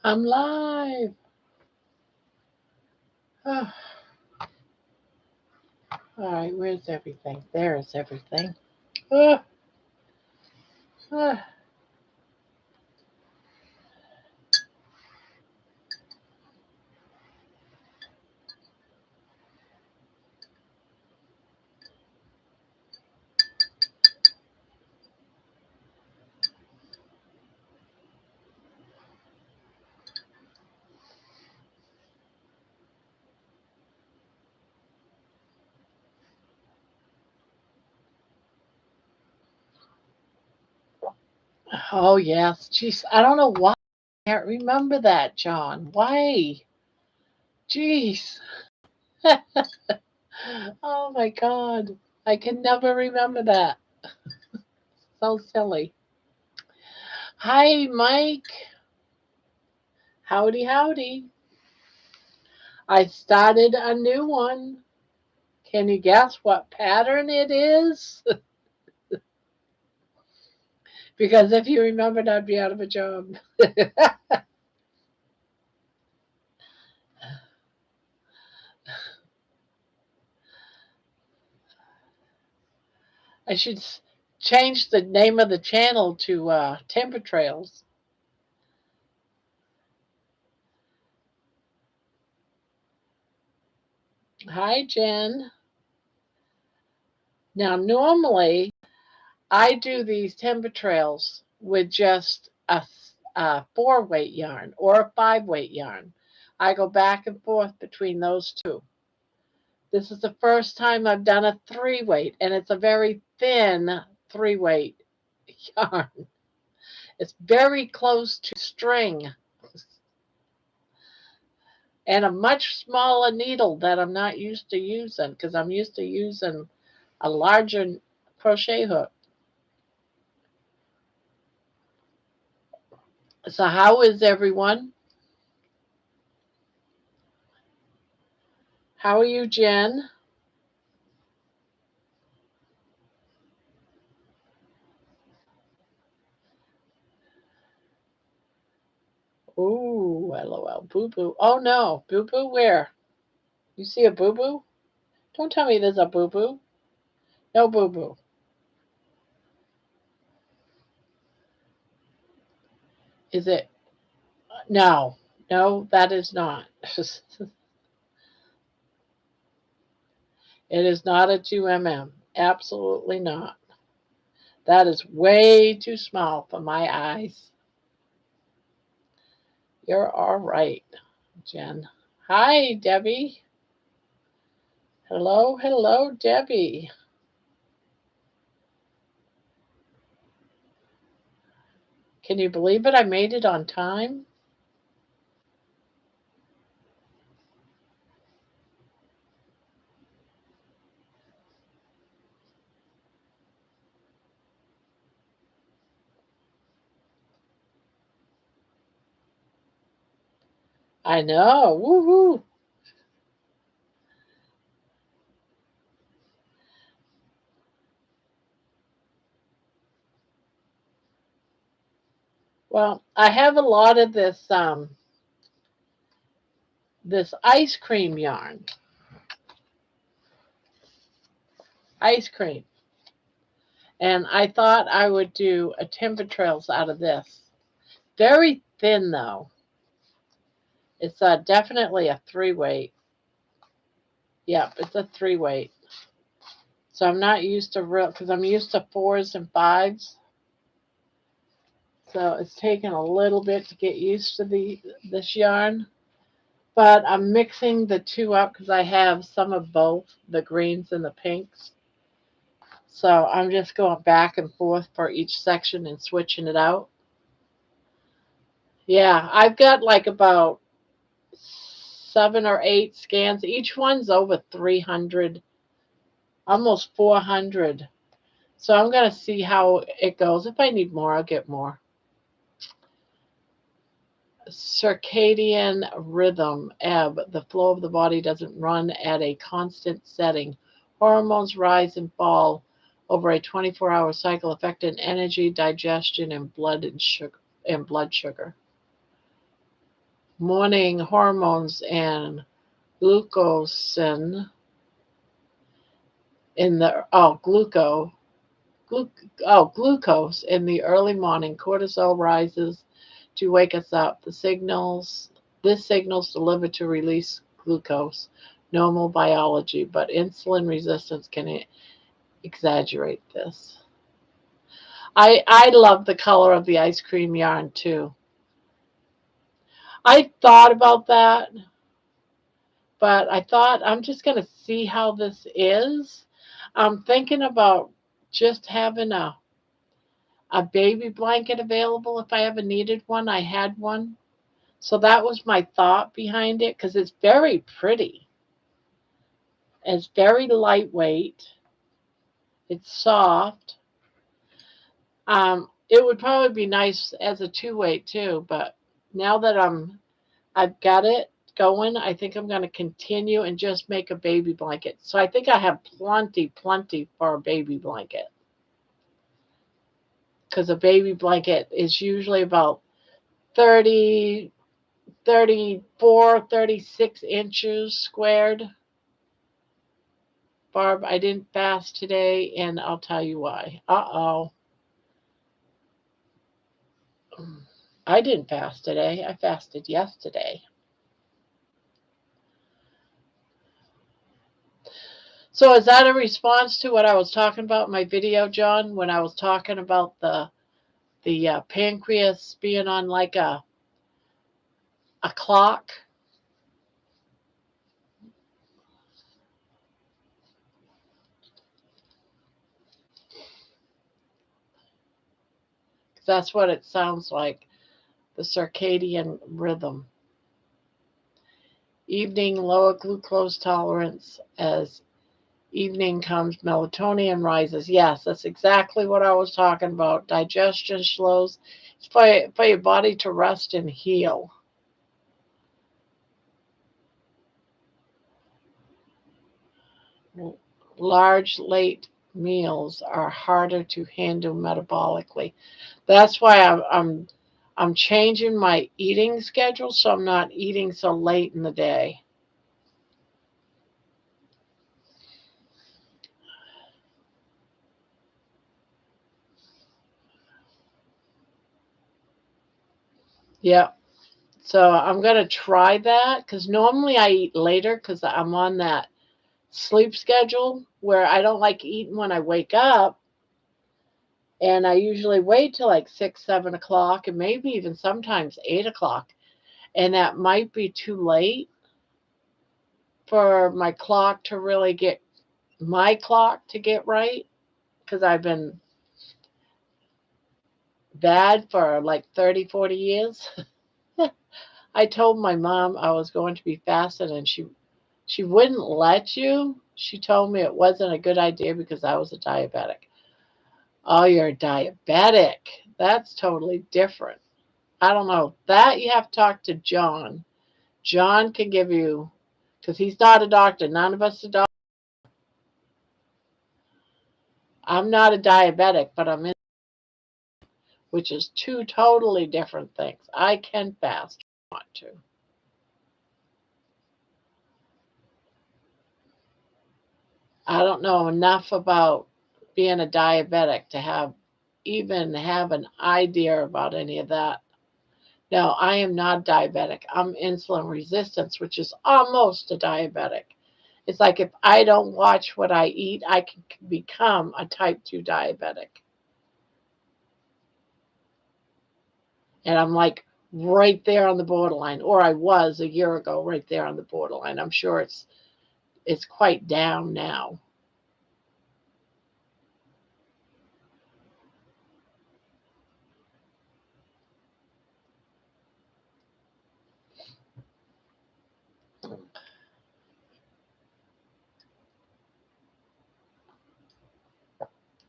I'm live. Oh, all right, where's everything? There's everything. Oh, oh. Oh, yes. Jeez, I don't know why I can't remember that, John. Why? Jeez. Oh my God. I can never remember that. So silly. Hi, Mike. Howdy, howdy. I started a new one. Can you guess what pattern it is? Because if you remembered, I'd be out of a job. I should change the name of the channel to Timber Trails. Hi, Jen. Now, normally I do these timber trails with just a 4-weight yarn or a 5-weight yarn. I go back and forth between those two. This is the first time I've done a 3-weight, and it's a very thin 3-weight yarn. It's very close to string and a much smaller needle that I'm not used to using because I'm used to using a larger crochet hook. So how is everyone? How are you, Jen? Ooh, LOL. Boo boo. Oh no. Boo boo where? You see a boo boo? Don't tell me there's a boo boo. No boo boo. Is it? No. No, that is not. It is not a 2mm. Absolutely not. That is way too small for my eyes. You're all right, Jen. Hi, Debbie. Hello, hello, Debbie. Can you believe it? I made it on time. I know. Woohoo. Well, I have a lot of this ice cream yarn. Ice cream. And I thought I would do a timber trails out of this. Very thin though. It's definitely a 3-weight. Yep, it's a 3-weight. So I'm not used to real because I'm used to 4s and 5s. So it's taken a little bit to get used to this yarn. But I'm mixing the two up because I have some of both, the greens and the pinks. So I'm just going back and forth for each section and switching it out. Yeah, I've got like about 7 or 8 scans. Each one's over 300, almost 400. So I'm going to see how it goes. If I need more, I'll get more. Circadian rhythm, ebb. The flow of the body doesn't run at a constant setting. Hormones rise and fall over a 24-hour cycle, affecting energy, digestion, and blood sugar. morning hormones and glucosin in the glucose in the early morning. Cortisol rises to wake us up. This signals delivered to release glucose, normal biology, but insulin resistance can exaggerate this. I love the color of the ice cream yarn too. I thought about that, but I thought I'm just going to see how this is. I'm thinking about just having a baby blanket available if I ever needed one. I had one. So that was my thought behind it because it's very pretty. It's very lightweight. It's soft. It would probably be nice as a two-weight too, but now that I've got it going, I think I'm going to continue and just make a baby blanket. So I think I have plenty for a baby blanket. Because a baby blanket is usually about 30, 34, 36 inches squared. Barb, I didn't fast today, and I'll tell you why. Uh-oh. I didn't fast today. I fasted yesterday. So is that a response to what I was talking about in my video, John, when I was talking about the pancreas being on like a clock? That's what it sounds like, the circadian rhythm. Evening, lower glucose tolerance. As evening comes, melatonin rises. Yes, that's exactly what I was talking about. Digestion slows. It's for your body to rest and heal. Large late meals are harder to handle metabolically. That's why I'm changing my eating schedule so I'm not eating so late in the day. Yeah. So I'm going to try that because normally I eat later because I'm on that sleep schedule where I don't like eating when I wake up. And I usually wait till like 6, 7 o'clock, and maybe even sometimes 8 o'clock. And that might be too late for my clock to get right because I've been bad for like 30, 40 years. I told my mom I was going to be fasted, and she wouldn't let you. She told me it wasn't a good idea because I was a diabetic. Oh, you're a diabetic. That's totally different. I don't know. That you have to talk to John. John can give you, because he's not a doctor. None of us are doctors. I'm not a diabetic, but I'm in, which is two totally different things. I can fast if I want to. I don't know enough about being a diabetic to even have an idea about any of that. No, I am not diabetic. I'm insulin resistance, which is almost a diabetic. It's like if I don't watch what I eat, I can become a type 2 diabetic. And I'm like right there on the borderline, or I was a year ago right there on the borderline. I'm sure it's quite down now.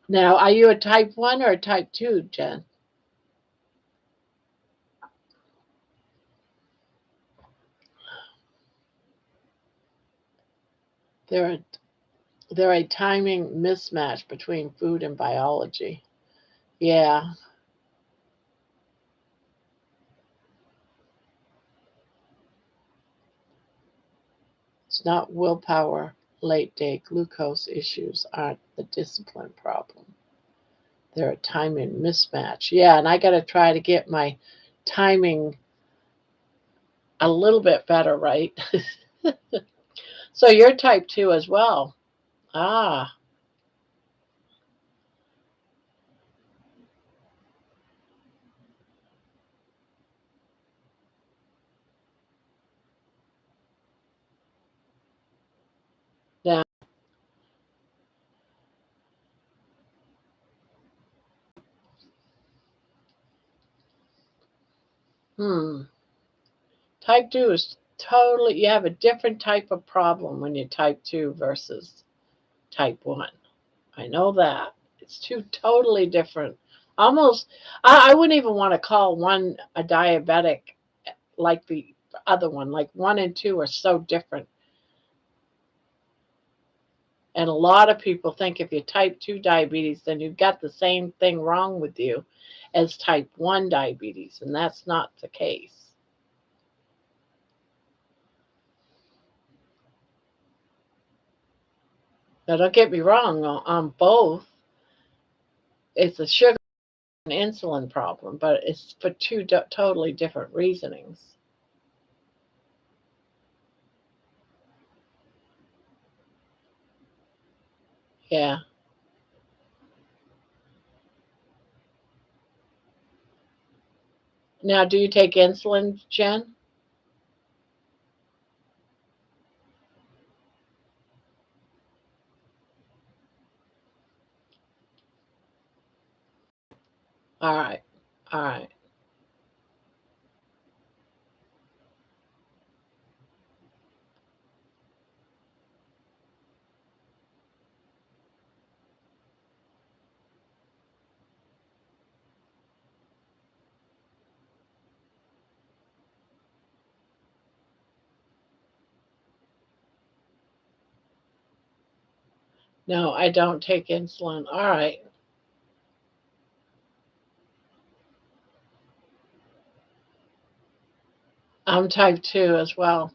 Now, are you a type 1 or a type 2, Jen? They're they're a timing mismatch between food and biology. Yeah. It's not willpower. Late day glucose issues aren't the discipline problem. They're a timing mismatch. Yeah, and I got to try to get my timing a little bit better, right? So you're type 2 as well. Ah, now, type 2 is totally, you have a different type of problem when you're type 2 versus type 1. I know that. It's two totally different. Almost, I wouldn't even want to call one a diabetic like the other one. Like 1 and 2 are so different. And a lot of people think if you type 2 diabetes, then you've got the same thing wrong with you as type 1 diabetes. And that's not the case. Now, don't get me wrong, on both, it's a sugar and insulin problem, but it's for two totally different reasonings. Yeah. Now, do you take insulin, Jen? All right. All right. No, I don't take insulin. All right. I'm type 2 as well.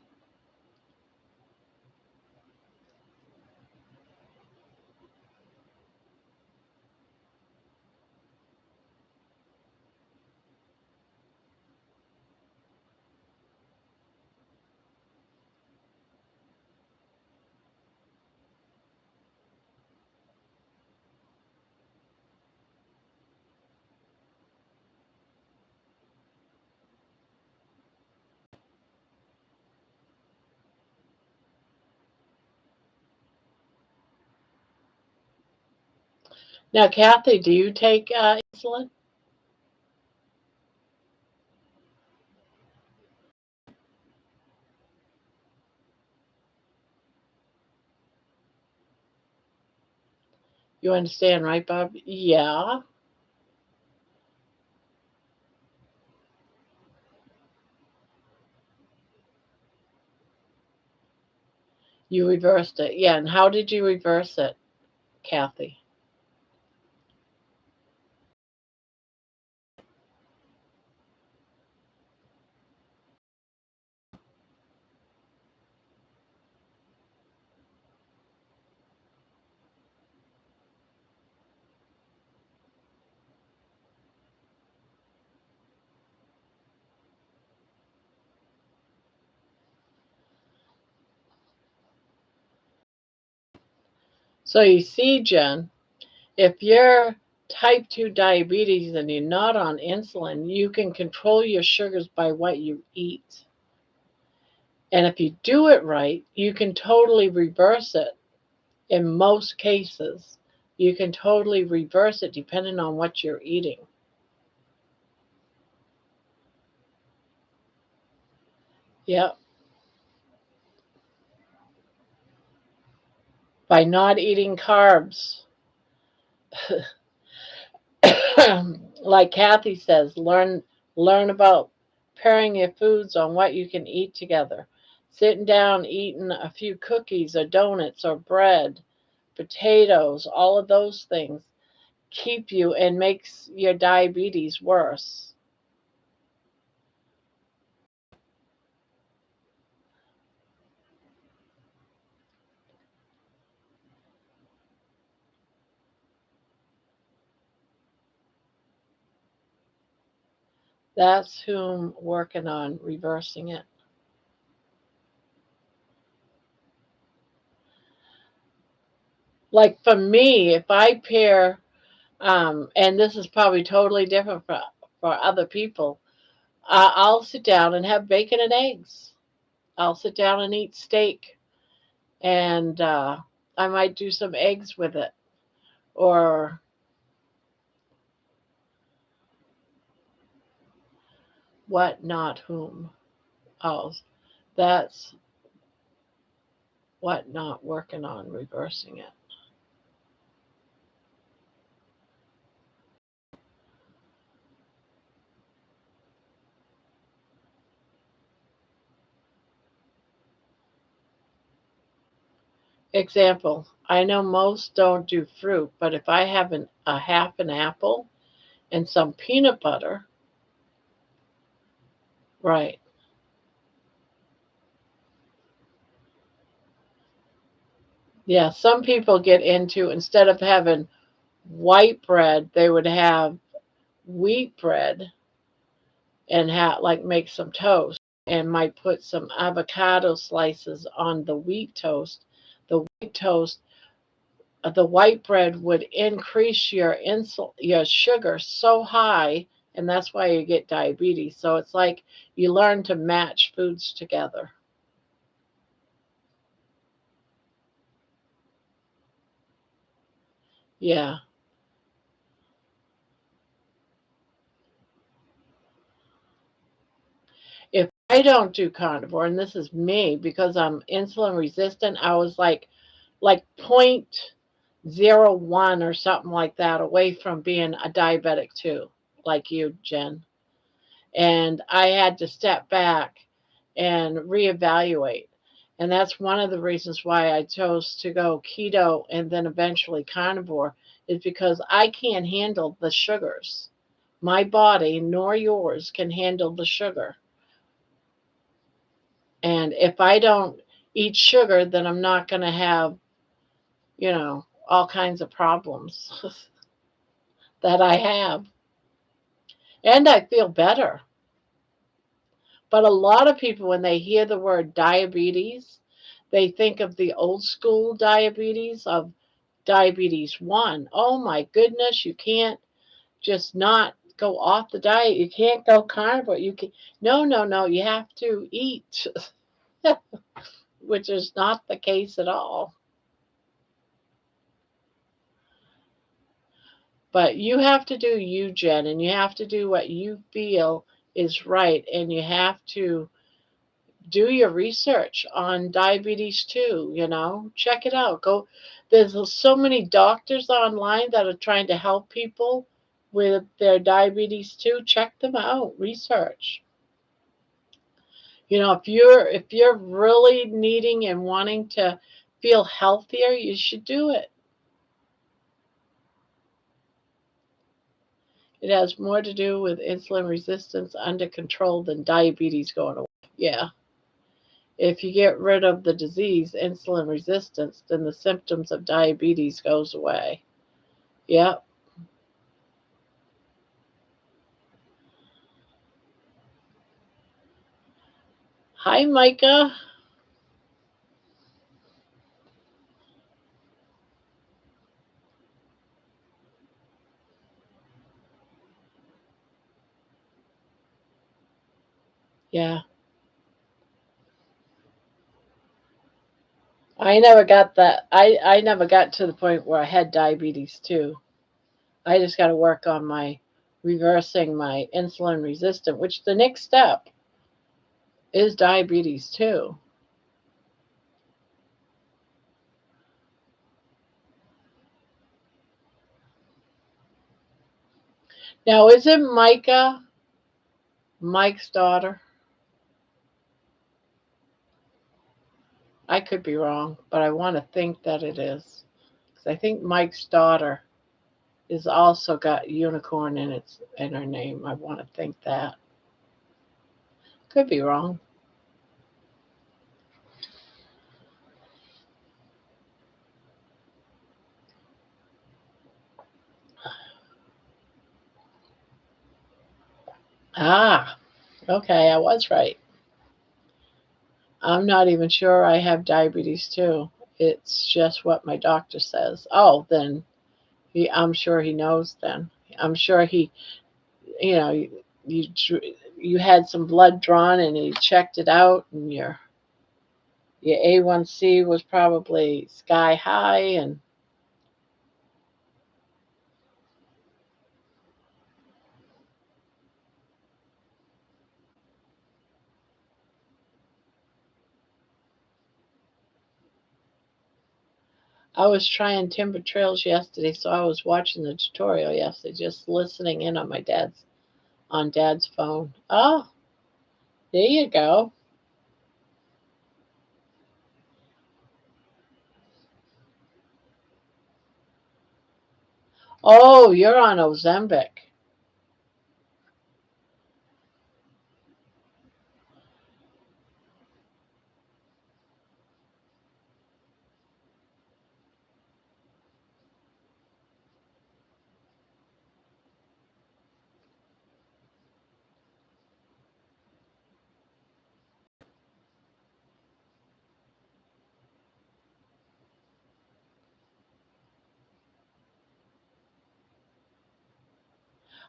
Now, Kathy, do you take insulin? You understand, right, Bob? Yeah. You reversed it. Yeah. And how did you reverse it, Kathy? So you see, Jen, if you're type 2 diabetes and you're not on insulin, you can control your sugars by what you eat. And if you do it right, you can totally reverse it in most cases. You can totally reverse it depending on what you're eating. Yep. By not eating carbs. Like Kathy says, learn about pairing your foods on what you can eat together. Sitting down, eating a few cookies or donuts or bread, potatoes, all of those things keep you and makes your diabetes worse. That's whom working on reversing it. Like for me, if I pair, and this is probably totally different for other people, I'll sit down and have bacon and eggs. I'll sit down and eat steak, and I might do some eggs with it, or what, not whom. Oh, that's what, not working on reversing it. Example, I know most don't do fruit, but if I have a half an apple and some peanut butter, right. Yeah, some people get into, instead of having white bread, they would have wheat bread and like make some toast and might put some avocado slices on the wheat toast. The wheat toast, the white bread would increase your sugar so high, and that's why you get diabetes. So it's like you learn to match foods together. Yeah. If I don't do carnivore, and this is me because I'm insulin resistant, I was like 0.01 or something like that away from being a diabetic too, like you, Jen. And I had to step back and reevaluate. And that's one of the reasons why I chose to go keto and then eventually carnivore, is because I can't handle the sugars. My body nor yours can handle the sugar. And if I don't eat sugar, then I'm not going to have, all kinds of problems that I have. And I feel better. But a lot of people, when they hear the word diabetes, they think of the old school diabetes, of diabetes 1. Oh my goodness, you can't just not go off the diet. You can't go carnivore. You can No, no, no, you have to eat, which is not the case at all. But you have to do you, Jen, and you have to do what you feel is right, and you have to do your research on diabetes too, check it out. Go, there's so many doctors online that are trying to help people with their diabetes too. Check them out, research. If you're really needing and wanting to feel healthier, you should do it. It has more to do with insulin resistance under control than diabetes going away. Yeah. If you get rid of the disease, insulin resistance, then the symptoms of diabetes goes away. Yep. Hi, Micah. Yeah. I never got that. I never got to the point where I had diabetes too. I just got to work on my reversing my insulin resistant, which the next step is diabetes too. Now, isn't Micah Mike's daughter? I could be wrong, but I want to think that it is. Because I think Mike's daughter is also got unicorn in her name. I want to think that. Could be wrong. Ah, okay, I was right. I'm not even sure I have diabetes too. It's just what my doctor says. Oh, then I'm sure he knows then. I'm sure he, you know, you you had some blood drawn and he checked it out and your A1C was probably sky high and I was trying timber trails yesterday, so I was watching the tutorial yesterday, just listening in on dad's phone. Oh, there you go. Oh, you're on Ozempic.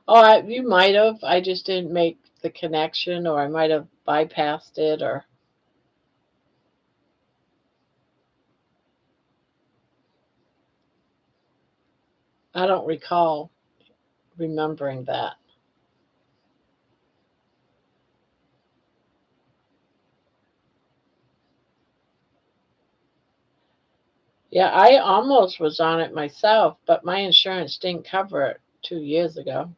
Oh, you might have. I just didn't make the connection, or I might have bypassed it, or I don't recall remembering that. Yeah, I almost was on it myself, but my insurance didn't cover it 2 years ago.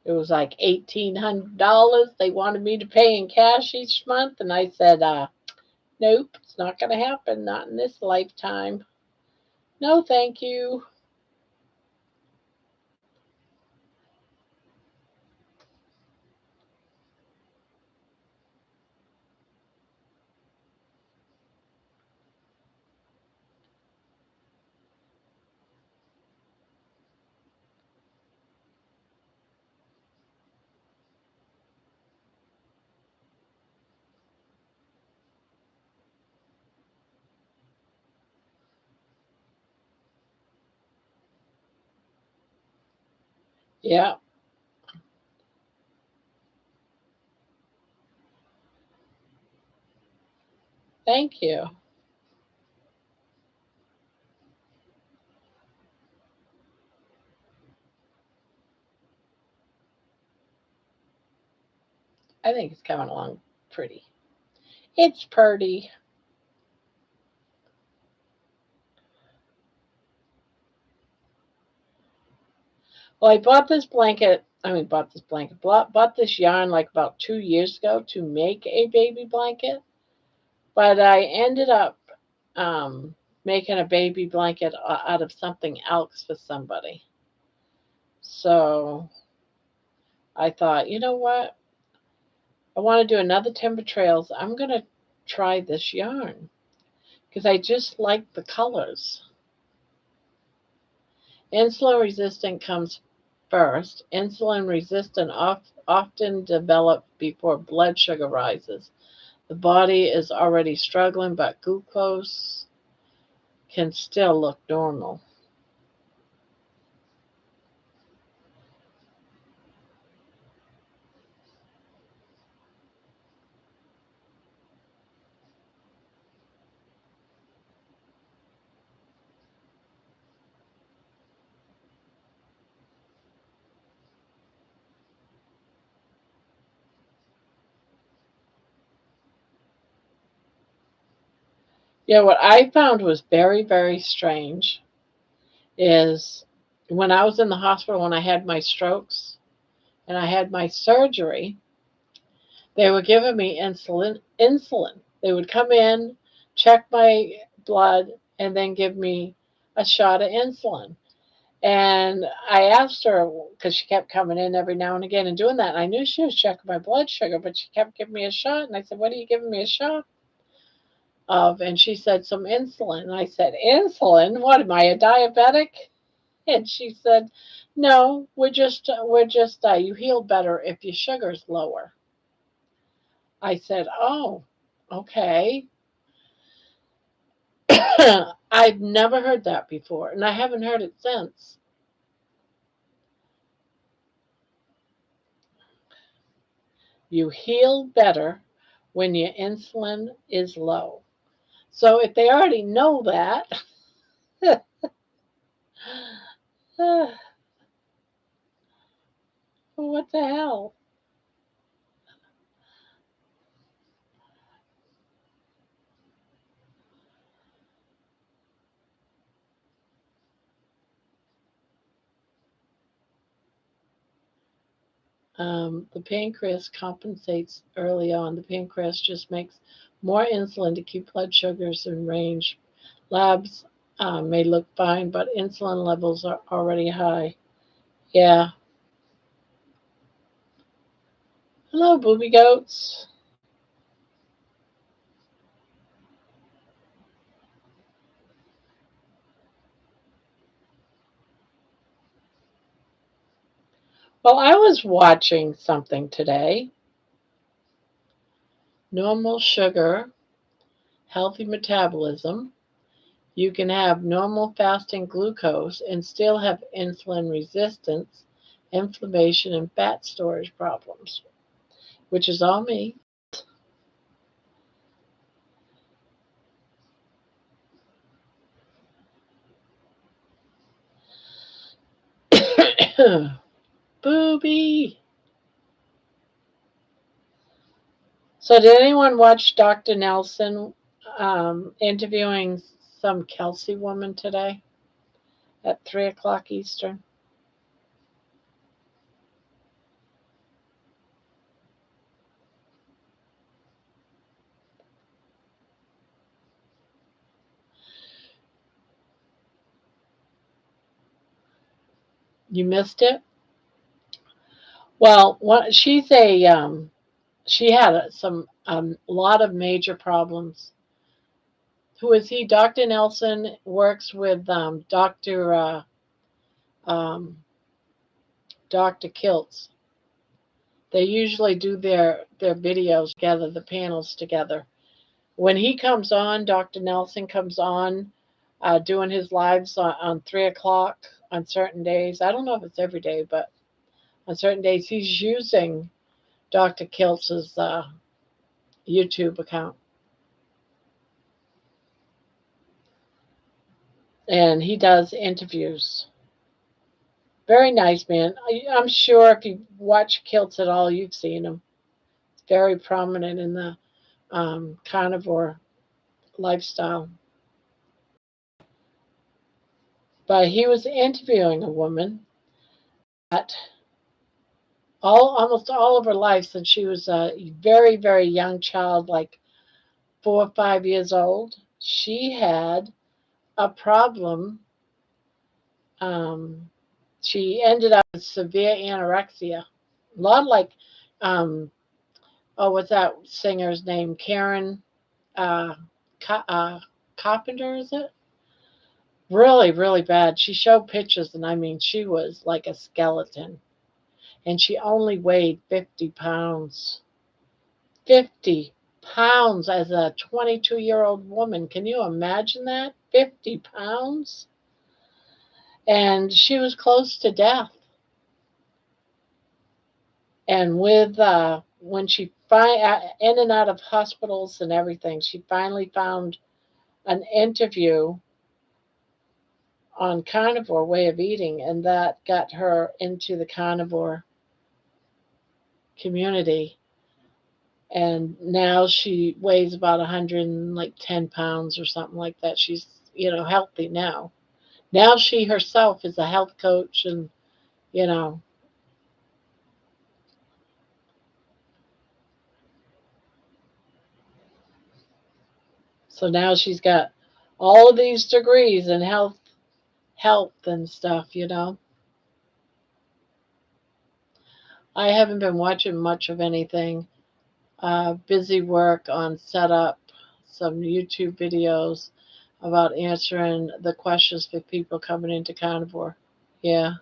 It was like $1,800 they wanted me to pay in cash each month, and I said, nope, it's not going to happen, not in this lifetime. No, thank you. Yeah, thank you. I think it's coming along pretty. It's pretty. Well, I bought this blanket. I mean, bought this blanket. Bought this yarn like about 2 years ago to make a baby blanket, but I ended up making a baby blanket out of something else for somebody. So I thought, you know what? I want to do another timber trails. I'm gonna try this yarn because I just like the colors. Insulin resistant comes first. Insulin resistant often develop before blood sugar rises. The body is already struggling, but glucose can still look normal. Yeah, what I found was very, very strange is when I was in the hospital when I had my strokes and I had my surgery, they were giving me insulin. They would come in, check my blood, and then give me a shot of insulin. And I asked her because she kept coming in every now and again and doing that. And I knew she was checking my blood sugar, but she kept giving me a shot. And I said, "What are you giving me a shot of?" And she said, "Some insulin." And I said, "Insulin? What am I, a diabetic?" And she said, No, you heal better if your sugar's lower. I said, oh, okay. I've never heard that before, and I haven't heard it since. You heal better when your insulin is low. So if they already know that, what the hell? The pancreas compensates early on. The pancreas just makes more insulin to keep blood sugars in range. Labs may look fine, but insulin levels are already high. Yeah. Hello, booby goats. Well, I was watching something today. Normal sugar, healthy metabolism. You can have normal fasting glucose and still have insulin resistance, inflammation, and fat storage problems, which is all me. Booby. So, did anyone watch Dr. Nelson interviewing some Kelsey woman today at 3 o'clock Eastern? You missed it? Well, she had some lot of major problems. Who is he? Dr. Nelson works with um, Dr. Kiltz. They usually do their videos together, the panels together. When he comes on, Dr. Nelson comes on doing his lives on 3 o'clock on certain days. I don't know if it's every day, but on certain days he's using Dr. Kiltz's YouTube account, and he does interviews. Very nice man. I'm sure if you watch Kiltz at all, you've seen him. It's very prominent in the carnivore lifestyle. But he was interviewing a woman that almost all of her life since she was a very, very young child, like 4 or 5 years old, she had a problem. Um, she ended up with severe anorexia. A lot like, um, oh, what's that singer's name? Karen uh, Carpenter, is it? Really, really bad. She showed pictures, and I mean, she was like a skeleton. And she only weighed 50 pounds. 50 pounds as a 22-year-old woman. Can you imagine that? 50 pounds? And she was close to death. And with when she in and out of hospitals and everything, she finally found an interview on carnivore way of eating, and that got her into the carnivore community. And now she weighs about 110 pounds or something like that. She's healthy now. Now she herself is a health coach, and you know, so now she's got all of these degrees in health and stuff. I haven't been watching much of anything. Busy work on setup, some YouTube videos about answering the questions for people coming into carnivore. Yeah.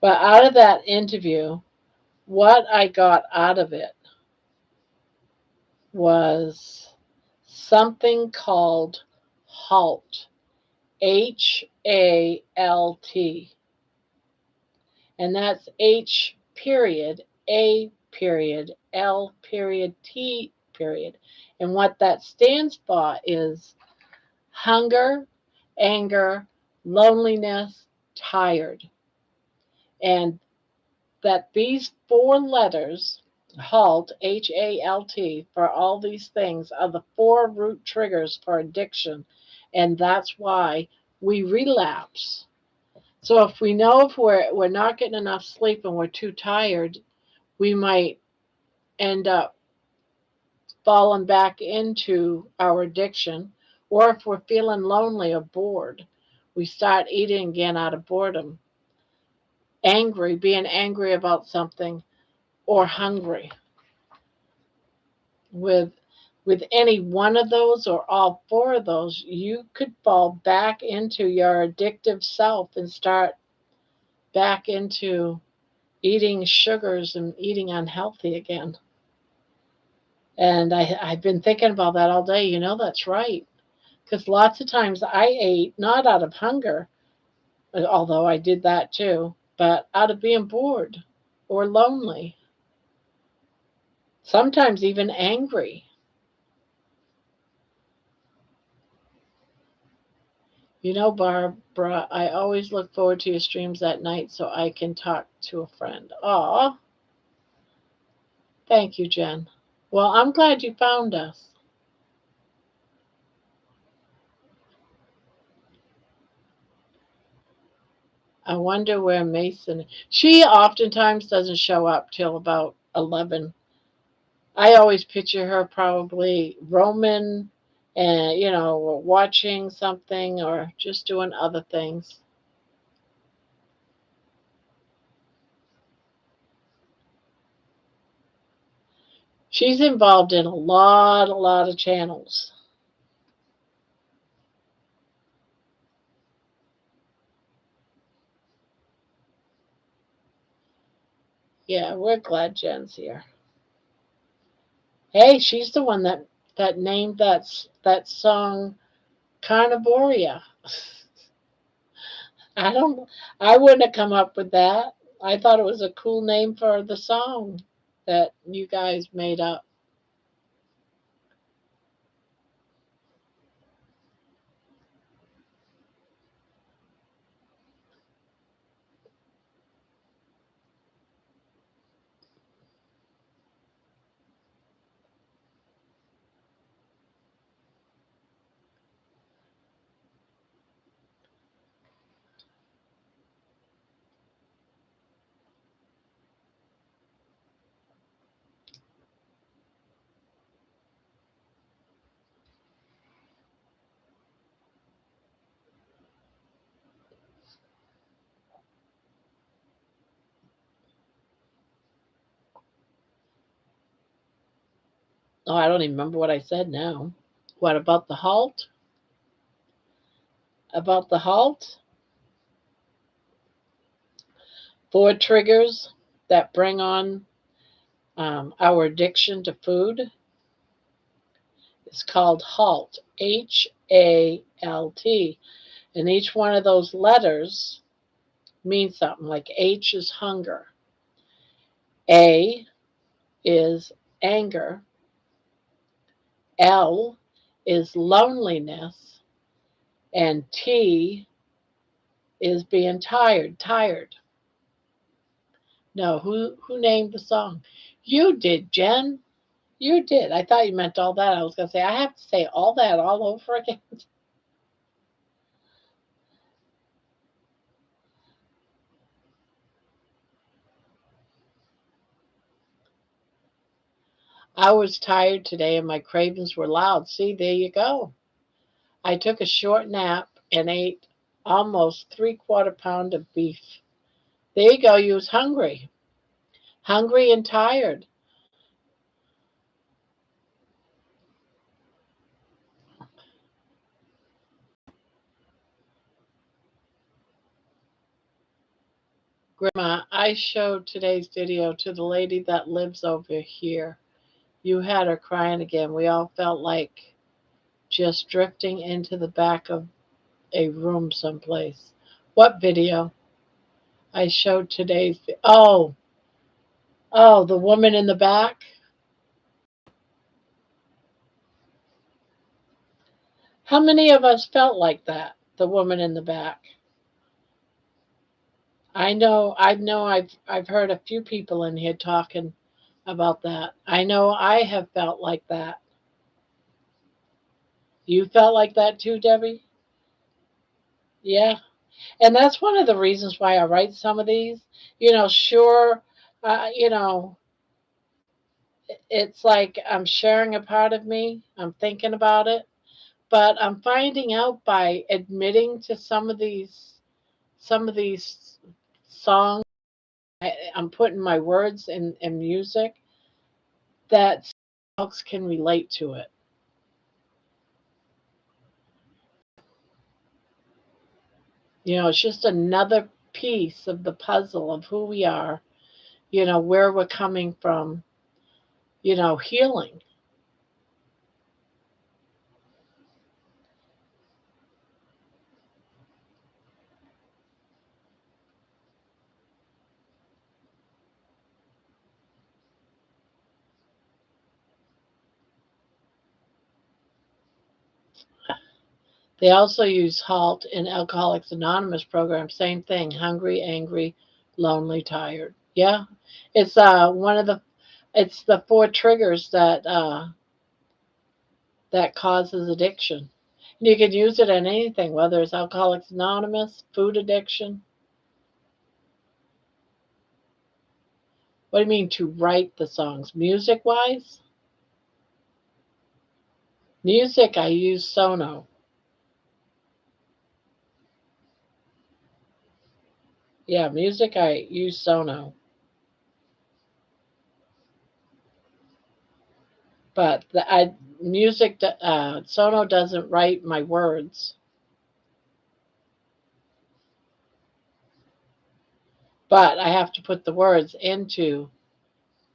But out of that interview, what I got out of it was something called HALT, HALT. And that's H period, A period, L period, T period. And what that stands for is hunger, anger, loneliness, tired. And that these four letters, HALT, HALT, for all these things are the four root triggers for addiction. And that's why we relapse. So if we know if we're not getting enough sleep and we're too tired, we might end up falling back into our addiction. Or if we're feeling lonely or bored, we start eating again out of boredom, angry, being angry about something, or hungry. With any one of those or all four of those, you could fall back into your addictive self and start back into eating sugars and eating unhealthy again. And I've been thinking about that all day. That's right. Because lots of times I ate not out of hunger, although I did that too, but out of being bored or lonely, sometimes even angry. Barbara, I always look forward to your streams at night so I can talk to a friend. Aw, thank you, Jen. Well, I'm glad you found us. I wonder where Mason. She oftentimes doesn't show up till about 11. I always picture her probably roaming and, watching something or just doing other things. She's involved in a lot of channels. Yeah, we're glad Jen's here. Hey, she's the one that named that song Carnivore. I don't I wouldn't have come up with that. I thought it was a cool name for the song that you guys made up. Oh, I don't even remember what I said now. What about the halt? About the halt? Four triggers that bring on our addiction to food. It's called HALT, HALT. And each one of those letters means something. Like H is hunger, A is anger, L is loneliness, and T is being tired. No, who named the song? You did, Jen. You did. I thought you meant all that. I was going to say, I have to say all that all over again. I was tired today and my cravings were loud. See, there you go. I took a short nap and ate almost 3/4 pound of beef. There you go. You was hungry. Hungry and tired. Grandma, I showed today's video to the lady that lives over here. You had her crying again. We all felt like just drifting into the back of a room someplace. What video? I showed today's. Oh, the woman in the back. How many of us felt like that? The woman in the back. I've heard a few people in here talking about that. I know I have felt like that. You felt like that too, Debbie? Yeah. And that's one of the reasons why I write some of these. Sure, uh, you know, it's like I'm sharing a part of me. I'm thinking about it, but I'm finding out by admitting to some of these songs. I'm putting my words in music that someone else can relate to it. It's just another piece of the puzzle of who we are, where we're coming from, healing. They also use HALT in Alcoholics Anonymous program. Same thing: hungry, angry, lonely, tired. Yeah, it's it's the four triggers that causes addiction. You can use it in anything, whether it's Alcoholics Anonymous, food addiction. What do you mean to write the songs? Music wise? Music, I use Sono. Yeah, music, I use Sono. But Sono doesn't write my words, but I have to put the words into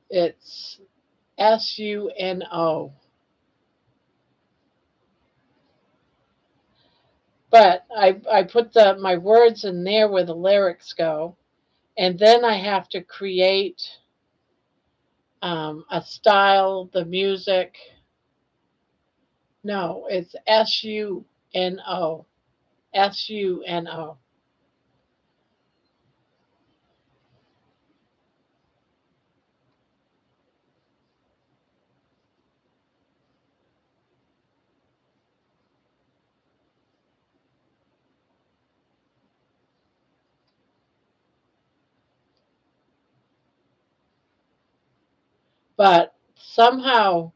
it's Suno. But I put my words in there where the lyrics go, and then I have to create a style, the music. No, it's Suno. Suno. But somehow,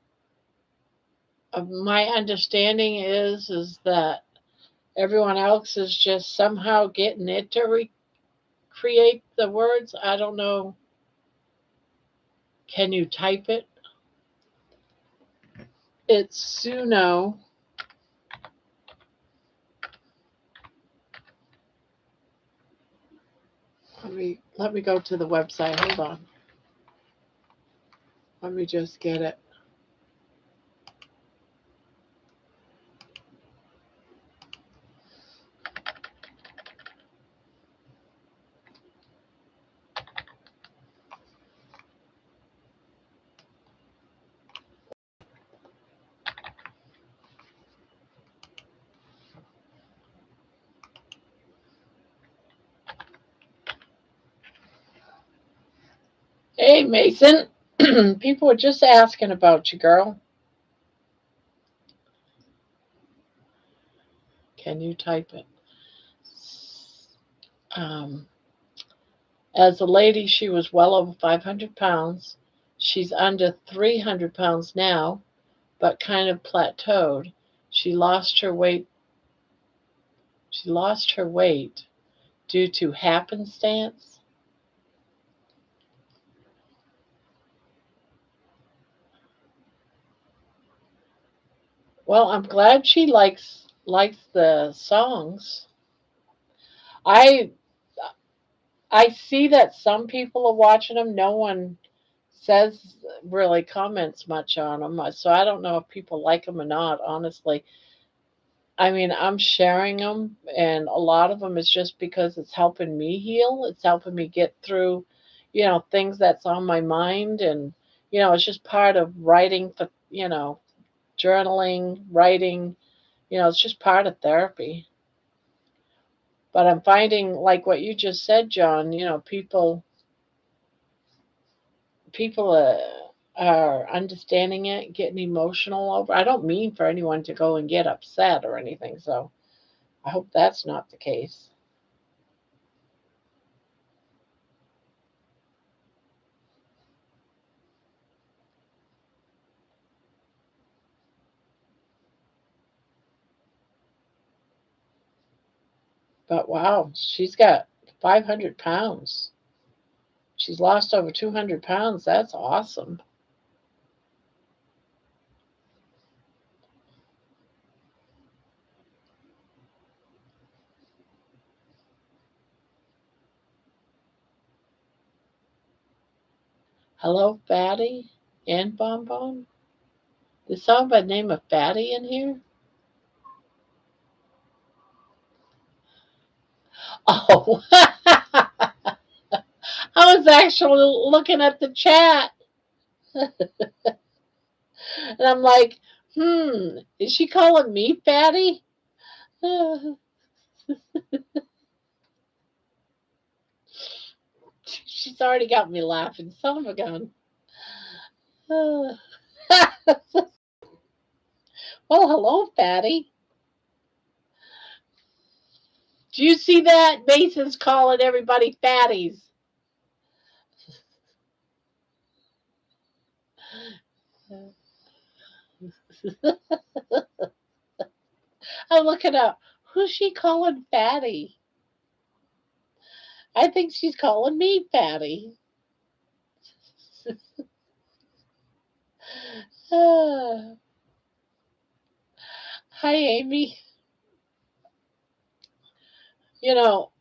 my understanding is that everyone else is just somehow getting it to recreate the words. I don't know. Can you type it? It's Suno. Let me go to the website. Hold on. Let me just get it. Hey, Mason. People were just asking about you, girl. Can you type it? Um, as a lady, she was well over 500 pounds. She's under 300 pounds now, but kind of plateaued. She lost her weight. She lost her weight due to happenstance. Well, I'm glad she likes the songs. I I see that some people are watching them. No one says really comments much on them, so I don't know if people like them or not. Honestly, I mean, I'm sharing them, and a lot of them is just because it's helping me heal. It's helping me get through, things that's on my mind, and it's just part of writing for, journaling, writing. It's just part of therapy. But I'm finding, like what you just said, John. People are understanding it, getting emotional over. I don't mean for anyone to go and get upset or anything, so I hope that's not the case. But wow, she's got 500 pounds. She's lost over 200 pounds. That's awesome. Hello, Fatty and Bonbon. There's someone by the name of Fatty in here? Oh, I was actually looking at the chat and I'm like, is she calling me Fatty? She's already got me laughing. Son of a gun. well, hello, Fatty. Do you see that? Mason's calling everybody fatties. I'm looking up. Who's she calling fatty? I think she's calling me fatty. Hi, Amy.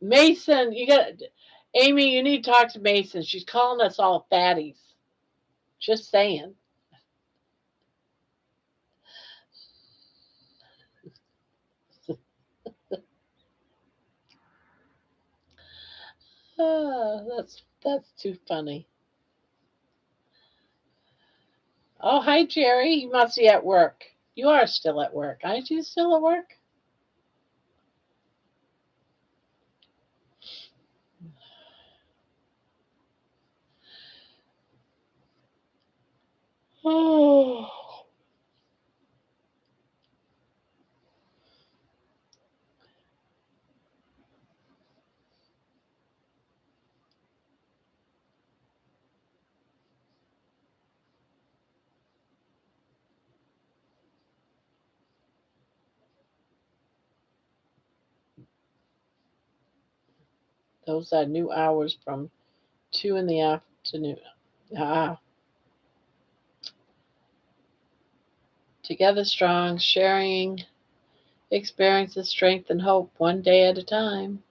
Mason, Amy, you need to talk to Mason. She's calling us all fatties. Just saying. That's too funny. Oh, hi, Jerry. You must be at work. You are still at work. Aren't you still at work? Oh, those are new hours from 2 in the afternoon. Ah, together strong, sharing experiences, strength, and hope, one day at a time.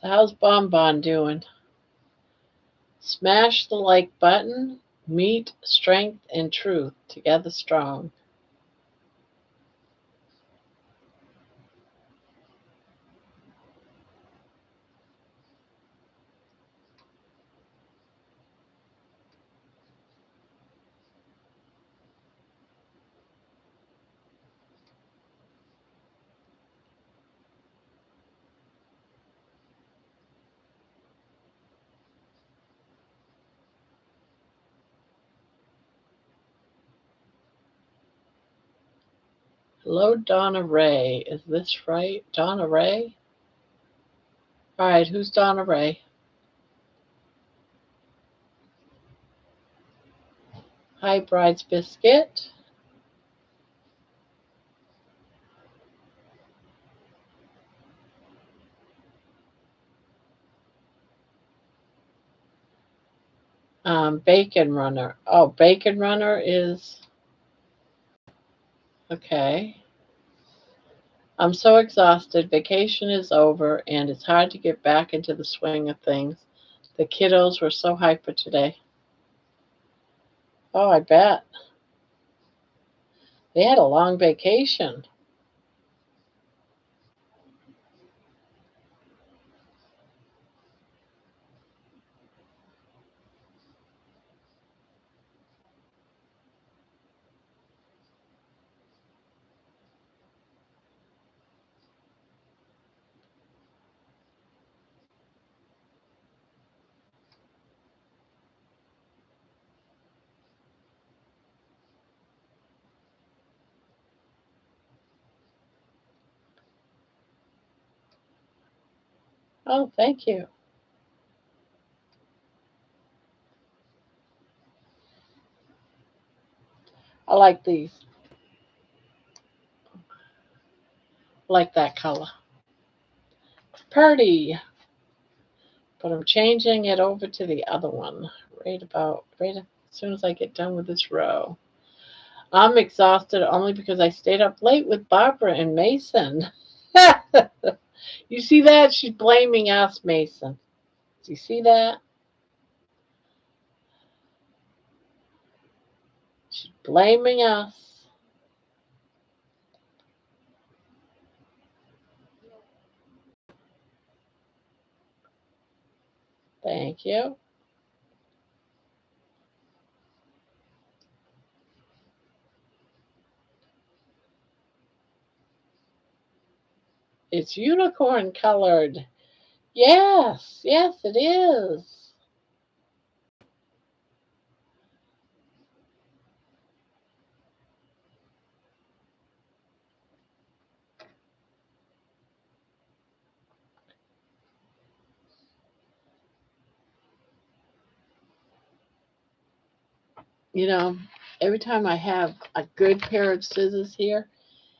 So, how's Bonbon doing? Smash the like button. Meet strength and truth together strong. Hello, Donna Ray. Is this right? Donna Ray? All right, who's Donna Ray? Hi, Bride's Biscuit. Bacon Runner. Oh, Bacon Runner is okay. I'm so exhausted. Vacation is over, and it's hard to get back into the swing of things. The kiddos were so hyper today. Oh, I bet. They had a long vacation. Oh, thank you. I like these. I like that color. Pretty. But I'm changing it over to the other one right as soon as I get done with this row. I'm exhausted only because I stayed up late with Barbara and Mason. You see that? She's blaming us, Mason. Do you see that? She's blaming us. Thank you. It's unicorn colored. Yes, yes, it is. You know, every time I have a good pair of scissors here,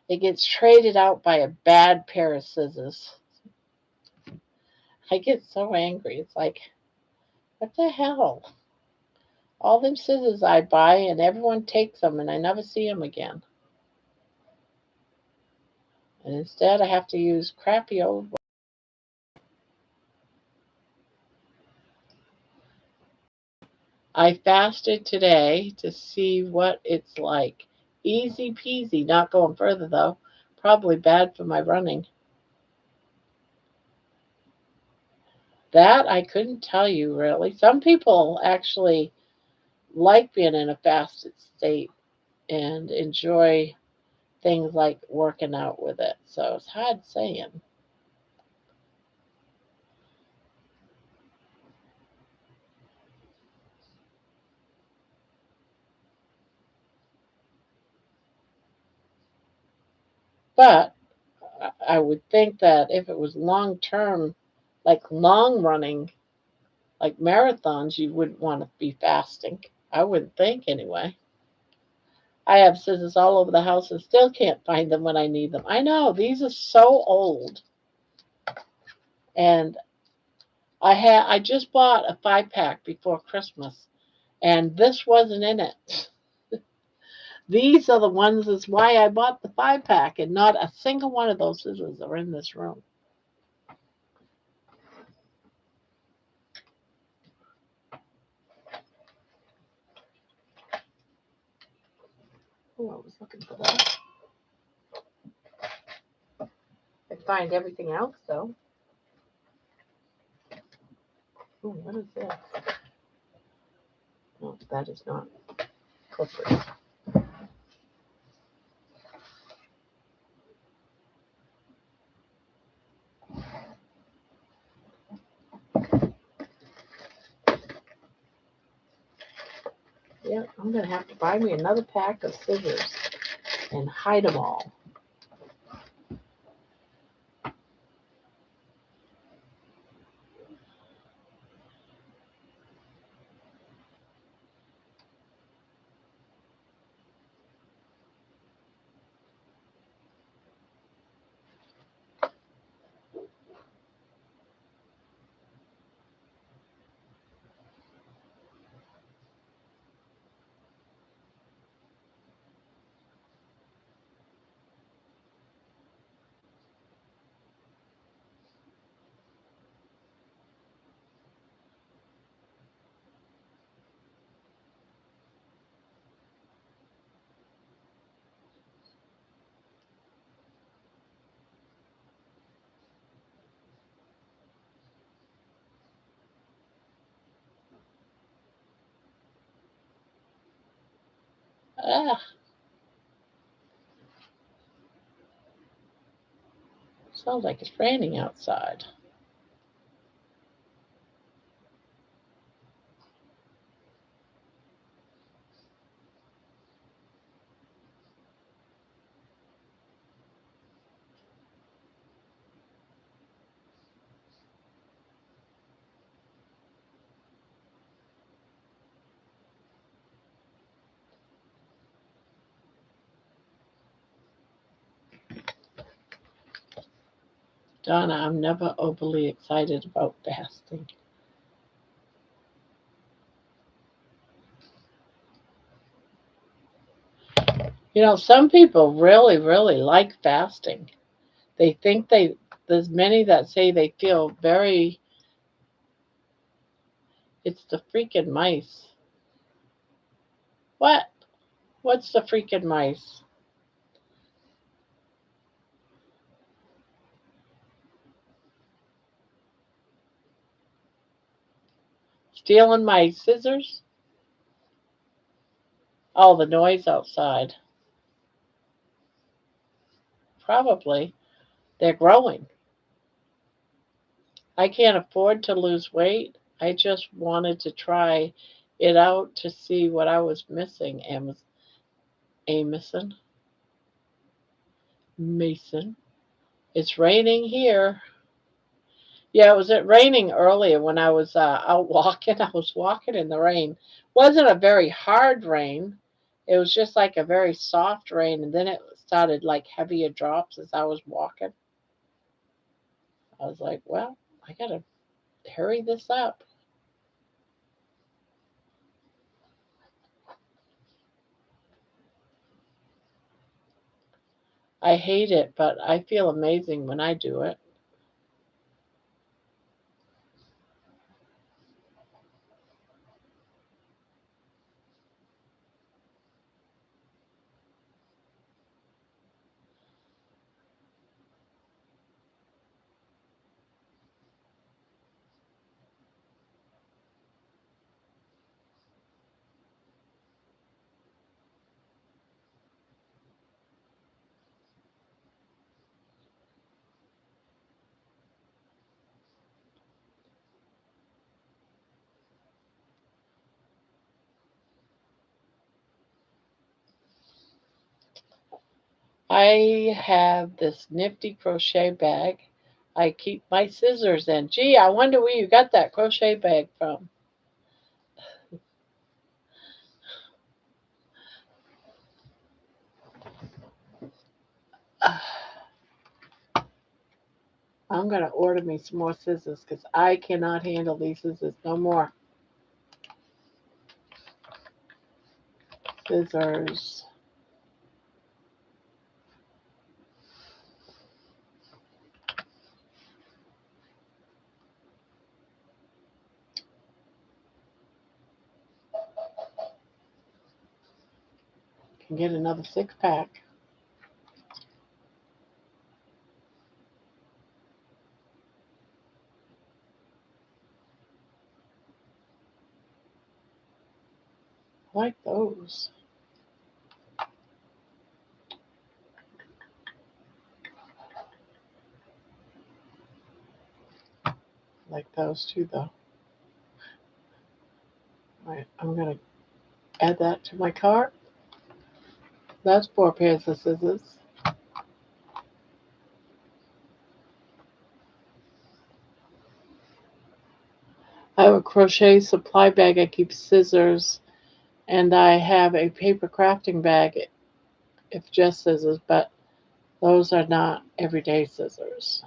it gets traded out by a bad pair of scissors. I get so angry. It's like, what the hell? All them scissors I buy and everyone takes them and I never see them again. And instead I have to use crappy old ones. I fasted today to see what it's like. Easy peasy, not going further though. Probably bad for my running. That I couldn't tell you really. Some people actually like being in a fasted state and enjoy things like working out with it. So it's hard saying. But I would think that if it was long term, like long running, like marathons, you wouldn't want to be fasting. I wouldn't think anyway. I have scissors all over the house and still can't find them when I need them. I know these are so old, and I just bought a 5 pack before Christmas, and this wasn't in it. These are the ones. That's why I bought the 5 pack, and not a single one of those scissors are in this room. Oh, I was looking for that. I find everything else though. Oh, what is this? No, that is not clippers. Yeah, I'm gonna have to buy me another pack of scissors and hide them all. Ah, sounds like it's raining outside. Donna, I'm never overly excited about fasting. You know, some people really, really like fasting. They think there's many that say they feel very, it's the freaking mice. What? What's the freaking mice? Stealing my scissors? Oh, the noise outside. Probably. They're growing. I can't afford to lose weight. I just wanted to try it out to see what I was missing. Amison, Mason. It's raining here. Yeah, it was raining earlier when I was out walking. I was walking in the rain. Wasn't a very hard rain. It was just like a very soft rain, and then it started like heavier drops as I was walking. I was like, well, I gotta hurry this up. I hate it, but I feel amazing when I do it. I have this nifty crochet bag. I keep my scissors in. Gee, I wonder where you got that crochet bag from. I'm going to order me some more scissors because I cannot handle these scissors no more. Scissors. Can get another 6 pack. I like those. I like those too, though. All right, I'm going to add that to my cart. That's 4 pairs of scissors. I have a crochet supply bag. I keep scissors, and I have a paper crafting bag if just scissors, but those are not everyday scissors.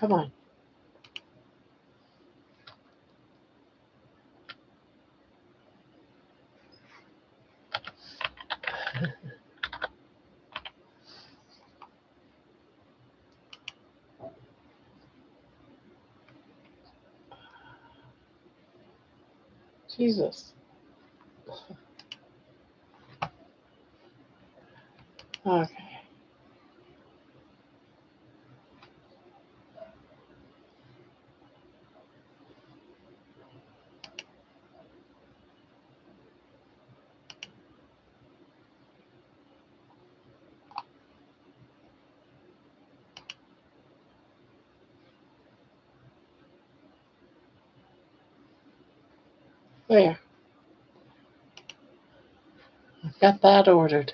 Come on. Jesus. Okay. There. I've got that ordered.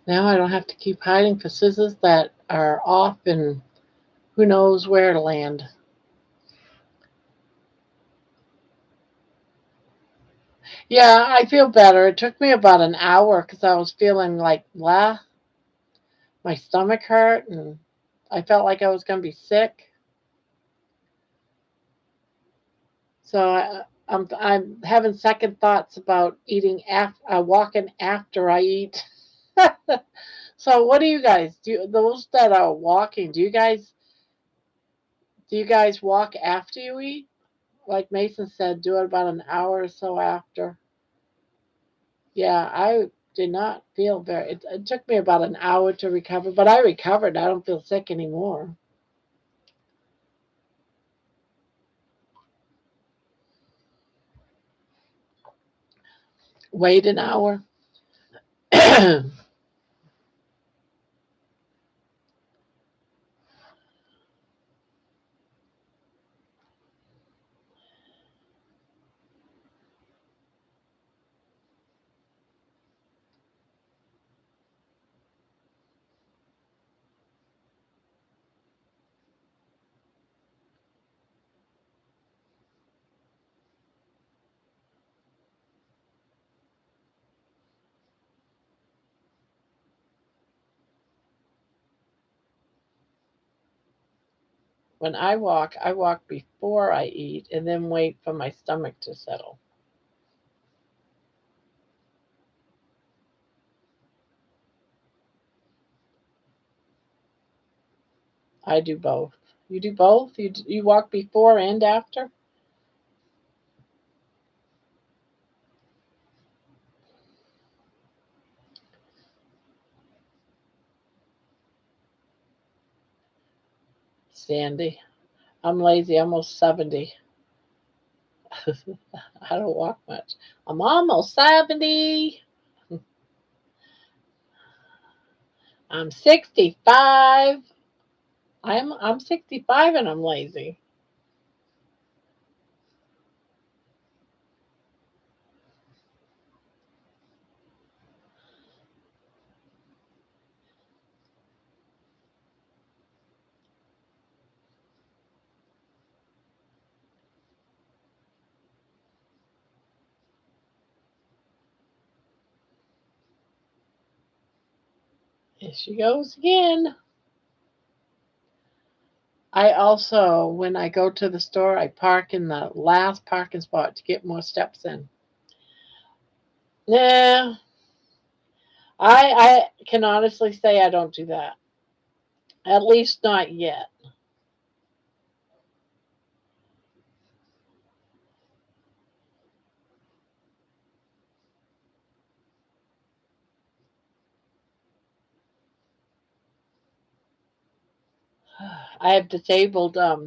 Now I don't have to keep hiding for scissors that are off and who knows where to land. Yeah, I feel better. It took me about an hour because I was feeling like blah. My stomach hurt and I felt like I was going to be sick. So I'm having second thoughts about eating after walking after I eat. So what do you guys do? Those that are walking, do you guys walk after you eat? Like Mason said, do it about an hour or so after. Yeah, I did not feel very. It took me about an hour to recover, but I recovered. I don't feel sick anymore. Wait an hour. When I walk before I eat and then wait for my stomach to settle. I do both. You do both? You walk before and after? Sandy. I'm lazy, almost 70. I don't walk much. I'm almost 70. I'm 65. I'm 65 and I'm lazy. Here she goes again. I also, when I go to the store, I park in the last parking spot to get more steps in. Nah, I can honestly say I don't do that. At least not yet. I have disabled not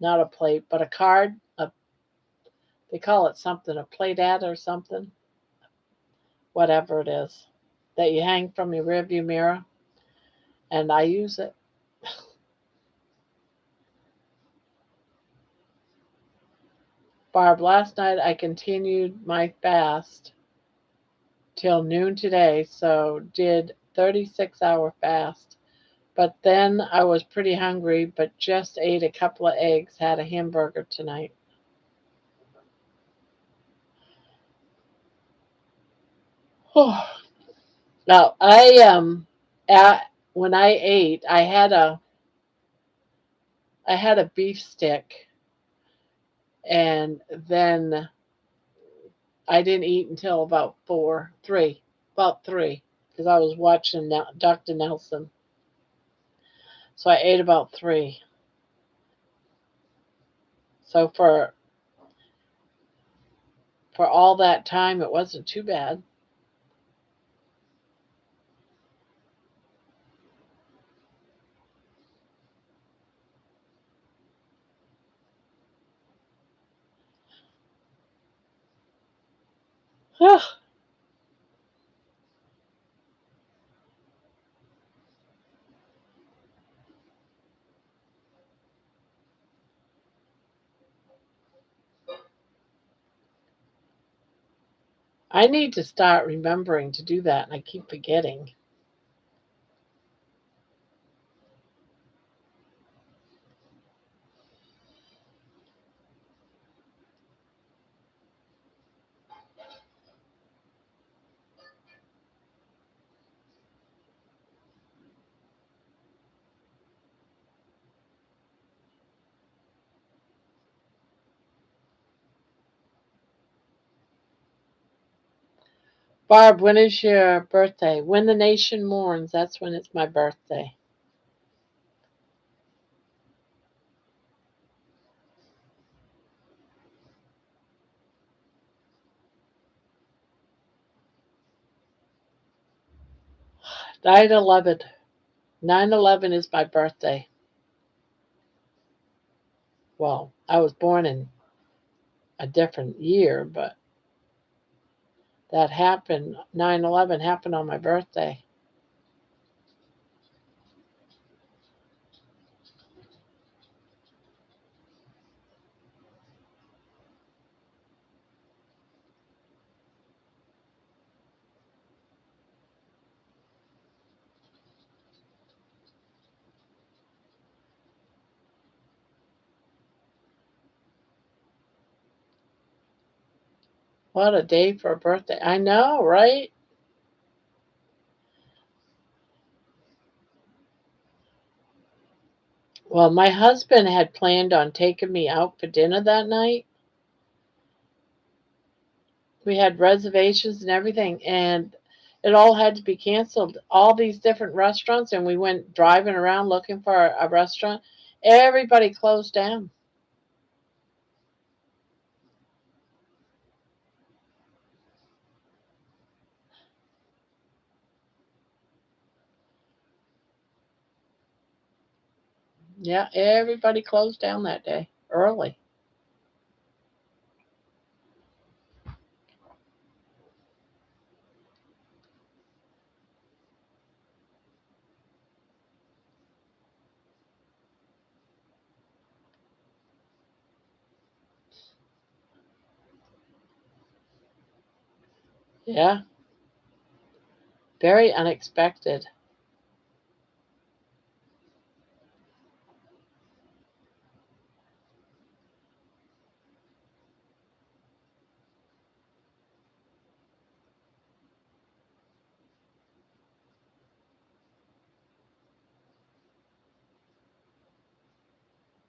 a plate, but a card. They call it something, a plate ad or something, whatever it is, that you hang from your rearview mirror, and I use it. Barb, last night I continued my fast till noon today, so did 36-hour fast. But then I was pretty hungry, but just ate a couple of eggs, had a hamburger tonight. Oh, now I. when I ate, I had a beef stick, and then I didn't eat until about 3, about 3, because I was watching Dr. Nelson. So I ate about 3. So for all that time, it wasn't too bad. I need to start remembering to do that, and I keep forgetting. Barb, when is your birthday? When the nation mourns, that's when it's my birthday. Nine 11. 9/11 is my birthday. Well, I was born in a different year, but that happened. 9/11 happened on my birthday. What a day for a birthday. I know, right? Well, my husband had planned on taking me out for dinner that night. We had reservations and everything, and it all had to be canceled. All these different restaurants, and we went driving around looking for a restaurant. Everybody closed down. Yeah, everybody closed down that day early. Yeah, very unexpected.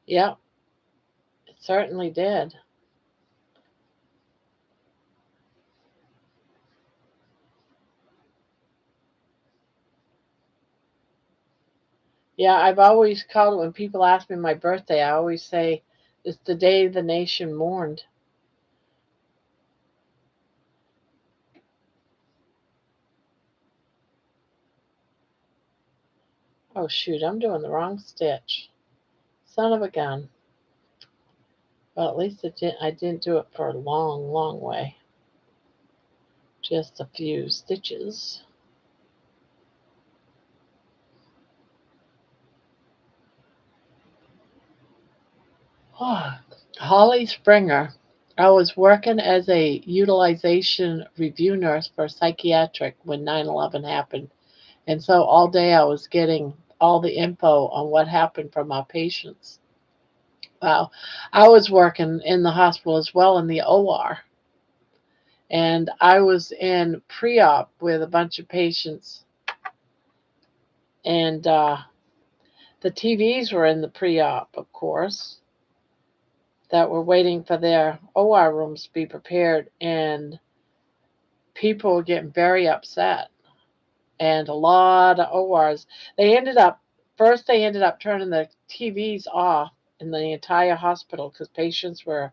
Yep, it certainly did. Yeah, I've always called it when people ask me my birthday, I always say it's the day the nation mourned. Oh shoot, I'm doing the wrong stitch. Son of a gun. Well, at least I didn't do it for a long, long way. Just a few stitches. Oh, Holly Springer. I was working as a utilization review nurse for psychiatric when 9/11 happened. And so all day I was getting all the info on what happened from our patients. Wow. I was working in the hospital as well in the OR. And I was in pre op with a bunch of patients. And the TVs were in the pre-op, of course, that were waiting for their OR rooms to be prepared, and people were getting very upset. And a lot of ORs, they ended up turning the TVs off in the entire hospital because patients were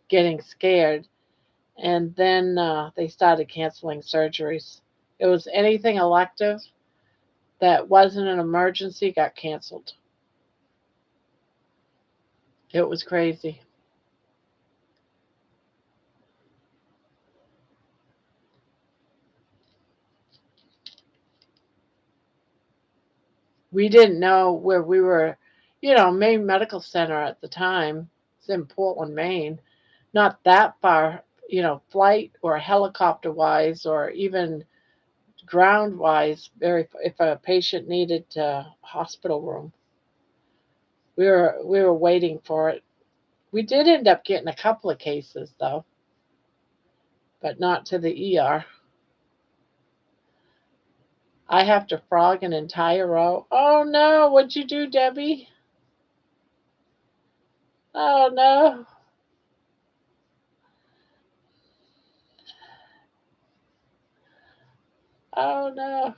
getting scared. And then they started canceling surgeries. It was anything elective that wasn't an emergency got canceled. It was crazy. We didn't know where we were, Maine Medical Center at the time. It's in Portland, Maine. Not that far, flight or helicopter wise, or even ground wise. Very, if a patient needed a hospital room, we were waiting for it. We did end up getting a couple of cases though, but not to the ER. I have to frog an entire row. Oh no, what'd you do, Debbie? Oh no. Oh no.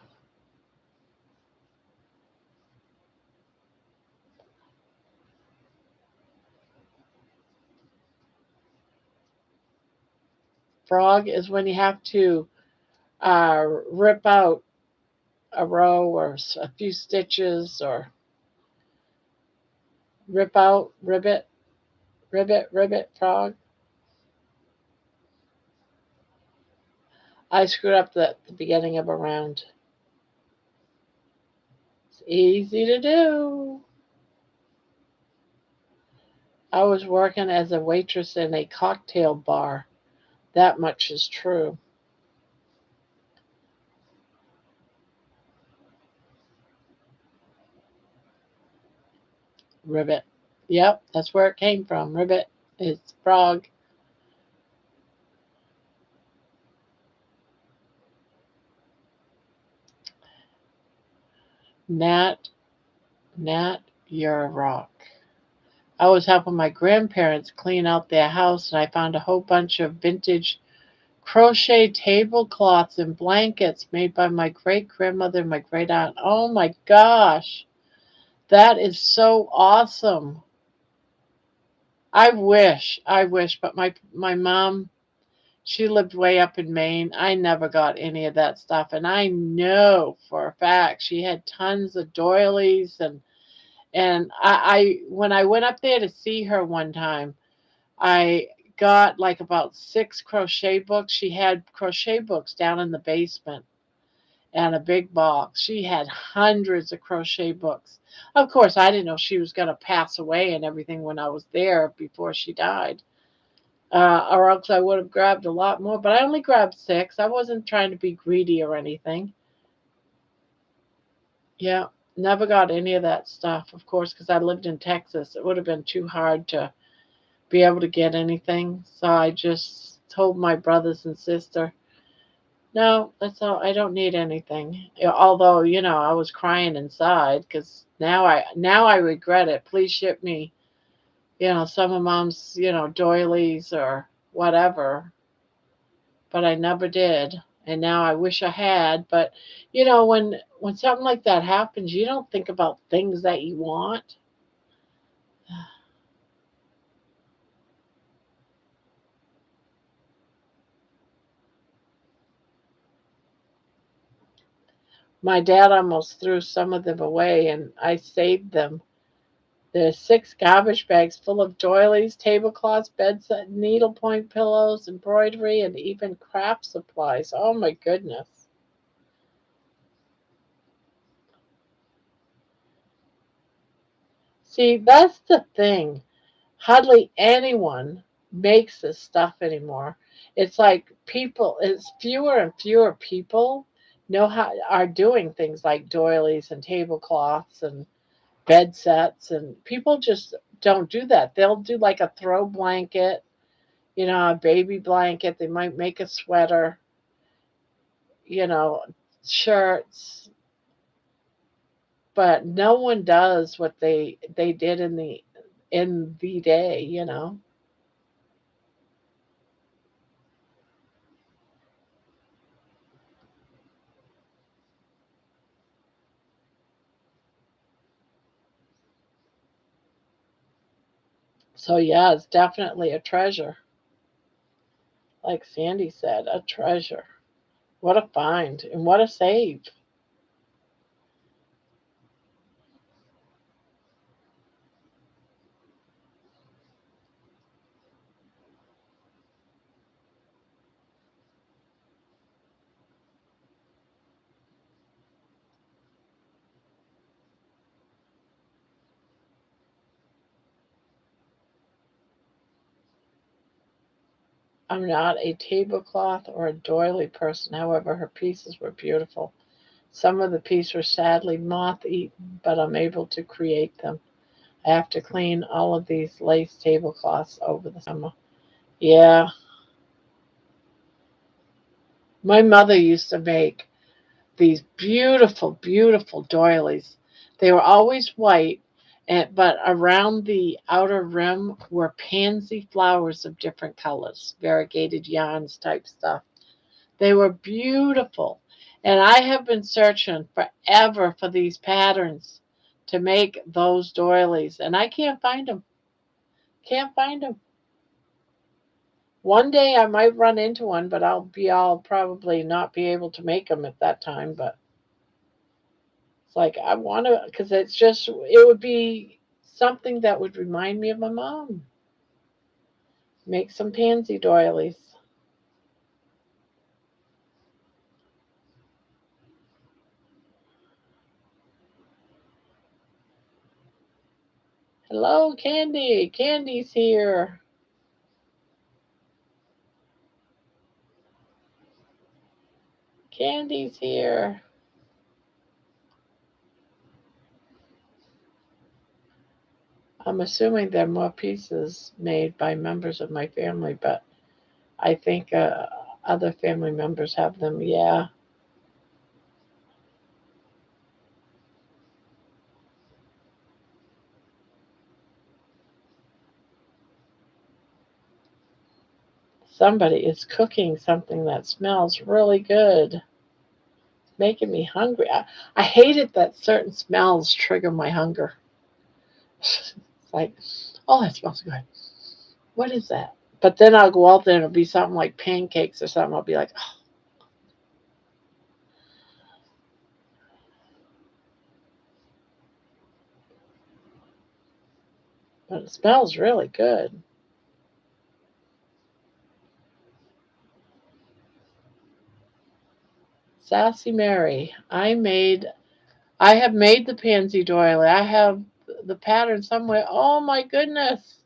Frog is when you have to rip out a row or a few stitches, or rip out, ribbit, ribbit, frog. I screwed up the beginning of a round. It's easy to do. I was working as a waitress in a cocktail bar. That much is true. Ribbit. Yep, that's where it came from. Ribbit. It's frog. Nat, Nat, you're a rock. I was helping my grandparents clean out their house, and I found a whole bunch of vintage crochet tablecloths and blankets made by my great grandmother and my great aunt. Oh my gosh, that is so awesome. I wish, but my mom, she lived way up in Maine. I never got any of that stuff, and I know for a fact she had tons of doilies, and I when I went up there to see her one time, I got like about 6 crochet books. She had crochet books down in the basement and a big box. She had hundreds of crochet books. Of course, I didn't know she was going to pass away and everything when I was there before she died. Or else I would have grabbed a lot more, but I only grabbed 6. I wasn't trying to be greedy or anything. Yeah, never got any of that stuff, of course, because I lived in Texas. It would have been too hard to be able to get anything. So I just told my brothers and sister, no, that's all. I don't need anything. Although, I was crying inside because now I regret it. Please ship me, some of mom's, doilies or whatever. But I never did. And now I wish I had. But when something like that happens, you don't think about things that you want. My dad almost threw some of them away, and I saved them. There's 6 garbage bags full of doilies, tablecloths, bedside needlepoint pillows, embroidery, and even craft supplies. Oh my goodness. See, that's the thing. Hardly anyone makes this stuff anymore. It's like it's fewer and fewer people know how are doing things like doilies and tablecloths and bed sets, and people just don't do that. They'll do like a throw blanket, a baby blanket. They might make a sweater, you know, shirts. but no one does what they did in the day, you know. So yeah, it's definitely a treasure. Like Sandy said, a treasure. What a find and what a save. I'm not a tablecloth or a doily person. However, her pieces were beautiful. Some of the pieces were sadly moth eaten, but I'm able to create them. I have to clean all of these lace tablecloths over the summer. Yeah, my mother used to make these beautiful, beautiful doilies. They were always white, but around the outer rim were pansy flowers of different colors, variegated yarns type stuff. They were beautiful. And I have been searching forever for these patterns to make those doilies, and I can't find them. Can't find them. One day I might run into one, but I'll probably not be able to make them at that time. But it's like I want to, because it would be something that would remind me of my mom. Make some pansy doilies. Hello, Candy. Candy's here. Candy's here. I'm assuming there are more pieces made by members of my family, but I think other family members have them. Yeah. Somebody is cooking something that smells really good. It's making me hungry. I hate it that certain smells trigger my hunger. It's like, oh, that smells good. What is that? But then I'll go out there and it'll be something like pancakes or something. I'll be like, oh, but it smells really good. Sassy Mary, I have made the pansy doily. I have the pattern somewhere. Oh my goodness.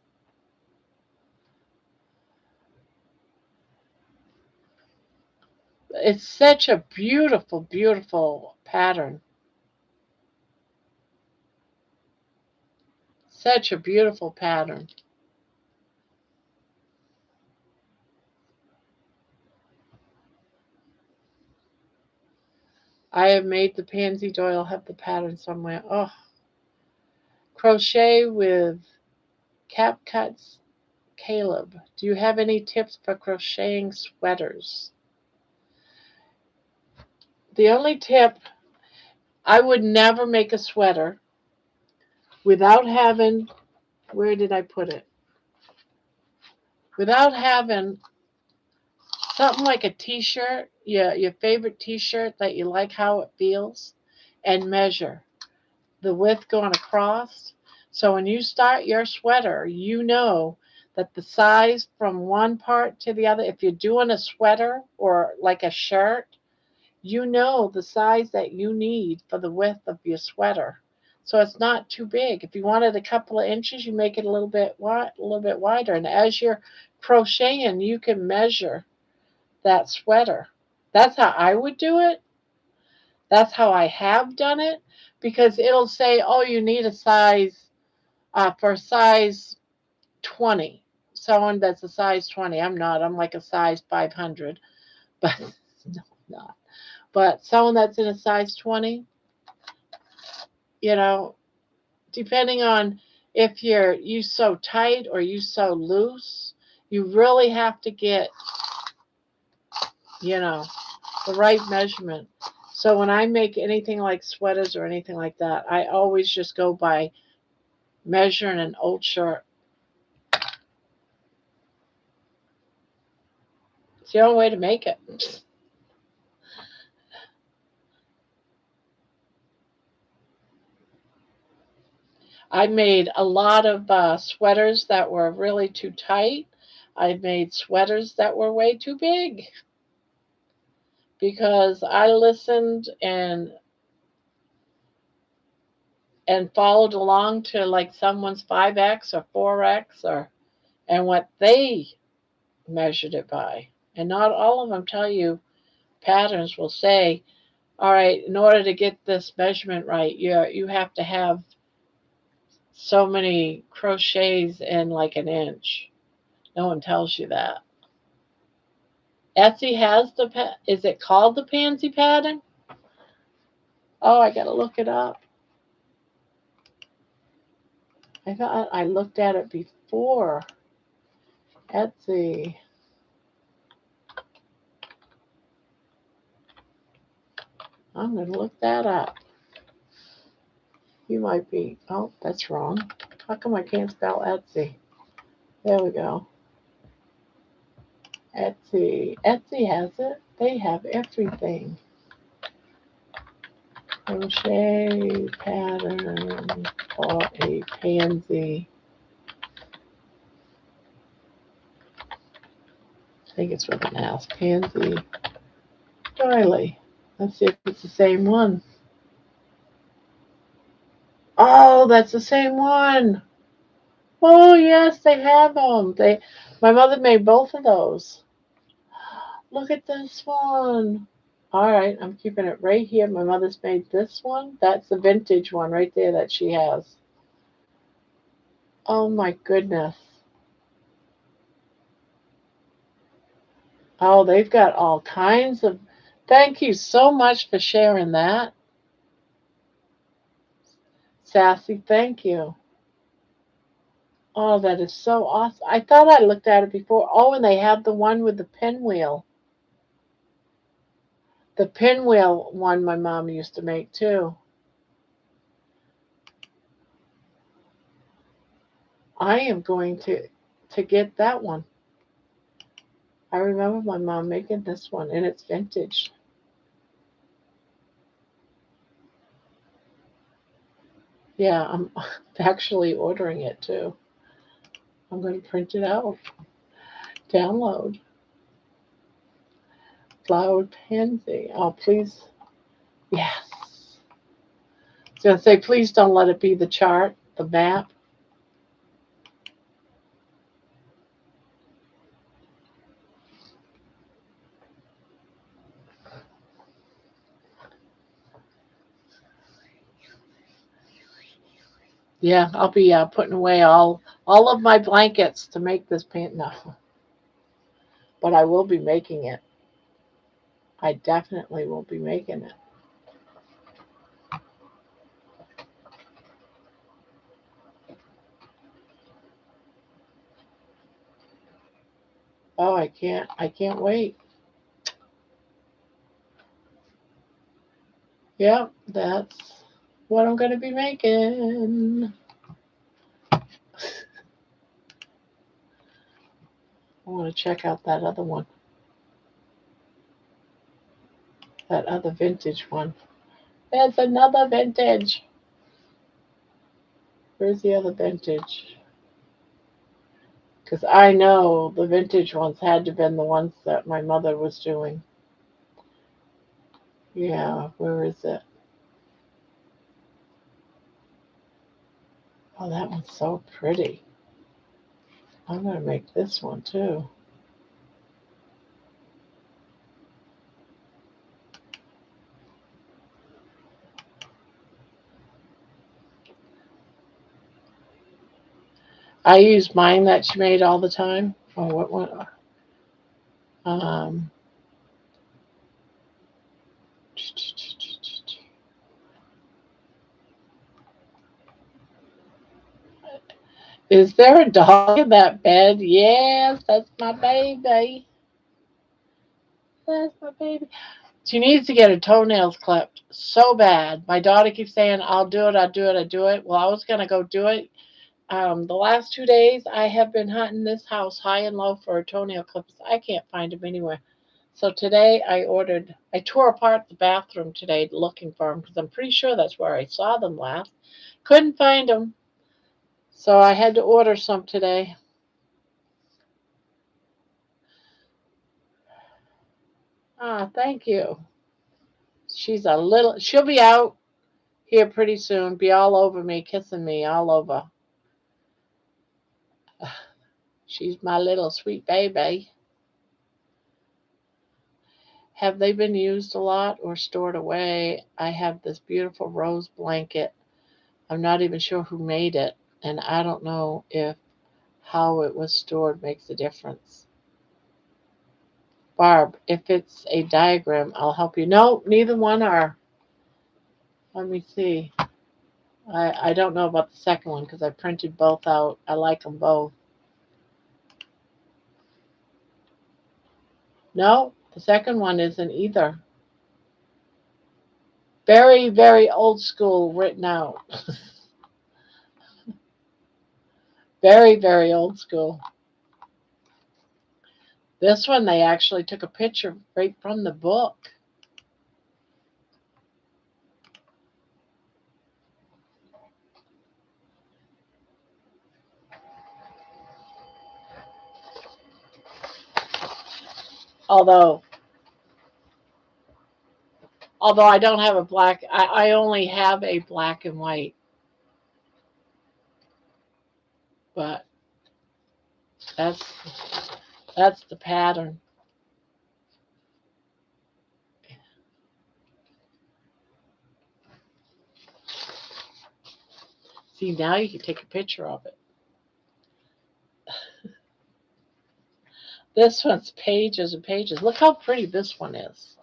It's such a beautiful, beautiful pattern. Such a beautiful pattern. I have made the pansy doily. Have the pattern somewhere. Oh, crochet with cap cuts. Caleb, do you have any tips for crocheting sweaters? The only tip, I would never make a sweater without having, where did I put it? Without having something like a t-shirt, your favorite t-shirt that you like how it feels, and measure the width going across. So when you start your sweater, you know that the size from one part to the other, if you're doing a sweater or like a shirt, you know the size that you need for the width of your sweater. So it's not too big. If you wanted a couple of inches, you make it a little bit wider. And as you're crocheting, you can measure that sweater. That's how I would do it. That's how I have done it because it'll say, "Oh, you need a size for size 20." Someone that's a size 20. I'm not. I'm like a size 500, but no, I'm not. But someone that's in a size 20, you know, depending on if you sew tight or you sew loose, you really have to get, you know, the right measurement. So when I make anything like sweaters or anything like that, I always just go by measuring an old shirt. It's the only way to make it. I made a lot of sweaters that were really too tight. I made sweaters that were way too big because I listened and followed along to like someone's 5X or 4X or and what they measured it by. And not all of them tell you patterns will say, all right, in order to get this measurement right, you have to have so many crochets in like an inch. No one tells you that. Etsy has is it called the pansy pattern? Oh, I gotta look it up. I thought I looked at it before. Etsy. I'm gonna look that up. You might be. Oh, that's wrong. How come I can't spell Etsy? There we go. Etsy. Etsy has it. They have everything. Crochet pattern for a pansy. I think it's with an S. Pansy doily. Let's see if it's the same one. Oh, that's the same one. Oh, yes, they have them. My mother made both of those. Look at this one. All right, I'm keeping it right here. My mother's made this one. That's the vintage one right there that she has. Oh my goodness. Oh, they've got all kinds of. Thank you so much for sharing that. Sassy, thank you. Oh, that is so awesome. I thought I looked at it before. Oh, and they have the one with the pinwheel. The pinwheel one my mom used to make too. I am going to get that one. I remember my mom making this one, and it's vintage. Yeah, I'm actually ordering it too. I'm going to print it out. Download. Flowered pansy. Oh, please. Yes. I was going to say, please don't let it be the chart, the map. Yeah, I'll be putting away all of my blankets to make this pant. No, but I will be making it. I definitely will be making it. Oh, I can't wait. Yep, that's what I'm going to be making. I want to check out that other one, that other vintage one. There's another vintage. Where's the other vintage? Because I know the vintage ones had to have been the ones that my mother was doing. Yeah, where is it? Oh, that one's so pretty. I'm going to make this one too. I use mine that she made all the time. Oh, what one? Um, Is there a dog in that bed? Yes, that's my baby. That's my baby. She needs to get her toenails clipped so bad. My daughter keeps saying, I'll do it, I'll do it, I'll do it. Well, I was going to go do it. The last 2 days, I have been hunting this house high and low for toenail clips. I can't find them anywhere. So today I tore apart the bathroom today looking for them because I'm pretty sure that's where I saw them last. Couldn't find them. So I had to order some today. Ah, thank you. She'll be out here pretty soon, be all over me, kissing me all over. She's my little sweet baby. Have they been used a lot or stored away? I have this beautiful rose blanket. I'm not even sure who made it, and I don't know if how it was stored makes a difference. Barb, if it's a diagram, I'll help you. No, neither one are. Let me see. I don't know about the second one because I printed both out. I like them both. No, the second one isn't either. Very, very old school written out. Very, very old school. This one, they actually took a picture right from the book. Although I don't have a black, I only have a black and white. But that's the pattern. See, now you can take a picture of it. This one's pages and pages. Look how pretty this one is.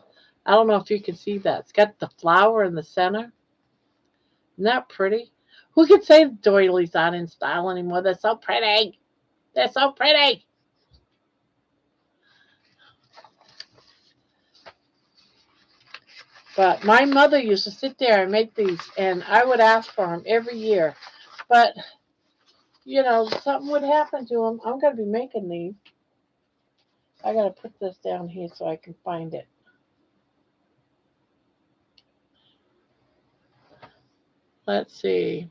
I don't know if you can see that. It's got the flower in the center. Isn't that pretty? Who could say the doilies aren't in style anymore? They're so pretty. They're so pretty. But my mother used to sit there and make these, and I would ask for them every year. But, something would happen to them. I'm going to be making these. I got to put this down here so I can find it. Let's see.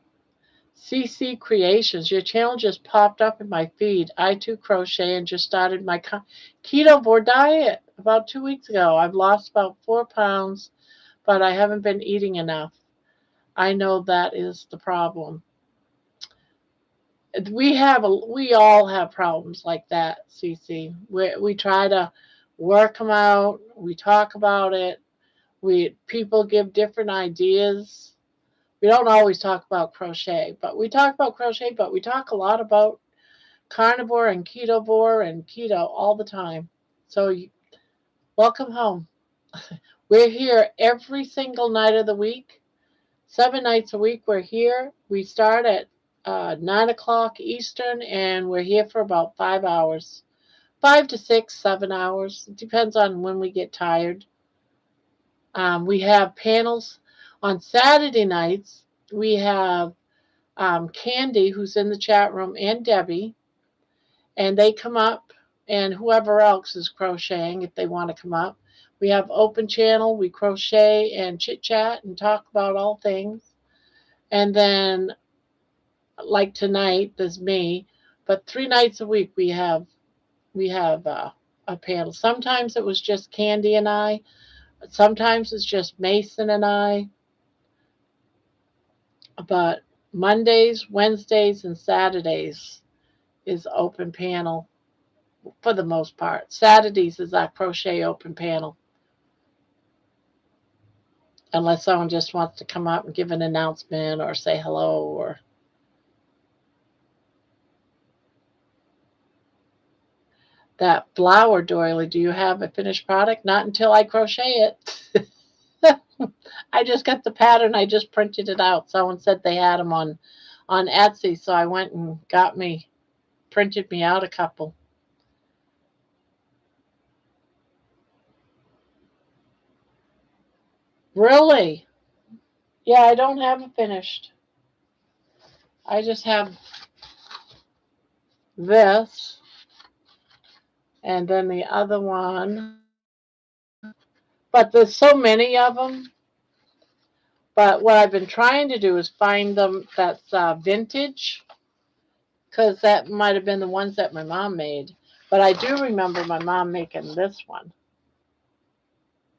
CC Creations. Your channel just popped up in my feed. I too crochet and just started my keto diet about 2 weeks ago. I've lost about 4 pounds, but I haven't been eating enough. I know that is the problem. We all have problems like that, CC. We try to work them out. We talk about it. People give different ideas. We don't always talk about crochet, but we talk a lot about carnivore and ketovore and keto all the time. So welcome home. We're here every single night of the week. 7 nights a week we're here. We start at 9 o'clock Eastern, and we're here for about 5 hours. 5 to 6, 7 hours. It depends on when we get tired. We have panels on Saturday nights. We have Candy, who's in the chat room, and Debbie, and they come up, and whoever else is crocheting, if they want to come up. We have open channel. We crochet and chit chat and talk about all things. And then, like tonight, there's me. But 3 nights a week we have a panel. Sometimes it was just Candy and I. Sometimes it's just Mason and I. But Mondays, Wednesdays, and Saturdays is open panel for the most part. Saturdays is our crochet open panel. Unless someone just wants to come up and give an announcement or say hello or that flower doily. Do you have a finished product? Not until I crochet it. I just got the pattern. I just printed it out. Someone said they had them on on Etsy, so I went and printed me out a couple. Really? Yeah, I don't have it finished. I just have this, and then the other one. But there's so many of them. But what I've been trying to do is find them that's vintage, because that might have been the ones that my mom made. But I do remember my mom making this one,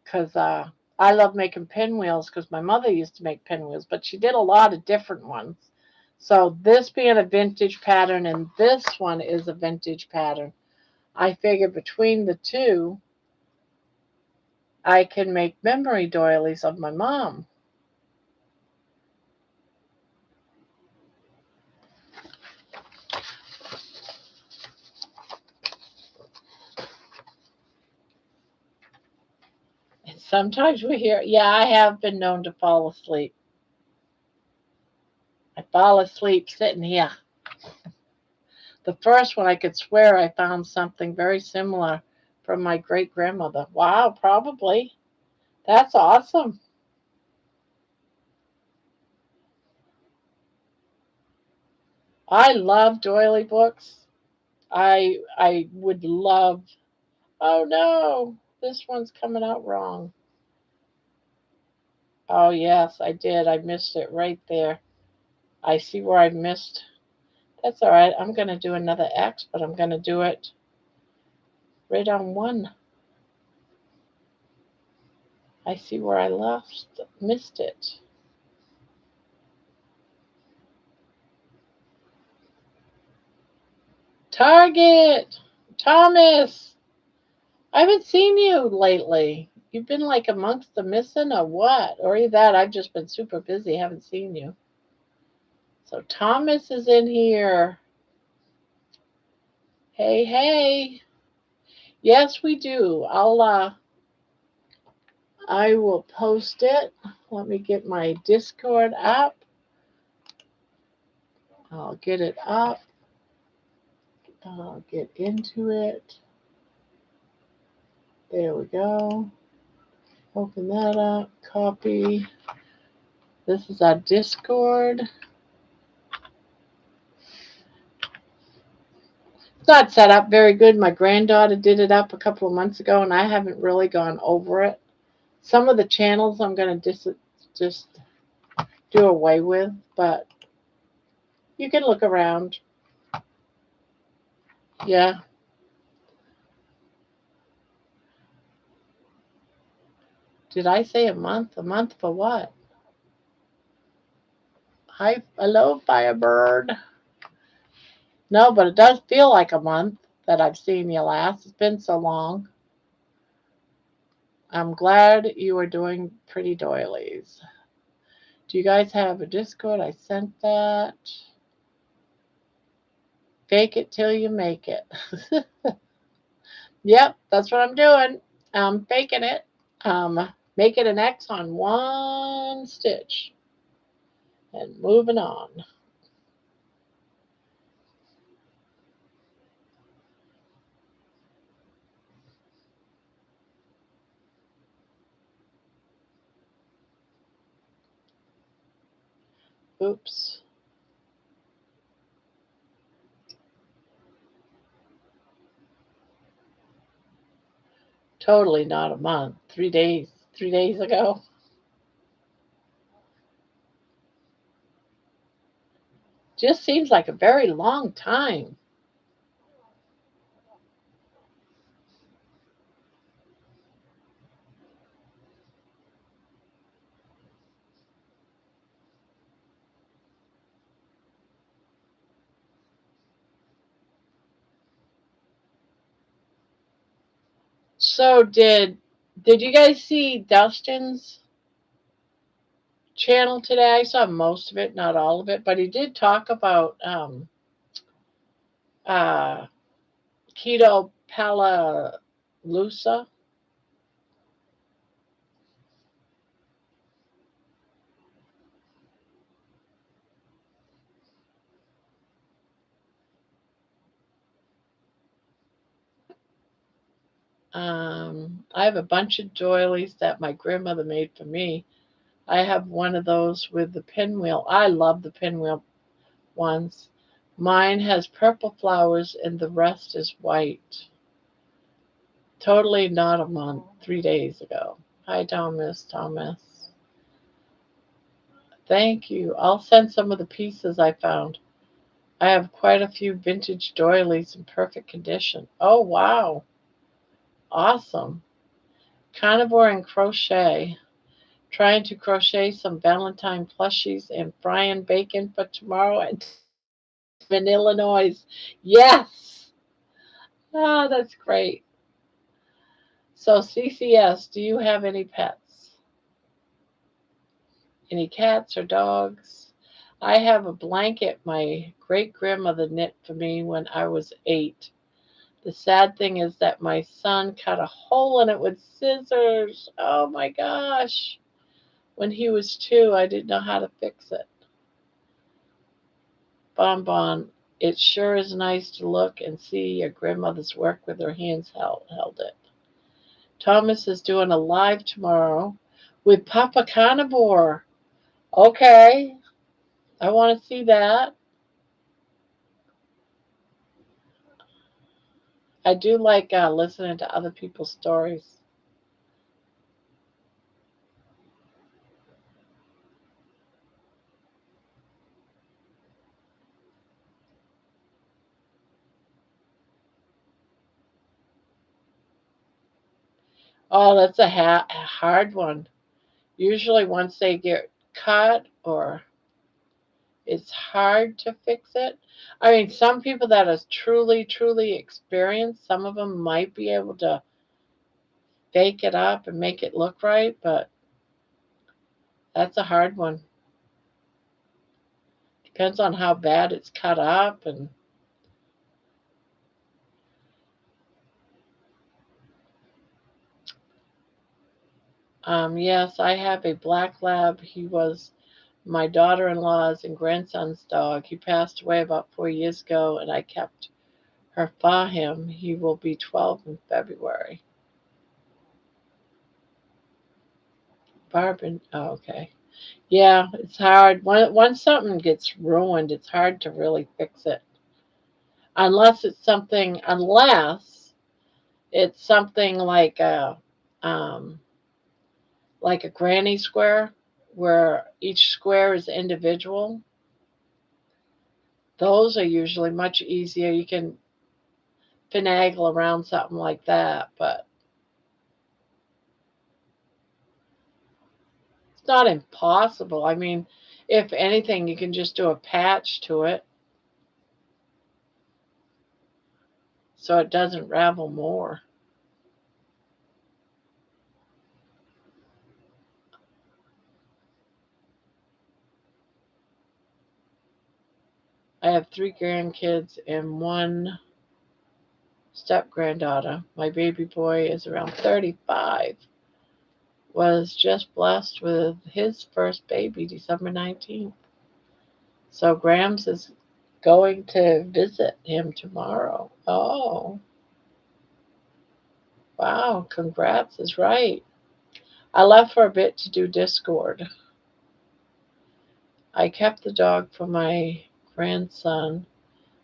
because I love making pinwheels because my mother used to make pinwheels, but she did a lot of different ones. So this being a vintage pattern and this one is a vintage pattern, I figured between the two, I can make memory doilies of my mom. And sometimes we hear, yeah, I have been known to fall asleep. I fall asleep sitting here. The first one, I could swear I found something very similar from my great grandmother. Wow, probably. That's awesome. I love doily books. I would love. Oh no, this one's coming out wrong. Oh yes, I did. I missed it right there. I see where I missed. That's all right. I'm gonna do another X, but I'm gonna do it right on one. I see where I missed it. Target, Thomas. I haven't seen you lately. You've been like amongst the missing or what? Or either that, I've just been super busy, haven't seen you. So Thomas is in here. Hey, hey. Yes, we do. I will post it. Let me get my Discord up. I'll get it up. I'll get into it. There we go. Open that up. Copy. This is our Discord. It's not set up very good. My granddaughter did it up a couple of months ago, and I haven't really gone over it. Some of the channels I'm going to just do away with, but you can look around. Yeah. Did I say a month? A month for what? Hi, hello, Firebird. No, but it does feel like a month that I've seen you last. It's been so long. I'm glad you are doing pretty doilies. Do you guys have a Discord? I sent that. Fake it till you make it. Yep, that's what I'm doing. I'm faking it. Making an X on one stitch and moving on. Oops. Totally not a month. 3 days. 3 days ago. Just seems like a very long time. So did you guys see Dustin's channel today? I saw most of it, not all of it, but he did talk about uh, keto palooza. I have a bunch of doilies that my grandmother made for me. I have one of those with the pinwheel. I love the pinwheel ones. Mine has purple flowers and the rest is white. Totally not a month, 3 days ago. Hi, Thomas. Thomas. Thank you. I'll send some of the pieces I found. I have quite a few vintage doilies in perfect condition. Oh, wow. Awesome. Carnivore and crochet. Trying to crochet some Valentine plushies and frying bacon for tomorrow at in Illinois. Yes. Ah, that's great. So, CCS, do you have any pets? Any cats or dogs? I have a blanket my great grandmother knit for me when I was 8. The sad thing is that my son cut a hole in it with scissors. Oh my gosh. When he was 2, I didn't know how to fix it. Bonbon, it sure is nice to look and see your grandmother's work with her hands held it. Thomas is doing a live tomorrow with Papa Carnivore. Okay, I want to see that. I do like listening to other people's stories. Oh, that's a hard one. Usually, once they get cut or it's hard to fix it. I mean, some people that are truly, truly experienced, some of them might be able to fake it up and make it look right, but that's a hard one. Depends on how bad it's cut up and yes, I have a black lab. He was my daughter-in-law's and grandson's dog. He passed away about 4 years ago, and I kept her for him. He will be 12 in February. Barbara, oh, okay. Yeah, it's hard. Once something gets ruined, it's hard to really fix it. Unless it's something um, like a granny square, where each square is individual. Those are usually much easier. You can finagle around something like that, but it's not impossible. I mean, if anything, you can just do a patch to it so it doesn't ravel more. I have 3 grandkids and one step granddaughter. My baby boy is around 35. Was just blessed with his first baby December 19th. So Grams is going to visit him tomorrow. Oh, wow. Congrats is right. I left for a bit to do Discord. I kept the dog for my grandson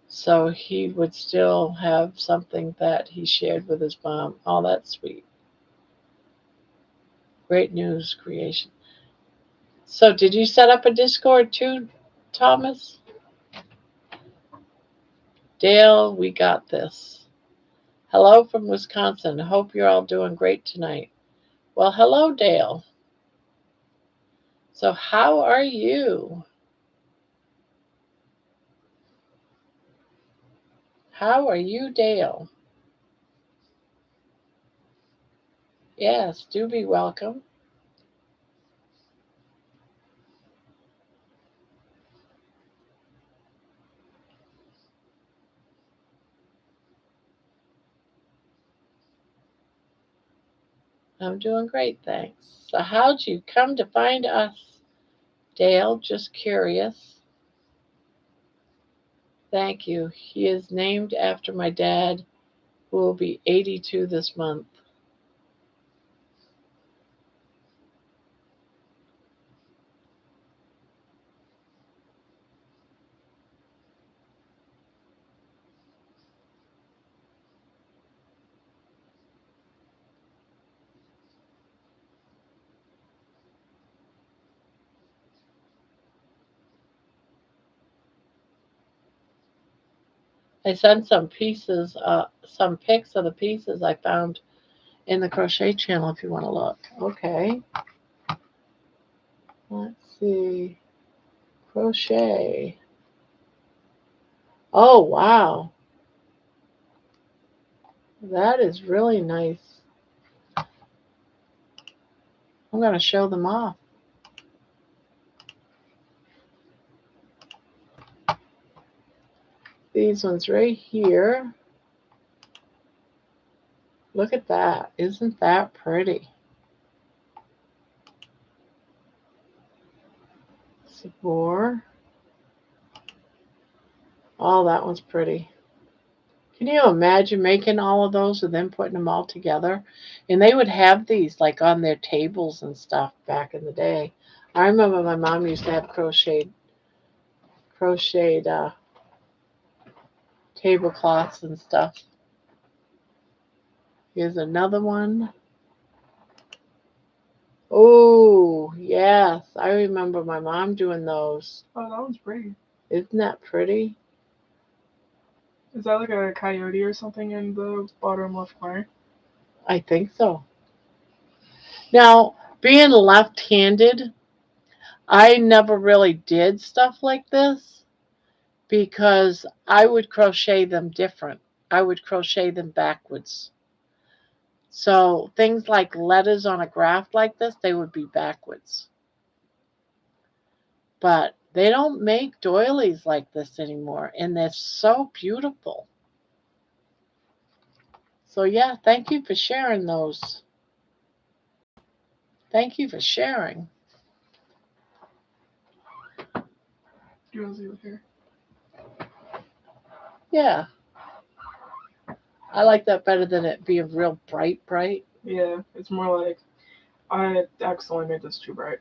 so he would still have something that he shared with his mom. Oh, that's sweet. Great news creation. So, did you set up a Discord too, Thomas? Dale, we got this. Hello from Wisconsin. Hope you're all doing great tonight. Well, hello, Dale. So, how are you? How are you, Dale? Yes, do be welcome. I'm doing great, thanks. So, how'd you come to find us, Dale? Just curious. Thank you. He is named after my dad, who will be 82 this month. I sent some pieces, some pics of the pieces I found in the crochet channel if you want to look. Okay. Let's see. Crochet. Oh, wow. That is really nice. I'm going to show them off. These ones right here. Look at that. Isn't that pretty? Some more. Oh, that one's pretty. Can you imagine making all of those and then putting them all together? And they would have these like on their tables and stuff back in the day. I remember my mom used to have crocheted tablecloths and stuff. Here's another one. Oh, yes. I remember my mom doing those. Oh, that one's pretty. Isn't that pretty? Is that like a coyote or something in the bottom left corner? I think so. Now, being left-handed, I never really did stuff like this because I would crochet them different. I would crochet them backwards. So things like letters on a graph like this, they would be backwards. But they don't make doilies like this anymore, and they're so beautiful. So yeah, thank you for sharing those. Thank you for sharing. Do you want to see with here? Yeah. I like that better than it being real bright. Yeah, it's more like I accidentally made this too bright.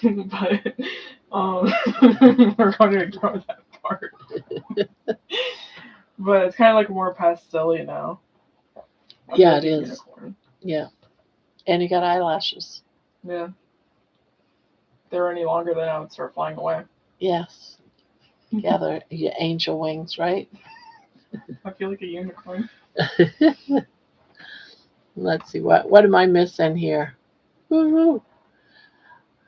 But we're going to ignore that part. But it's kind of like more pastel-y now. Yeah, it is. Unicorn. Yeah. And you got eyelashes. Yeah. If they were any longer, then I would start flying away. Yes. Yeah, they're your angel wings, right? I feel like a unicorn. Let's see, what am I missing here? Woo-hoo.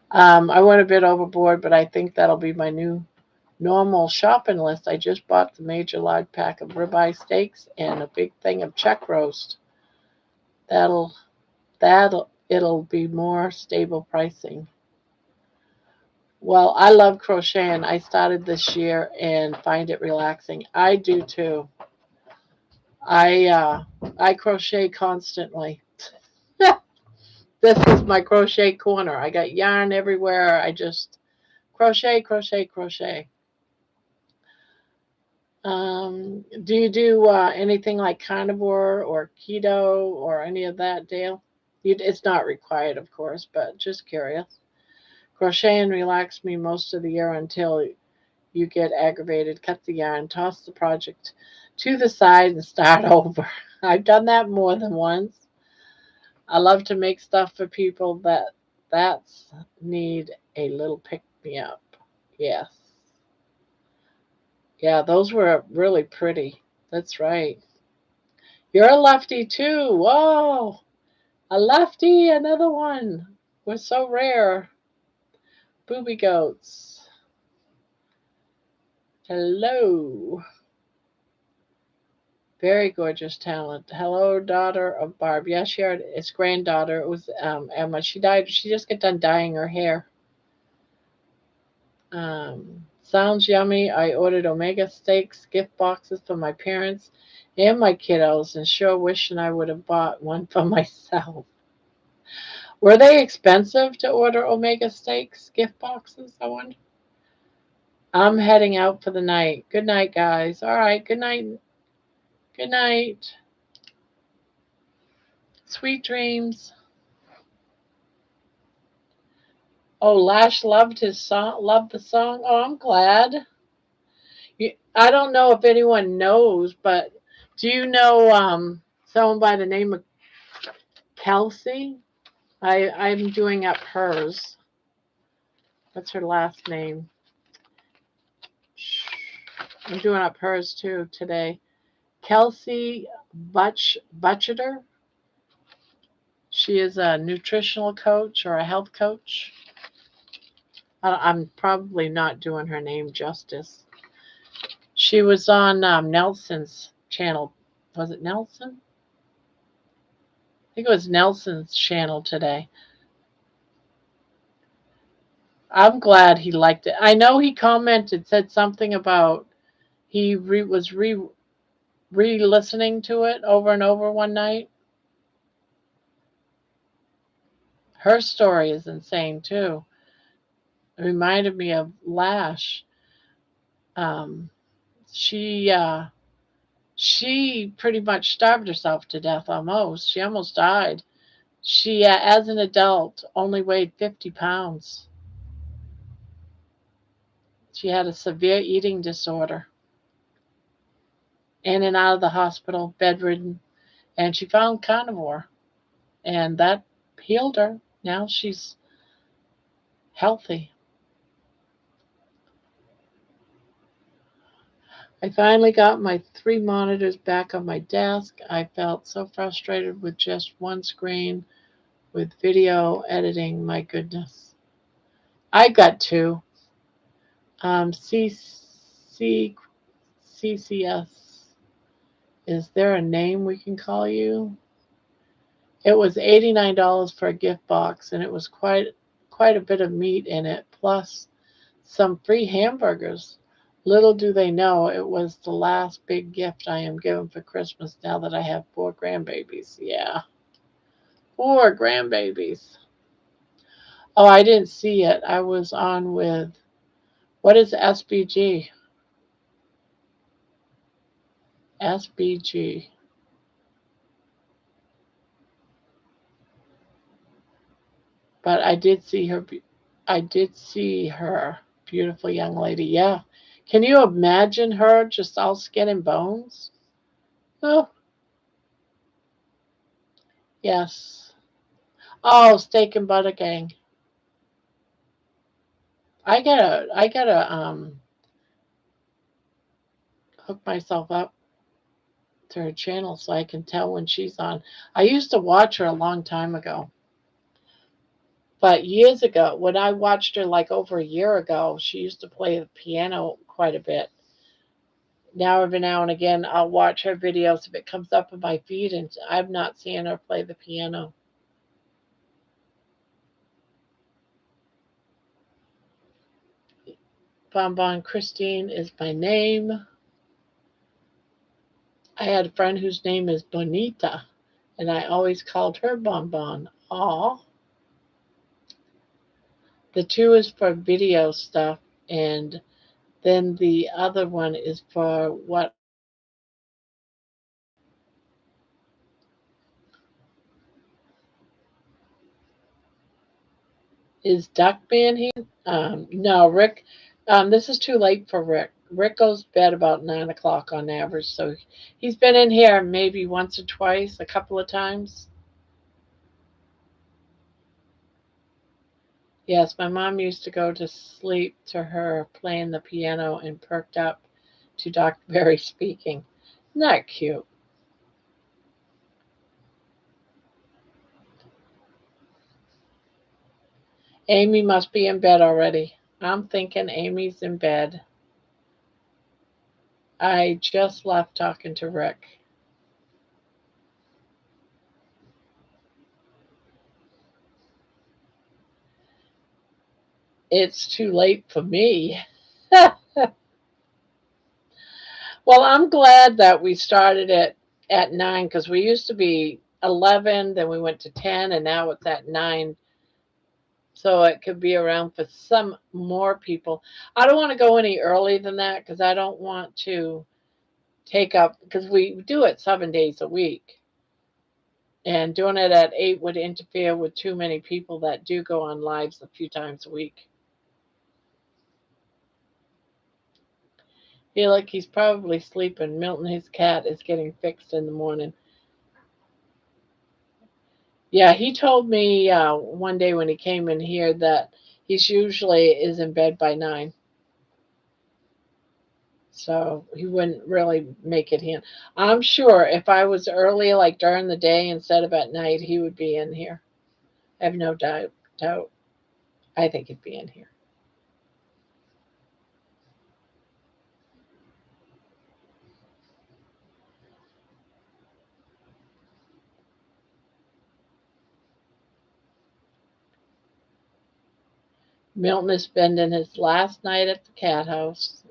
I went a bit overboard, but I think that'll be my new normal shopping list. I just bought the major large pack of ribeye steaks and a big thing of chuck roast. It'll be more stable pricing. Well, I love crocheting. I started this year and find it relaxing. I do too. I crochet constantly. This is my crochet corner. I got yarn everywhere. I just crochet. Do you do anything like carnivore or keto or any of that, Dale? It's not required, of course, but just curious. Crochet and relax me most of the year until you get aggravated. Cut the yarn, toss the project to the side, and start over. I've done that more than once. I love to make stuff for people that's need a little pick-me-up. Yes. Yeah, those were really pretty. That's right. You're a lefty too. Whoa. A lefty, another one. We're so rare. Booby goats. Hello. Very gorgeous talent. Hello, daughter of Barb. Yes, she had its granddaughter. It was Emma. She died. She just got done dyeing her hair. Sounds yummy. I ordered omega steaks gift boxes for my parents and my kiddos, and sure wishing I would have bought one for myself. Were they expensive to order omega steaks gift boxes? I wonder. I'm heading out for the night. Good night, guys. All right. Good night. Good night. Sweet dreams. Oh, Lash loved his song. Loved the song. Oh, I'm glad. I don't know if anyone knows, but do you know someone by the name of Kelsey? I'm doing up hers. What's her last name? I'm doing up hers too today. Kelsey Butcher. She is a nutritional coach or a health coach. I'm probably not doing her name justice. She was on Nelson's channel. Was it Nelson? I think it was Nelson's channel today. I'm glad he liked it. I know he commented, said something about he was re-listening to it over and over one night. Her story is insane too. It reminded me of Lash. Um, she pretty much starved herself to death almost. She almost died. She, as an adult, only weighed 50 pounds. She had a severe eating disorder. In and out of the hospital, bedridden, and she found Carnivore, and that healed her. Now she's healthy. I finally got my 3 monitors back on my desk. I felt so frustrated with just one screen with video editing. My goodness. I got 2. CCS. Is there a name we can call you? It was $89 for a gift box, and it was quite a bit of meat in it, plus some free hamburgers. Little do they know it was the last big gift I am given for Christmas now that I have 4 grandbabies. Yeah, 4 grandbabies. Oh, I didn't see it. I was on with, what is SBG? SBG. But I did see her. I did see her. Beautiful young lady. Yeah. Can you imagine her just all skin and bones? Oh, yes. Oh, steak and butter gang. I gotta hook myself up to her channel so I can tell when she's on. I used to watch her a long time ago. But years ago, when I watched her like over a year ago, she used to play the piano quite a bit. Now, every now and again, I'll watch her videos if it comes up in my feed, and I'm not seeing her play the piano. Bonbon Christine is my name. I had a friend whose name is Bonita, and I always called her Bonbon. Aw. The 2 is for video stuff, and then the other one is for what is Duck Man here? No, Rick. This is too late for Rick. Rick goes to bed about 9 o'clock on average, so he's been in here maybe once or twice, a couple of times. Yes, my mom used to go to sleep to her playing the piano and perked up to Dr. Barry speaking. Not cute. Amy must be in bed already. I'm thinking Amy's in bed. I just left talking to Rick. It's too late for me. Well, I'm glad that we started it at 9 because we used to be 11, then we went to 10, and now it's at 9. So it could be around for some more people. I don't want to go any earlier than that because I don't want to take up, because we do it 7 days a week. And doing it at 8 would interfere with too many people that do go on lives a few times a week. Feel like he's probably sleeping. Milton, his cat, is getting fixed in the morning. Yeah, he told me one day when he came in here that he's usually is in bed by 9. So he wouldn't really make it in. I'm sure if I was early, like during the day instead of at night, he would be in here. I have no doubt. I think he'd be in here. Milton is spending his last night at the cat house.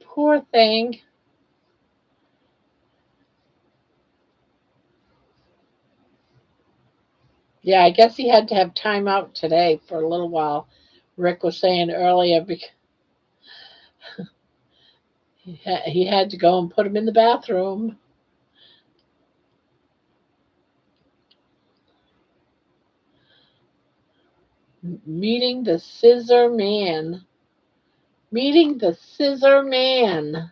Poor thing. Yeah, I guess he had to have time out today for a little while. Rick was saying earlier because he had to go and put him in the bathroom. Meeting the scissor man. Meeting the scissor man.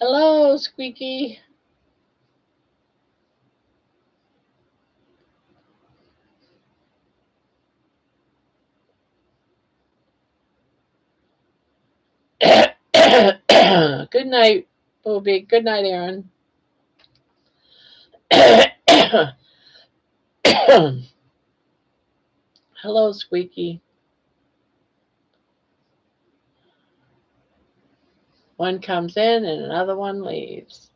Hello, Squeaky. Good night, Booby. Good night, Aaron. Hello, Squeaky. One comes in and another one leaves.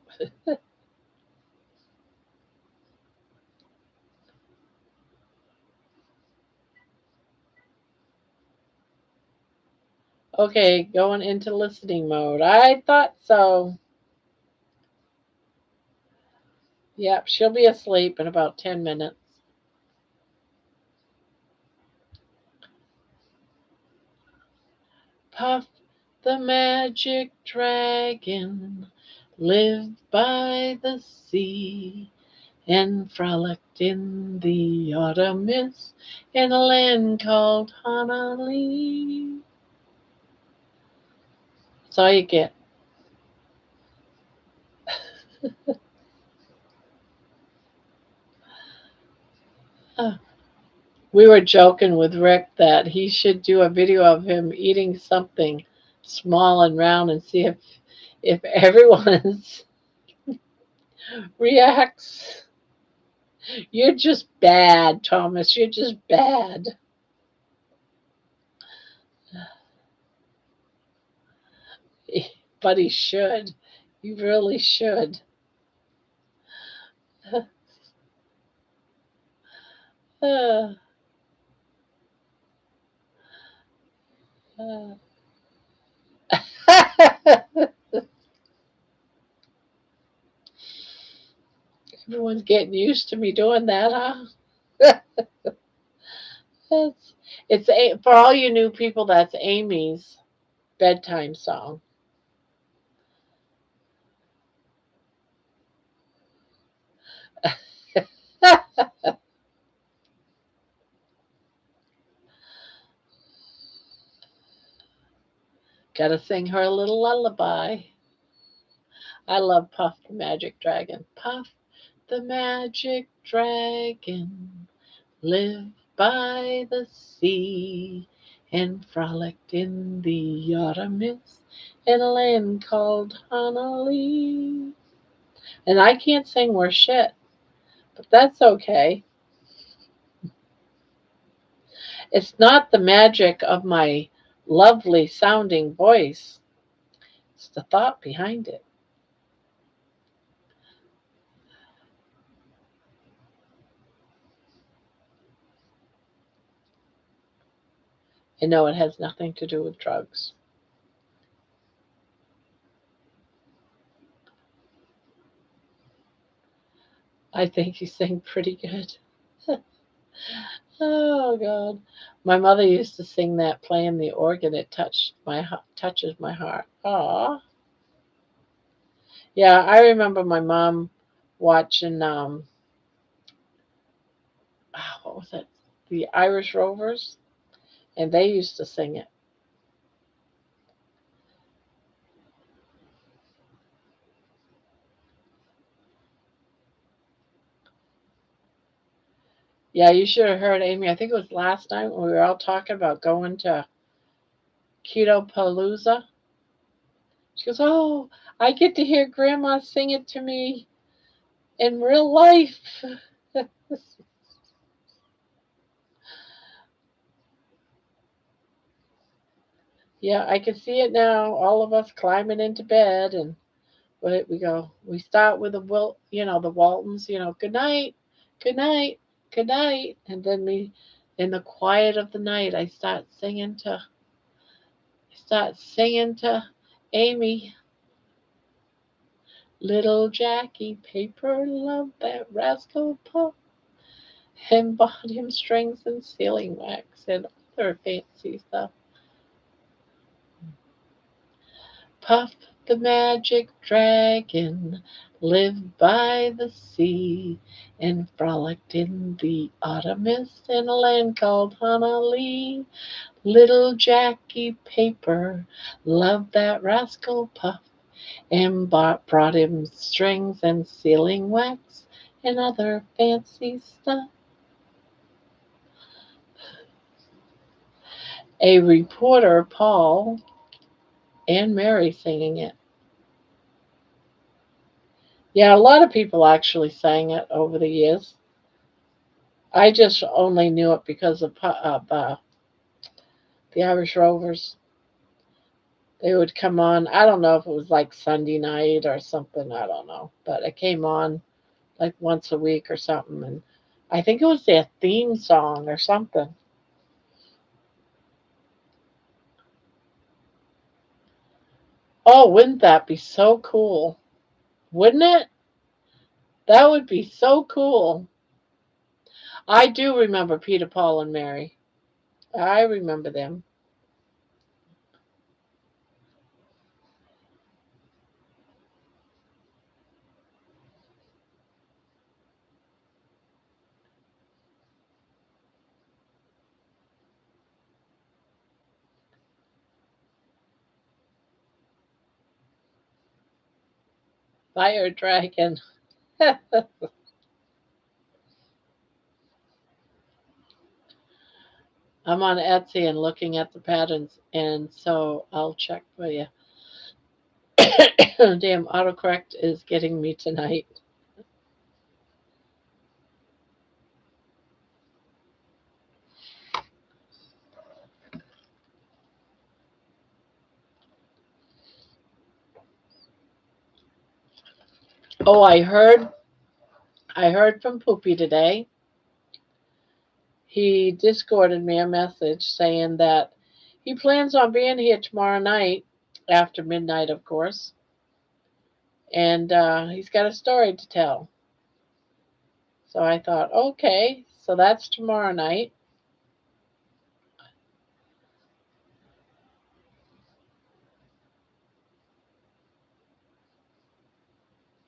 Okay, going into listening mode. I thought so. Yep, she'll be asleep in about 10 minutes. Puff the magic dragon lived by the sea and frolicked in the autumn mist in a land called Honolulu. That's all you get. Uh, we were joking with Rick that he should do a video of him eating something small and round and see if everyone reacts. You're just bad, Thomas. You're just bad. But he should. He really should. Uh, uh. Everyone's getting used to me doing that, huh? it's, for all you new people. That's Amy's bedtime song. Gotta sing her a little lullaby. I love Puff the Magic Dragon. Puff the Magic Dragon lived by the sea and frolicked in the autumn mist in a land called Honolulu. And I can't sing worth shit, but that's okay. It's not the magic of my lovely sounding voice, it's the thought behind it. And no, it has nothing to do with drugs. I think you sing pretty good. Oh God, my mother used to sing that playing the organ. It touches my heart. Aw, yeah, I remember my mom watching what was it, the Irish Rovers, and they used to sing it. Yeah, you should have heard Amy. I think it was last night when we were all talking about going to Keto Palooza. She goes, "Oh, I get to hear Grandma sing it to me in real life." Yeah, I can see it now. All of us climbing into bed, and we go. We start with the Waltons. Good night, good night, good night, and then in the quiet of the night, I start singing to Amy. Little Jackie Paper loved that rascal Puff, and bought him strings and sealing wax and other fancy stuff. Puff the magic dragon lived by the sea and frolicked in the autumn mist in a land called Honolulu. Little Jackie Paper loved that rascal Puff and brought him strings and sealing wax and other fancy stuff. A reporter, Paul, and Mary singing it. Yeah, a lot of people actually sang it over the years. I just only knew it because of the Irish Rovers. They would come on. I don't know if it was like Sunday night or something. I don't know, but it came on like once a week or something, and I think it was their theme song or something. Oh, wouldn't that be so cool? Wouldn't it? That would be so cool. I do remember Peter, Paul, and Mary. I remember them. Fire Dragon. I'm on Etsy and looking at the patterns, and so I'll check for you. Damn, autocorrect is getting me tonight. Oh, I heard from Poopy today. He discorded me a message saying that he plans on being here tomorrow night, after midnight, of course, and he's got a story to tell. So I thought, okay, so that's tomorrow night.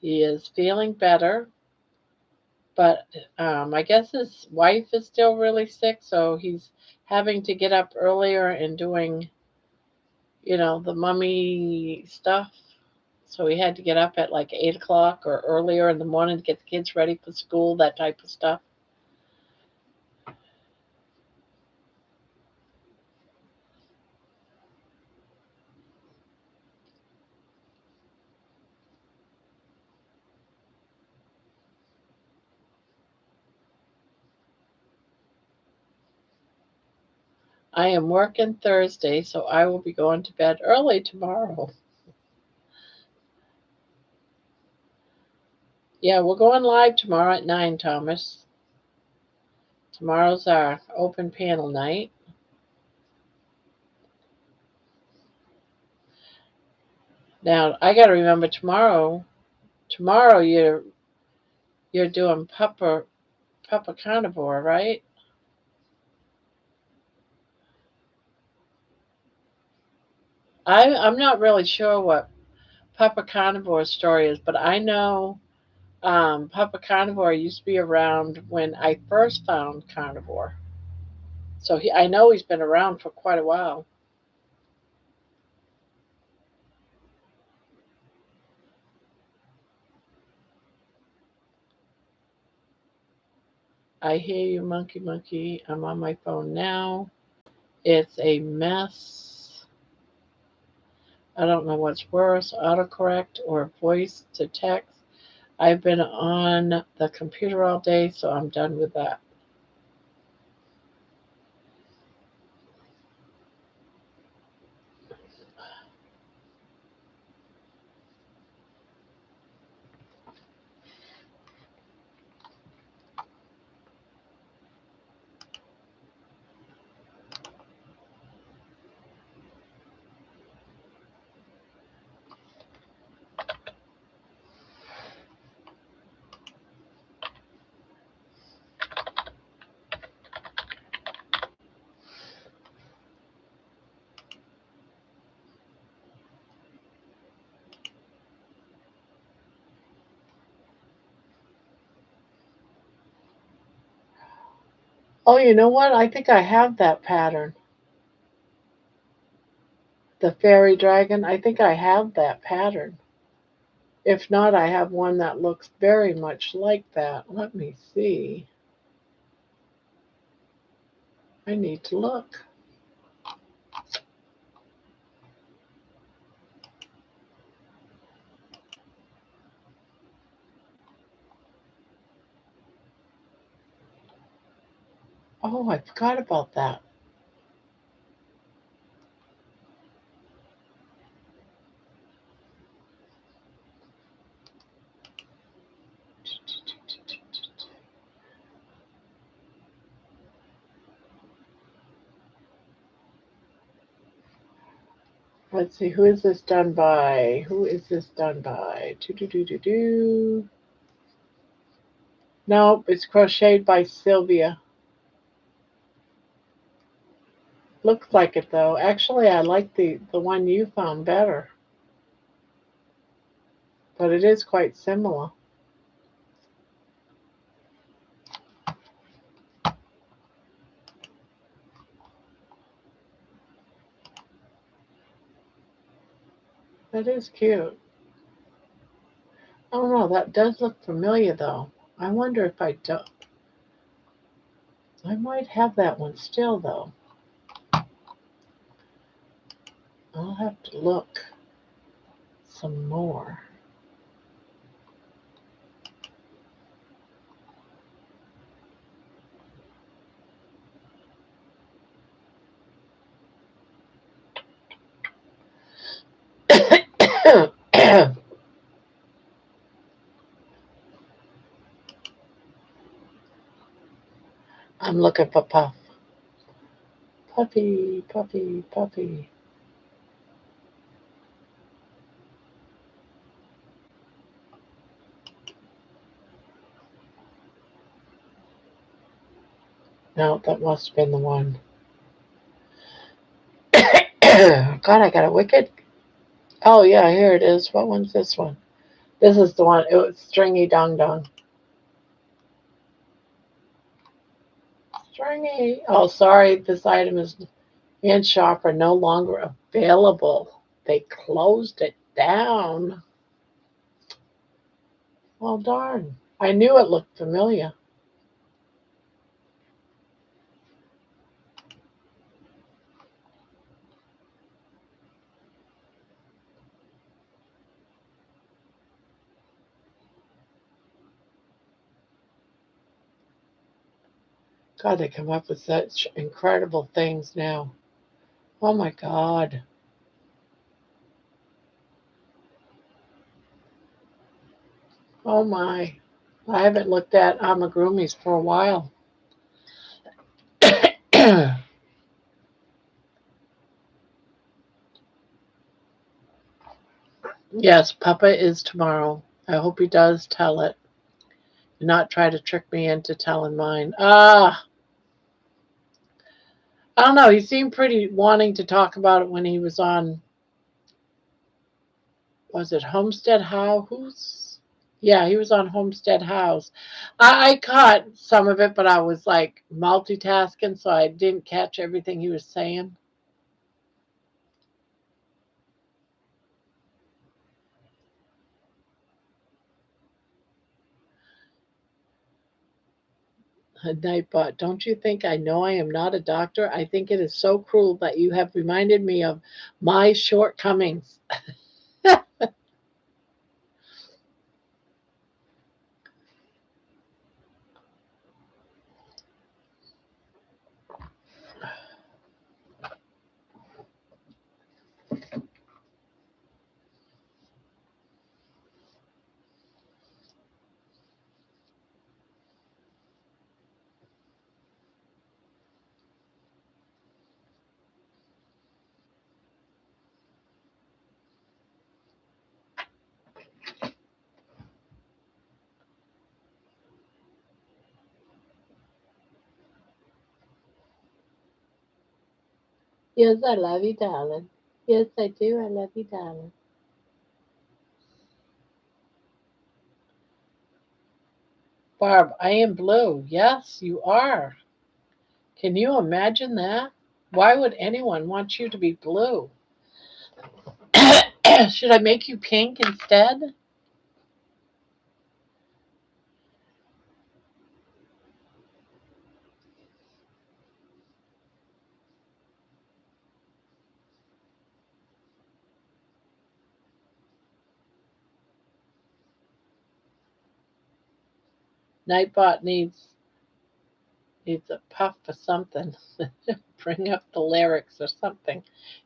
He is feeling better, but I guess his wife is still really sick, so he's having to get up earlier and doing, the mummy stuff. So he had to get up at like 8 o'clock or earlier in the morning to get the kids ready for school, that type of stuff. I am working Thursday, so I will be going to bed early tomorrow. Yeah, we're going live tomorrow at 9, Thomas. Tomorrow's our open panel night. Now, I got to remember tomorrow. Tomorrow you're doing Papa Carnivore, right? I'm not really sure what Papa Carnivore's story is, but I know Papa Carnivore used to be around when I first found Carnivore. So I know he's been around for quite a while. I hear you, monkey, monkey. I'm on my phone now. It's a mess. I don't know what's worse, autocorrect or voice to text. I've been on the computer all day, so I'm done with that. Oh, you know what? I think I have that pattern. The fairy dragon. I think I have that pattern. If not, I have one that looks very much like that. Let me see. I need to look. Oh, I forgot about that. Let's see, who is this done by? Who is this done by? Do. Nope, it's crocheted by Sylvia. Looks like it though. Actually, I like the one you found better. But it is quite similar. That is cute. Oh no, that does look familiar though. I wonder if I do. I might have that one still though. I'll have to look some more. I'm looking for Puff. Puppy, puppy, puppy. No, that must have been the one. God, I got a wicked. Oh yeah, here it is. What one's this one? This is the one. It was Stringy Dong Dong. Stringy. Oh, sorry. This item is in shop are no longer available. They closed it down. Well, darn. I knew it looked familiar. God, they come up with such incredible things now. Oh my God. Oh my. I haven't looked at amigurumis for a while. Yes, Papa is tomorrow. I hope he does tell it. And not try to trick me into telling mine. I don't know. He seemed pretty wanting to talk about it when he was on, was it Homestead House? Yeah, he was on Homestead House. I caught some of it, but I was like multitasking, so I didn't catch everything he was saying. Nightbot, don't you think I know I am not a doctor? I think it is so cruel that you have reminded me of my shortcomings. Yes, I love you, darling. Yes, I do. I love you, darling. Barb, I am blue. Yes, you are. Can you imagine that? Why would anyone want you to be blue? Should I make you pink instead? Nightbot needs a puff or something. Bring up the lyrics or something.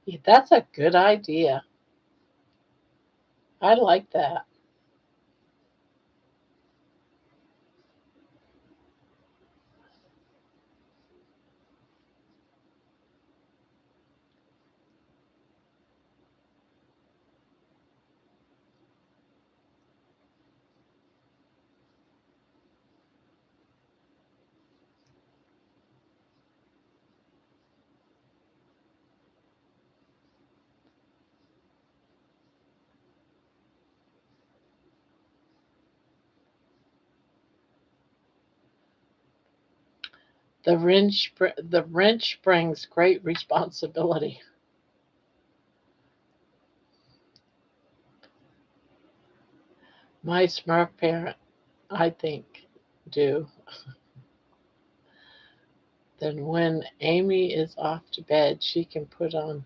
Yeah, that's a good idea. I like that. The wrench brings great responsibility. My smart parent, I think, do. Then when Amy is off to bed, she can put on.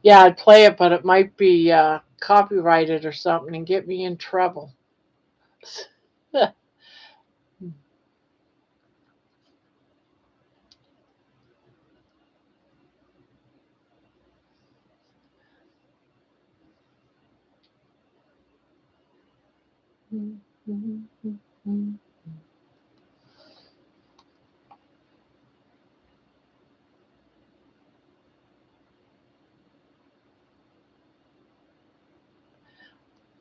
Yeah, I'd play it, but it might be copyrighted or something and get me in trouble.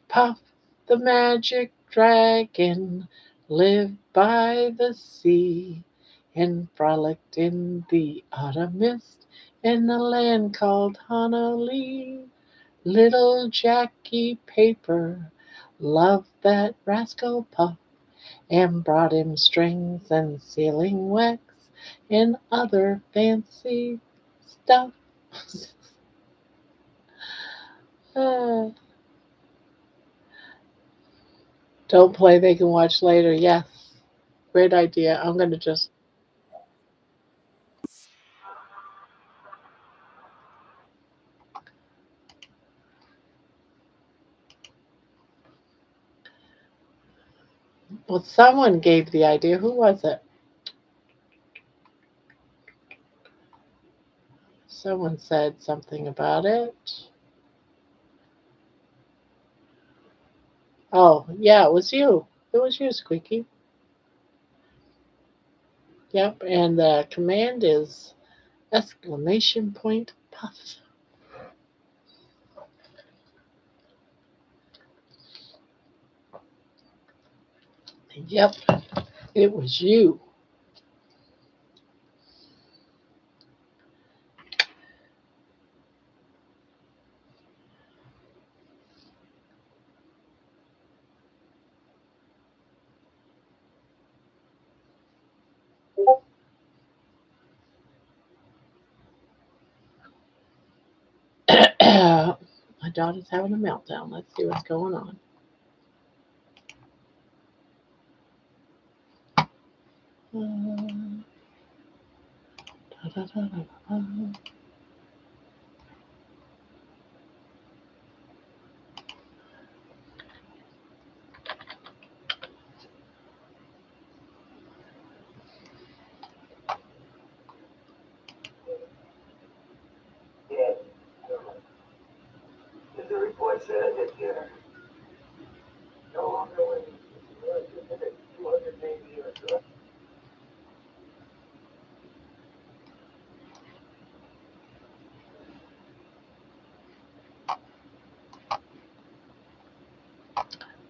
Puff the magic dragon lived by the sea and frolicked in the autumn mist in a land called Honolulu. Little Jackie Paper loved that rascal Puff and brought him strings and sealing wax and other fancy stuff. Ah, don't play, they can watch later. Yes, great idea. I'm going to just, well, someone gave the idea. Who was it? Someone said something about it. Oh, yeah, it was you. It was you, Squeaky. Yep, and the command is exclamation point puff. Yep, it was you. My daughter's having a meltdown. Let's see what's going on. Da, da, da, da, da.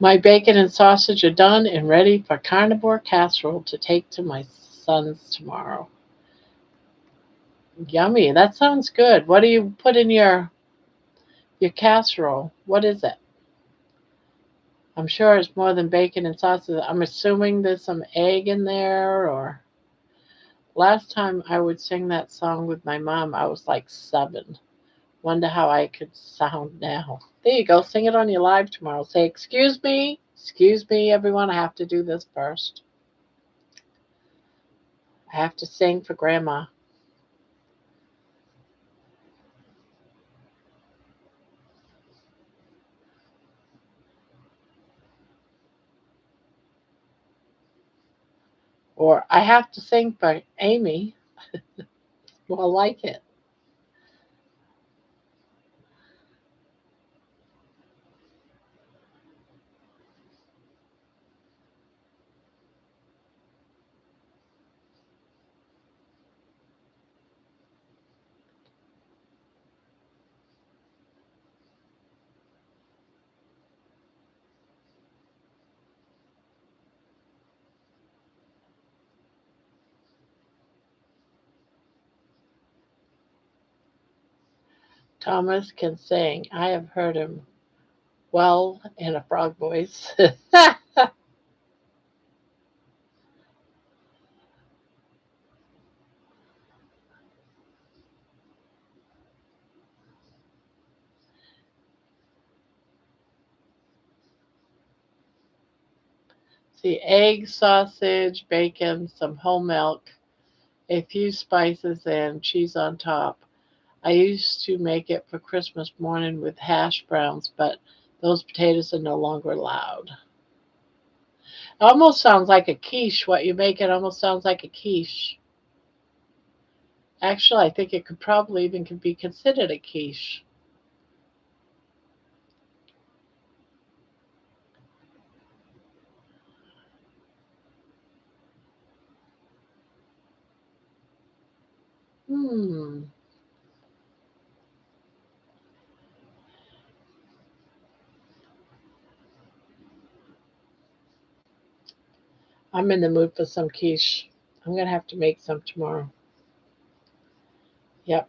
My bacon and sausage are done and ready for carnivore casserole to take to my son's tomorrow. Yummy. That sounds good. What do you put in your casserole? What is it? I'm sure it's more than bacon and sausage. I'm assuming there's some egg in there or last time I would sing that song with my mom, I was like 7. Wonder how I could sound now. There you go. Sing it on your live tomorrow. Say, excuse me, everyone. I have to do this first. I have to sing for Grandma. Or I have to sing for Amy. More like it. Thomas can sing. I have heard him well in a frog voice. See, egg, sausage, bacon, some whole milk, a few spices, and cheese on top. I used to make it for Christmas morning with hash browns, but those potatoes are no longer allowed. Almost sounds like a quiche. What you make it almost sounds like a quiche. Actually, I think it could probably even be considered a quiche. Hmm. I'm in the mood for some quiche. I'm gonna have to make some tomorrow. Yep.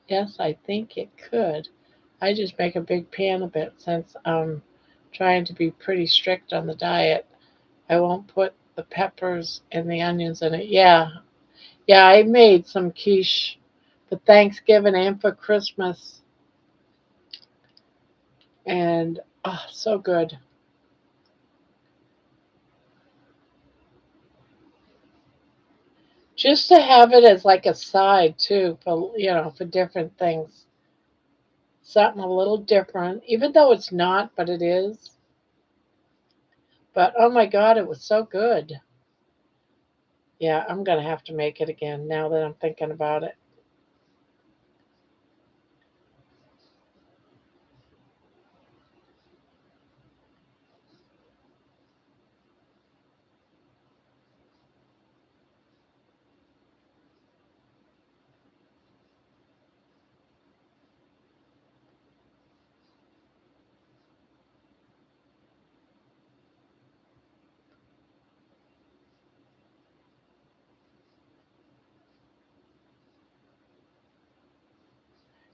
Yes, I think it could. I just make a big pan of it since I'm trying to be pretty strict on the diet. I won't put the peppers and the onions in it. Yeah, yeah, I made some quiche for Thanksgiving and for Christmas, and oh, so good. Just to have it as like a side too, for for different things. Something a little different, even though it's not, but it is. But oh my God, it was so good. Yeah, I'm gonna have to make it again now that I'm thinking about it.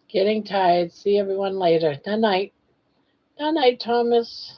Getting tired. See everyone later. Night night. Night night, Thomas.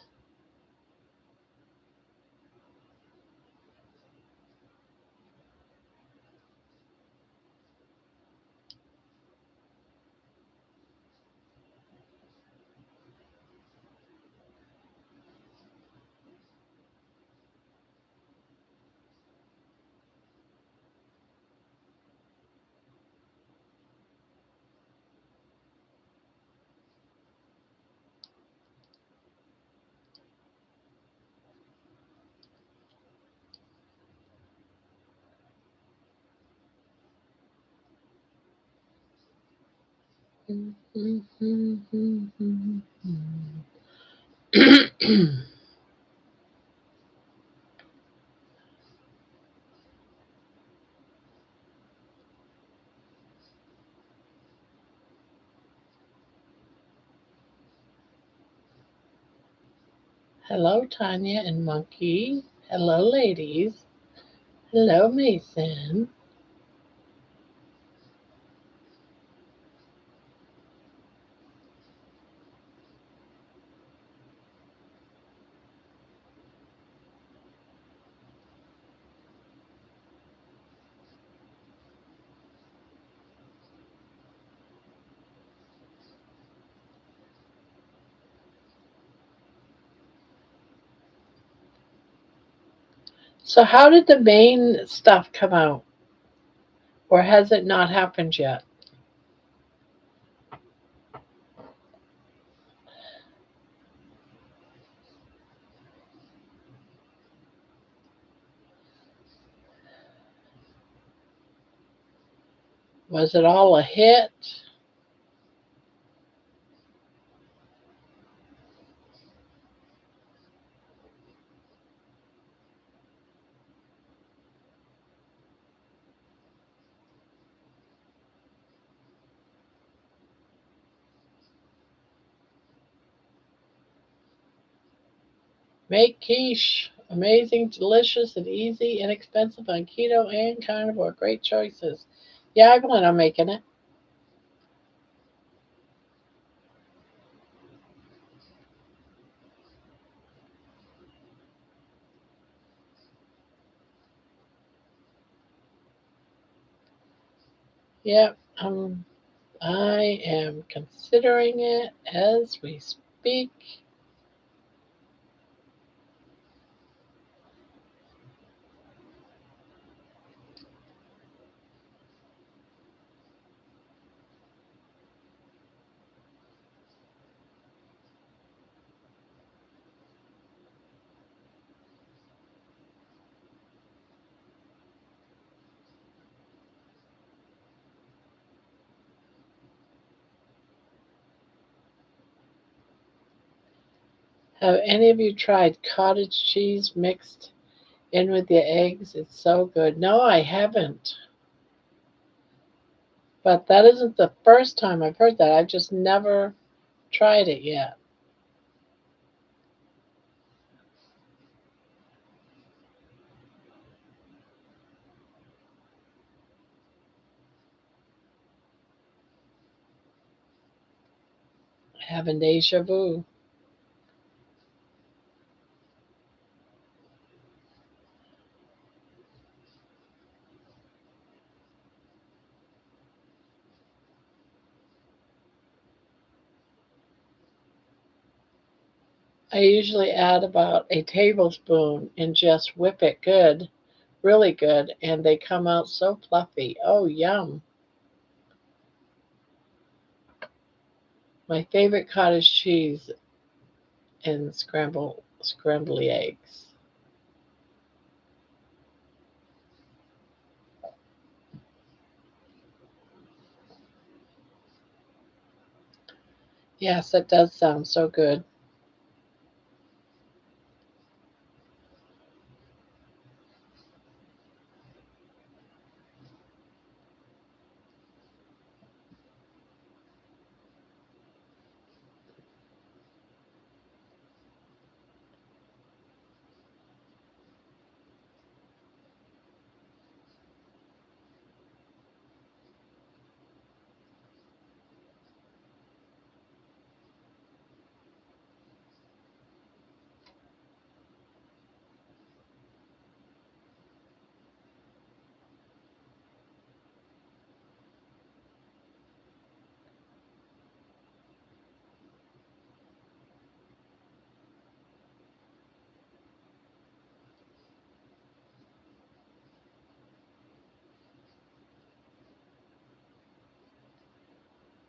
Hello, Tanya and Monkey. Hello, ladies. Hello, Mason. So, how did the main stuff come out? Or has it not happened yet? Was it all a hit? Make quiche. Amazing, delicious, and easy, inexpensive on keto and carnivore. Great choices. Yeah, I plan on making it. Yep, I am considering it as we speak. Have any of you tried cottage cheese mixed in with your eggs? It's so good. No, I haven't. But that isn't the first time I've heard that. I've just never tried it yet. Having deja vu. I usually add about a tablespoon and just whip it good, really good, and they come out so fluffy. Oh, yum. My favorite cottage cheese and scrambly eggs. Yes, that does sound so good.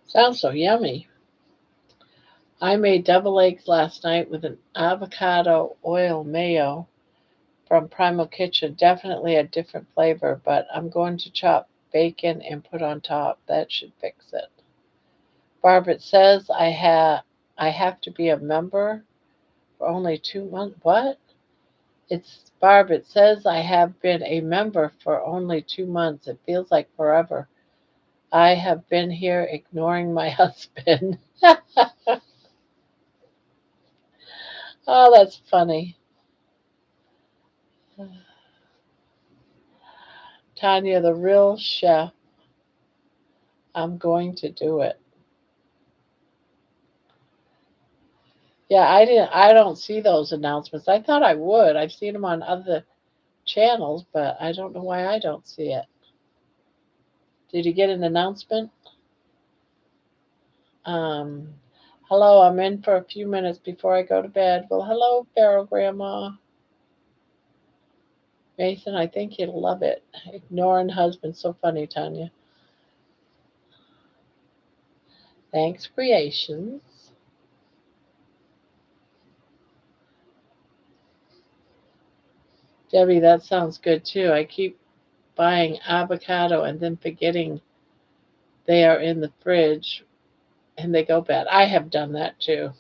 Sounds so yummy. I made double eggs last night with an avocado oil mayo from Primal Kitchen. Definitely a different flavor, but I'm going to chop bacon and put on top. That should fix it. Barbara, it says I have to be a member for only 2 months. What? It's Barb. It says I have been a member for only 2 months. It feels like forever. I have been here ignoring my husband. Oh, that's funny. Tanya, the real chef. I'm going to do it. Yeah, I don't see those announcements. I thought I would. I've seen them on other channels, but I don't know why I don't see it. Did you get an announcement? Um, hello, I'm in for a few minutes before I go to bed. Well, hello, Feral Grandma. Mason, I think you'll love it. Ignoring husband, so funny, Tanya. Thanks, Creations. Debbie, that sounds good too. I keep buying avocado and then forgetting they are in the fridge and they go bad. I have done that too.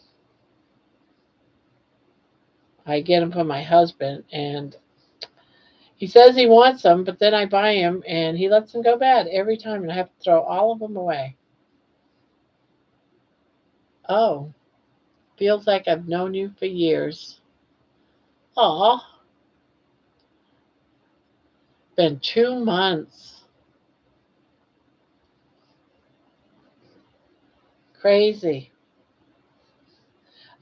I get them for my husband and he says he wants them, but then I buy them and he lets them go bad every time and I have to throw all of them away. Oh, feels like I've known you for years. Aw, been 2 months. Crazy.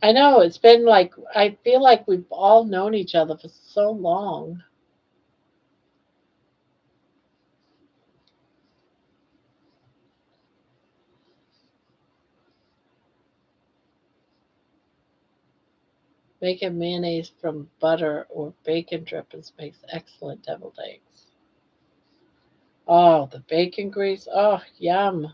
I know it's been like I feel like we've all known each other for so long. Making mayonnaise from butter or bacon drippings makes excellent deviled eggs. Oh, the bacon grease. Oh, yum.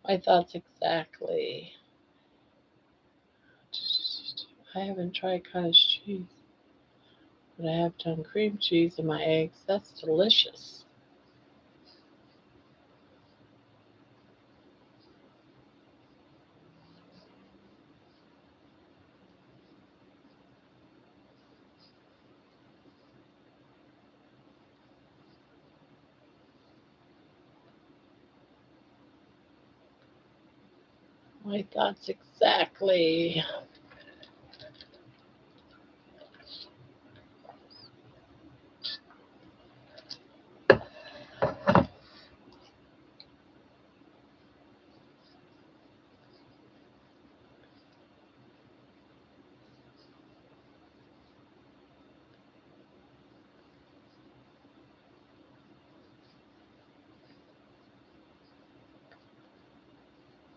My thoughts exactly. I haven't tried cottage cheese, but I have done cream cheese in my eggs. That's delicious. My thoughts exactly.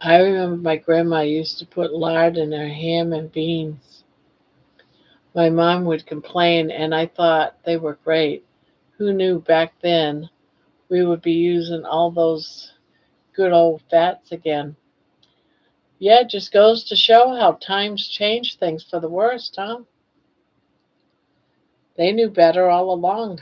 I remember my grandma used to put lard in her ham and beans. My mom would complain, and I thought they were great. Who knew back then we would be using all those good old fats again? Yeah, it just goes to show how times change things for the worst, huh? They knew better all along.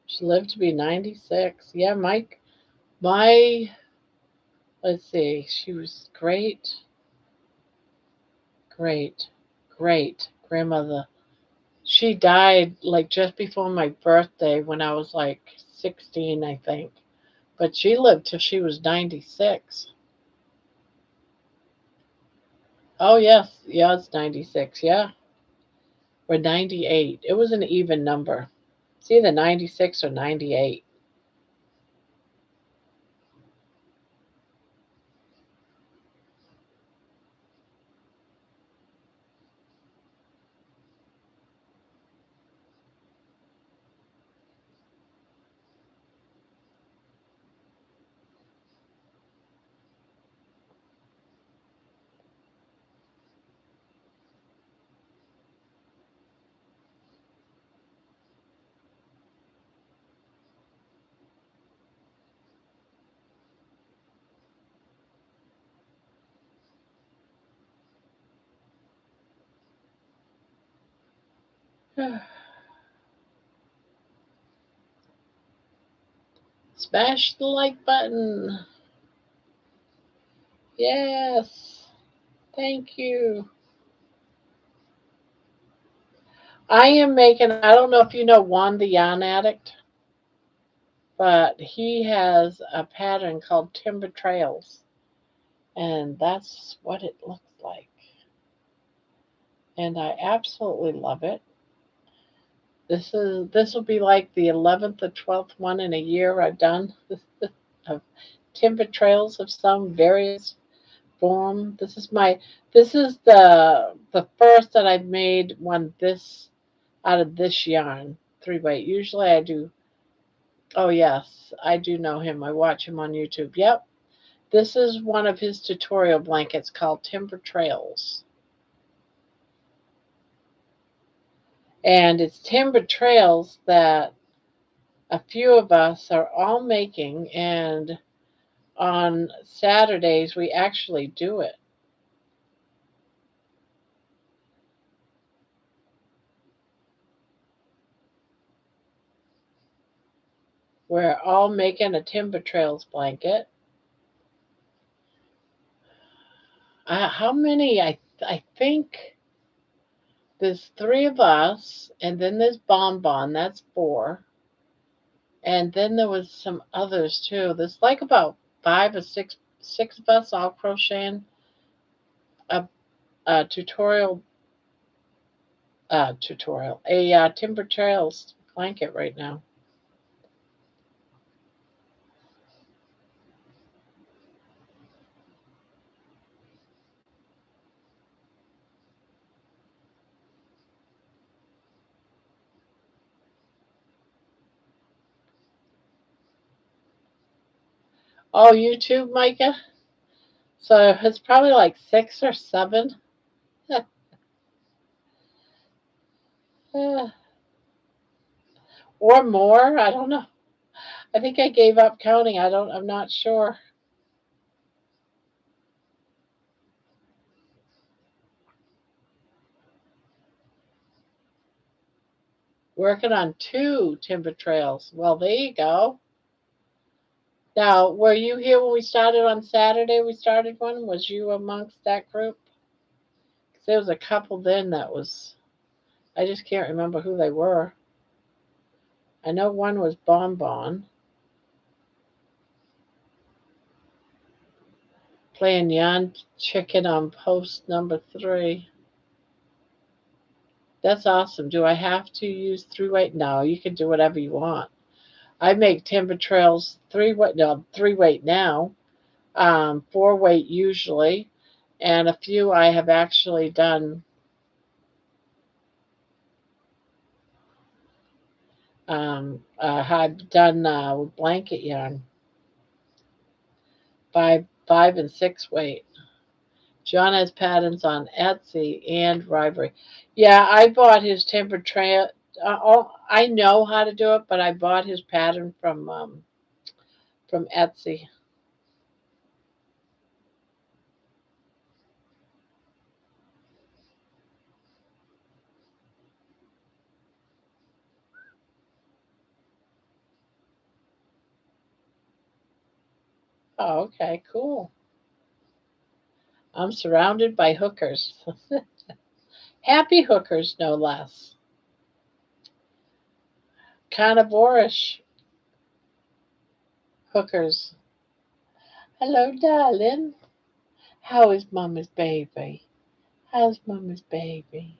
She lived to be 96. Yeah, my let's see, she was great, great grandmother. She died like just before my birthday when I was like 16, I think. But she lived till she was 96. Oh, yes. Yeah, it's 96. Yeah. Or 98. It was an even number. It's either 96 or 98. Smash the like button. Yes. Thank you. I am making, I don't know if you know Juan the Yarn Addict, but he has a pattern called Timber Trails. And that's what it looks like. And I absolutely love it. This will be like the 11th or 12th one in a year I've done of timber trails of some various form. This is the first that I've made one this out of this yarn 3 weight. Usually I do. Oh yes, I do know him. I watch him on YouTube. Yep, this is one of his tutorial blankets called Timber Trails. And it's timber trails that a few of us are all making, and on Saturdays we actually do it. We're all making a timber trails blanket. How many? I think there's three of us, and then there's Bonbon. That's four, and then there was some others too. There's like about five or six of us all crocheting a, a a timber trails blanket right now. Oh, you too, Micah? So it's probably like six or seven. Uh, or more. I don't know. I think I gave up counting. I'm not sure. Working on two timber trails. Well, there you go. Now, were you here when we started on Saturday? We started one. Was you amongst that group? 'Cause there was a couple then that was. I just can't remember who they were. I know one was Bonbon playing Yon Chicken on post number 3. That's awesome. Do I have to use 3 weight? No, you can do whatever you want. I make timber trails 3 weight. No, 3 weight now. 4 weight usually, and a few I have actually done. I've done blanket yarn, 5 and 6 weight. John has patterns on Etsy and Rivalry. Yeah, I bought his timber trail. I know how to do it, but I bought his pattern from Etsy. Oh, okay, cool. I'm surrounded by hookers. Happy hookers, no less. Carnivorish hookers. Hello, darling. How is Mama's baby? How's Mama's baby?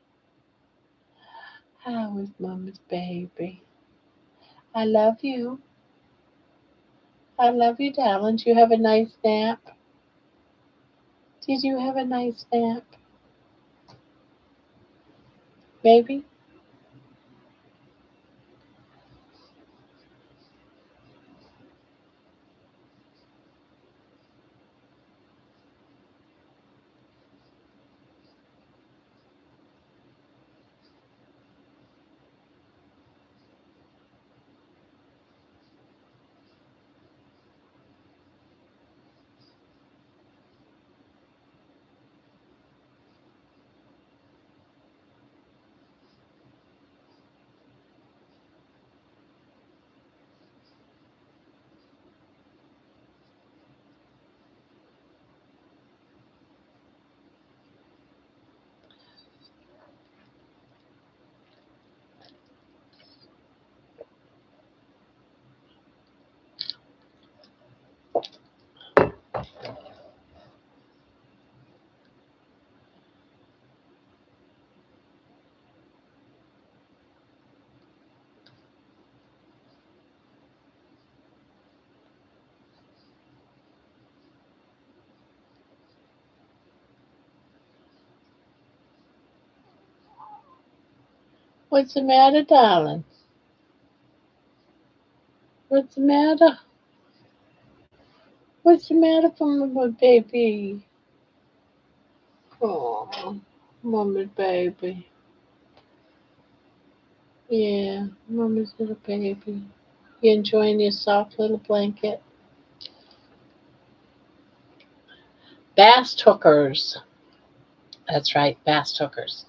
How is Mama's baby? I love you. I love you, darling. Did you have a nice nap? Did you have a nice nap, baby? What's the matter, darling? What's the matter? What's the matter from my baby? Oh, Mama's baby. Yeah, Mommy's little baby. You enjoying your soft little blanket? Bass hookers. That's right, bass hookers.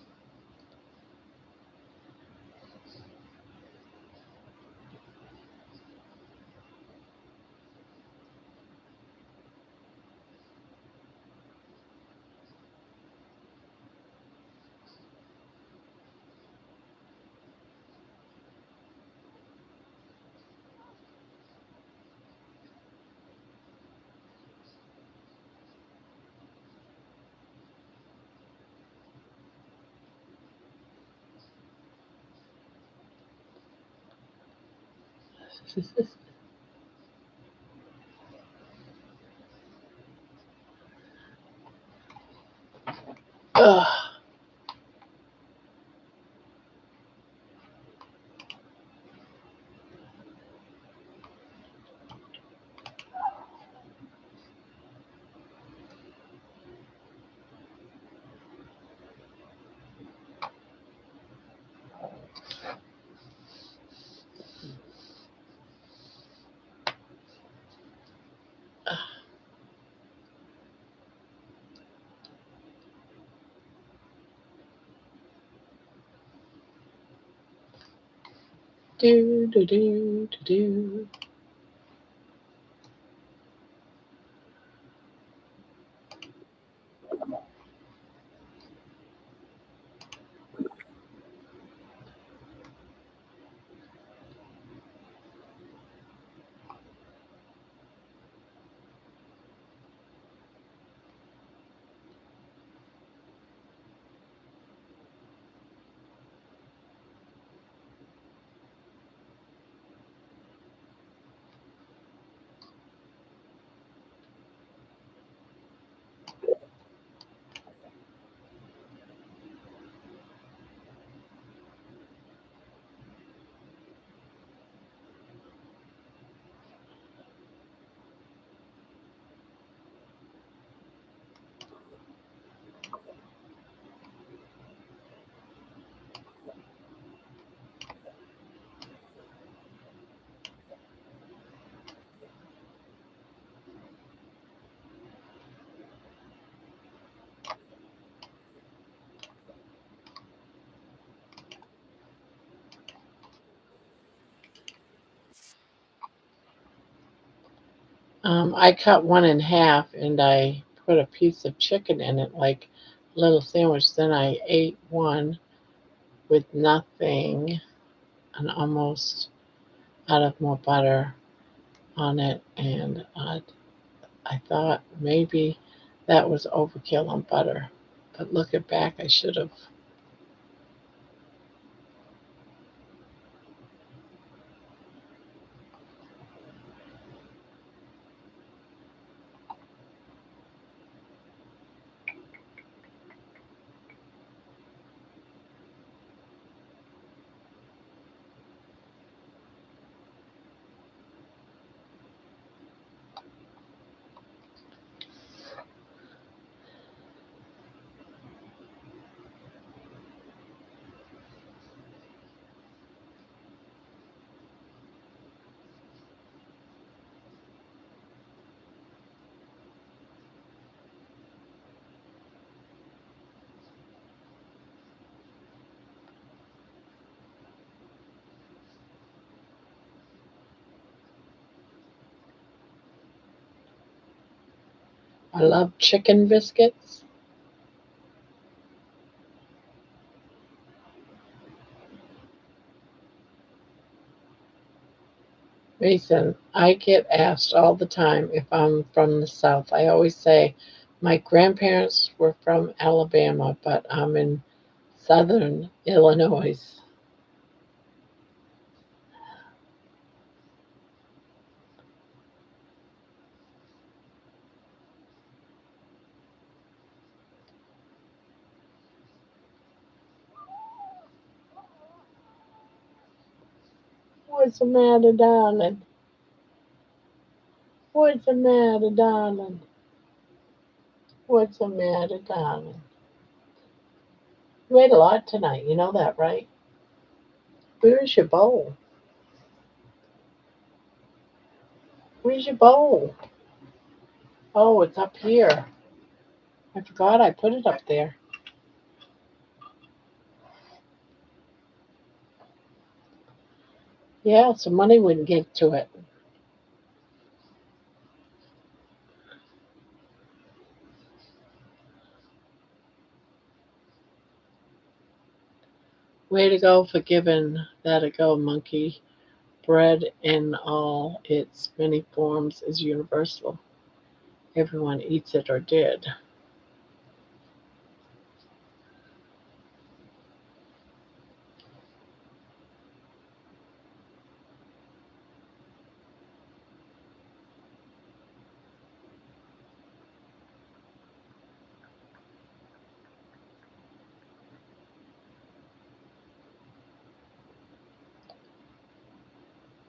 Ugh. Do do do do do. I cut one in half and I put a piece of chicken in it, like a little sandwich. Then I ate one with nothing and almost out of more butter on it. And I thought maybe that was overkill on butter. But looking back, I should have. I love chicken biscuits. Mason, I get asked all the time if I'm from the South. I always say my grandparents were from Alabama, but I'm in Southern Illinois. What's the matter, darling? What's the matter, darling? What's the matter, darling? You ate a lot tonight. You know that, right? Where's your bowl? Where's your bowl? Oh, it's up here. I forgot I put it up there. Yeah, so money wouldn't get to it. Way to go for giving that a go, monkey. Bread in all its many forms is universal. Everyone eats it or did.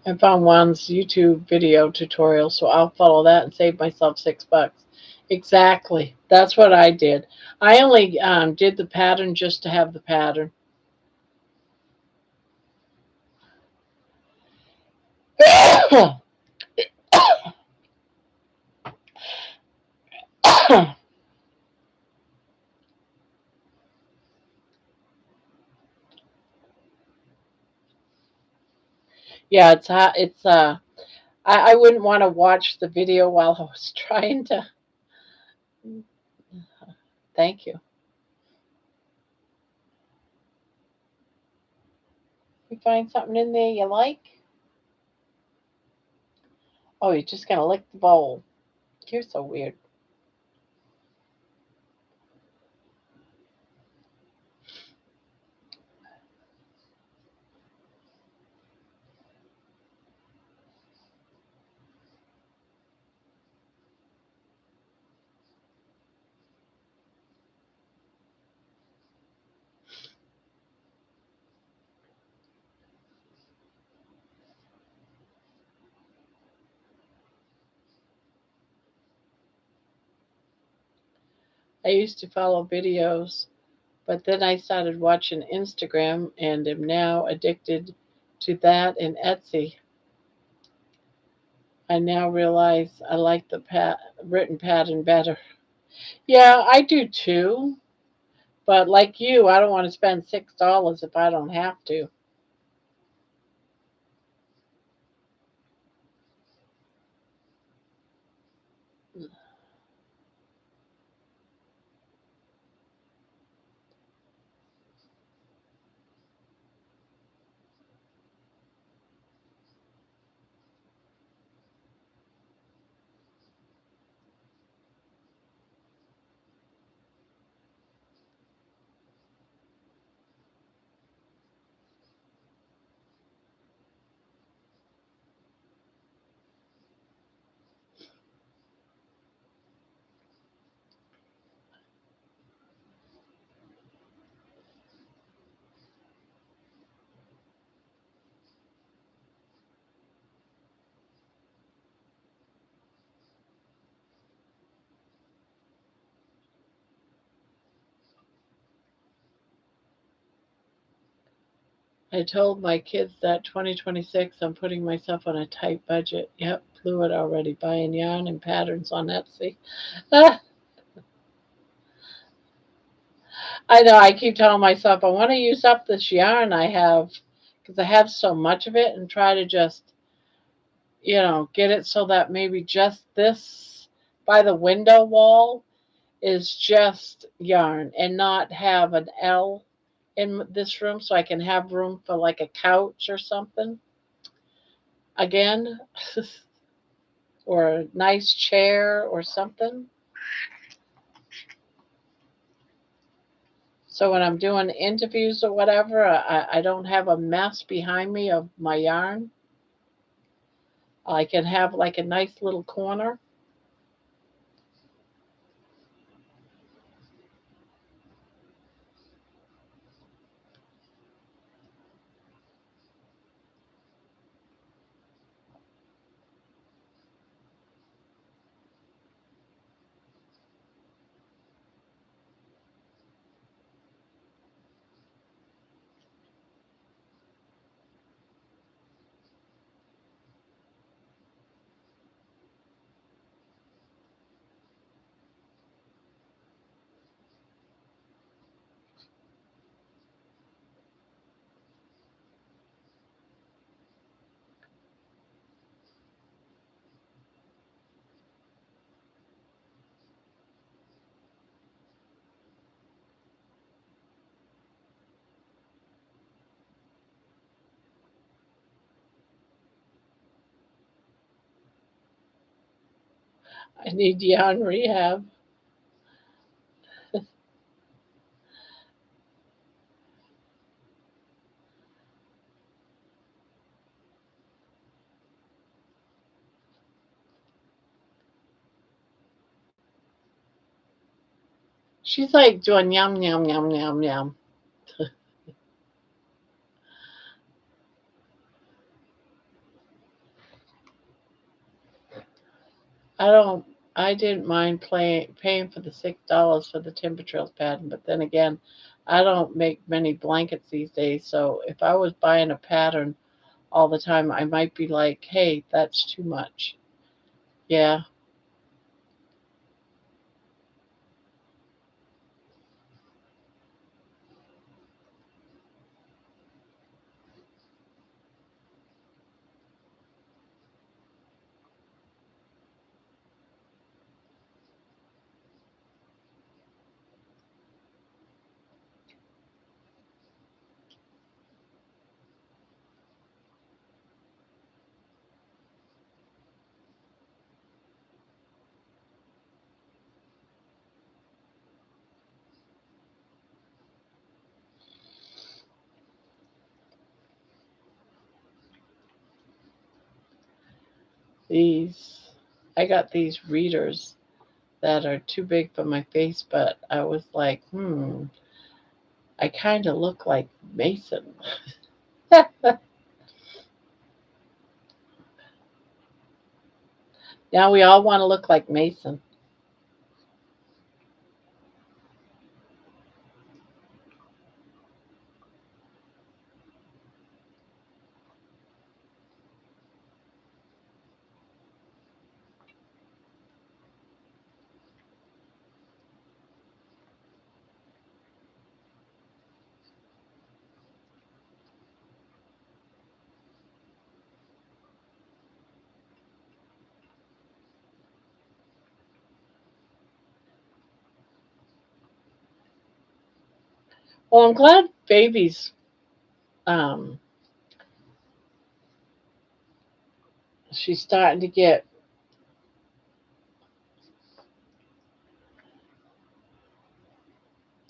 I found Juan's YouTube video tutorial, so I'll follow that and save myself $6. Exactly. That's what I did. I only did the pattern just to have the pattern. Yeah, it's hot. I wouldn't want to watch the video while I was trying to. Thank you. You find something in there you like? Oh, you're just gonna lick the bowl. You're so weird. I used to follow videos, but then I started watching Instagram and am now addicted to that and Etsy. I now realize I like the written pattern better. Yeah, I do too. But like you, I don't want to spend $6 if I don't have to. I told my kids that 2026 I'm putting myself on a tight budget. Yep, blew it already buying yarn and patterns on Etsy. Ah, I know, I keep telling myself I want to use up this yarn I have because I have so much of it and try to just, get it so that maybe just this by the window wall is just yarn and not have an L in this room so I can have room for like a couch or something again or a nice chair or something. So when I'm doing interviews or whatever, I don't have a mess behind me of my yarn. I can have like a nice little corner. I need yarn rehab. She's like doing yum yum yum yum yum. I don't. I didn't mind paying for the $6 for the timber trails pattern, but then again, I don't make many blankets these days. So if I was buying a pattern all the time, I might be like, "Hey, that's too much." Yeah, these. I got these readers that are too big for my face, but I was like, I kind of look like Mason. Now we all want to look like Mason. Well, I'm glad baby's um, she's starting to get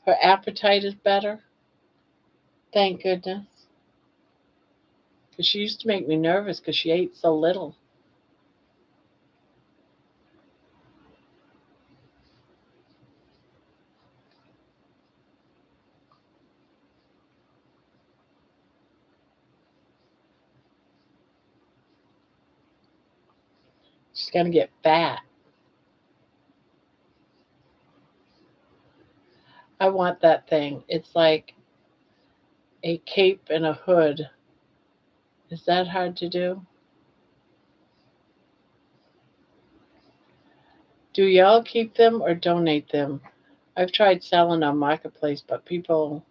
her appetite is better. Thank goodness. Because she used to make me nervous because she ate so little. She's going to get fat. I want that thing. It's like a cape and a hood. Is that hard to do? Do y'all keep them or donate them? I've tried selling on Marketplace, but people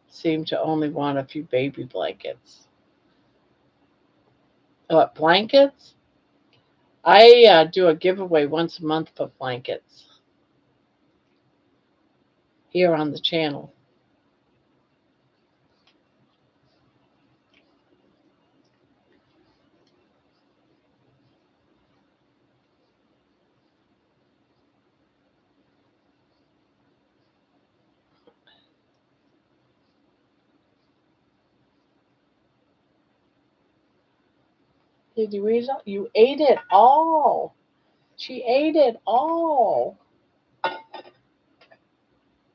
seem to only want a few baby blankets. What, blankets? I do a giveaway once a month for blankets here on the channel. Did you eat it all? You ate it all. She ate it all.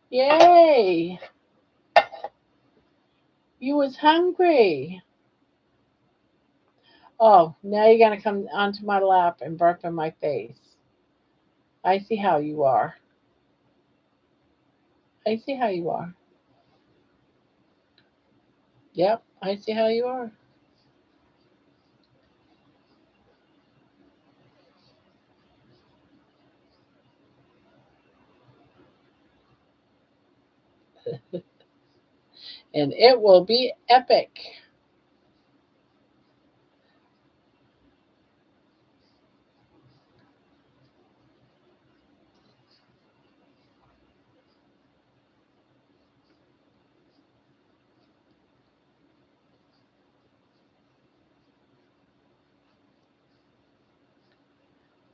Yay. You was hungry. Oh, now you're going to come onto my lap and burp in my face. I see how you are. I see how you are. Yep, I see how you are. And it will be epic.